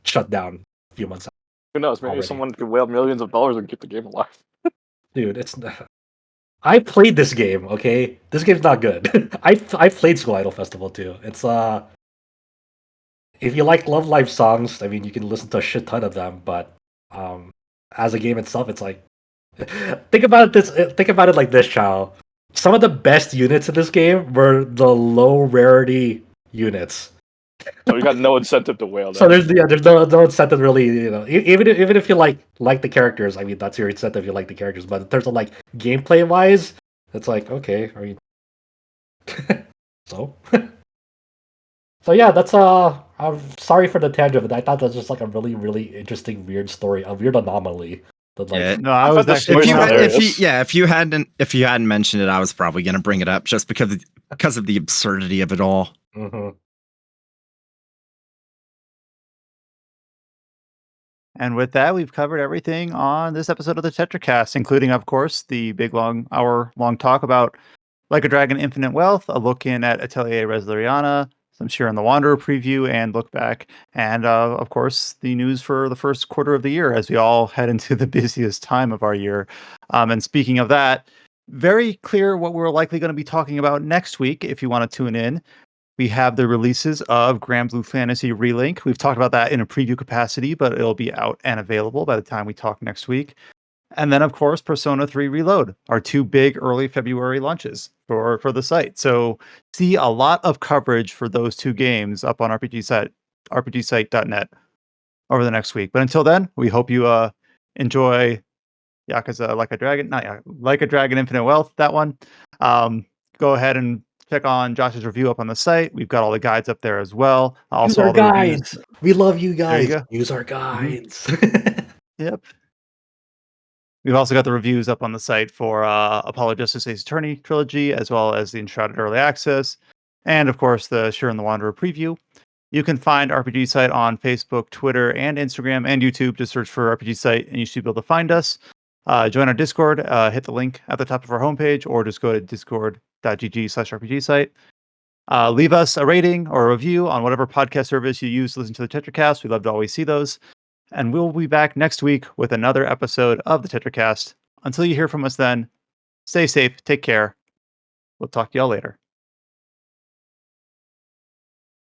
[SPEAKER 2] shut down a few months.
[SPEAKER 3] Who knows? Maybe
[SPEAKER 2] Already.
[SPEAKER 3] someone could whale millions of dollars and keep the game alive.
[SPEAKER 2] Dude, I played this game. Okay, this game's not good. I played School Idol Festival too. It's if you like Love Live songs, I mean, you can listen to a shit ton of them. But as a game itself, it's like think about it like this, Chow. Some of the best units in this game were the low rarity units.
[SPEAKER 3] So you got no incentive to whale them.
[SPEAKER 2] So there's no incentive really, even if you like the characters, I mean that's your incentive if you like the characters, but in terms of like gameplay wise, it's like okay, I mean so so yeah, that's I'm sorry for the tangent, but I thought that was just like a really, really interesting weird story, a weird anomaly. That, like,
[SPEAKER 5] Yeah.
[SPEAKER 1] No, I was
[SPEAKER 3] thought the
[SPEAKER 1] actually
[SPEAKER 3] story was hilarious.
[SPEAKER 5] if you hadn't mentioned it, I was probably gonna bring it up just because of the absurdity of it all.
[SPEAKER 2] mhm.
[SPEAKER 1] And with that, we've covered everything on this episode of the Tetracast, including, of course, the big hour-long talk about Like a Dragon Infinite Wealth, a look in at Atelier Resleriana, some Shiren the Wanderer preview and look back, and of course, the news for the first quarter of the year as we all head into the busiest time of our year. And speaking of that, very clear what we're likely going to be talking about next week if you want to tune in. We have the releases of Grand Blue Fantasy Relink. We've talked about that in a preview capacity, but it'll be out and available by the time we talk next week. And then, of course, Persona 3 Reload, our two big early February launches for the site. So see a lot of coverage for those two games up on rpgsite.net over the next week. But until then, we hope you enjoy Yakuza Like a Dragon, not Yakuza, Like a Dragon Infinite Wealth, that one. Go ahead and check on Josh's review up on the site. We've got all the guides up there as well. Also,
[SPEAKER 2] Use our
[SPEAKER 1] all the reviews.
[SPEAKER 2] guides. We love you
[SPEAKER 1] There you
[SPEAKER 2] guys.
[SPEAKER 1] go.
[SPEAKER 2] Use our guides.
[SPEAKER 1] Yep. We've also got the reviews up on the site for Apollo Justice's Attorney Trilogy, as well as the Enshrouded Early Access, and of course the Shiren the Wanderer preview. You can find RPG Site on Facebook, Twitter, and Instagram, and YouTube. Just search for RPG Site, and you should be able to find us. Join our Discord. Hit the link at the top of our homepage, or just go to discord.gg/RPG Site. Leave us a rating or a review on whatever podcast service you use to listen to the Tetracast. We love to always see those. And we'll be back next week with another episode of the Tetracast. Until you hear from us then, stay safe, take care. We'll talk to y'all later.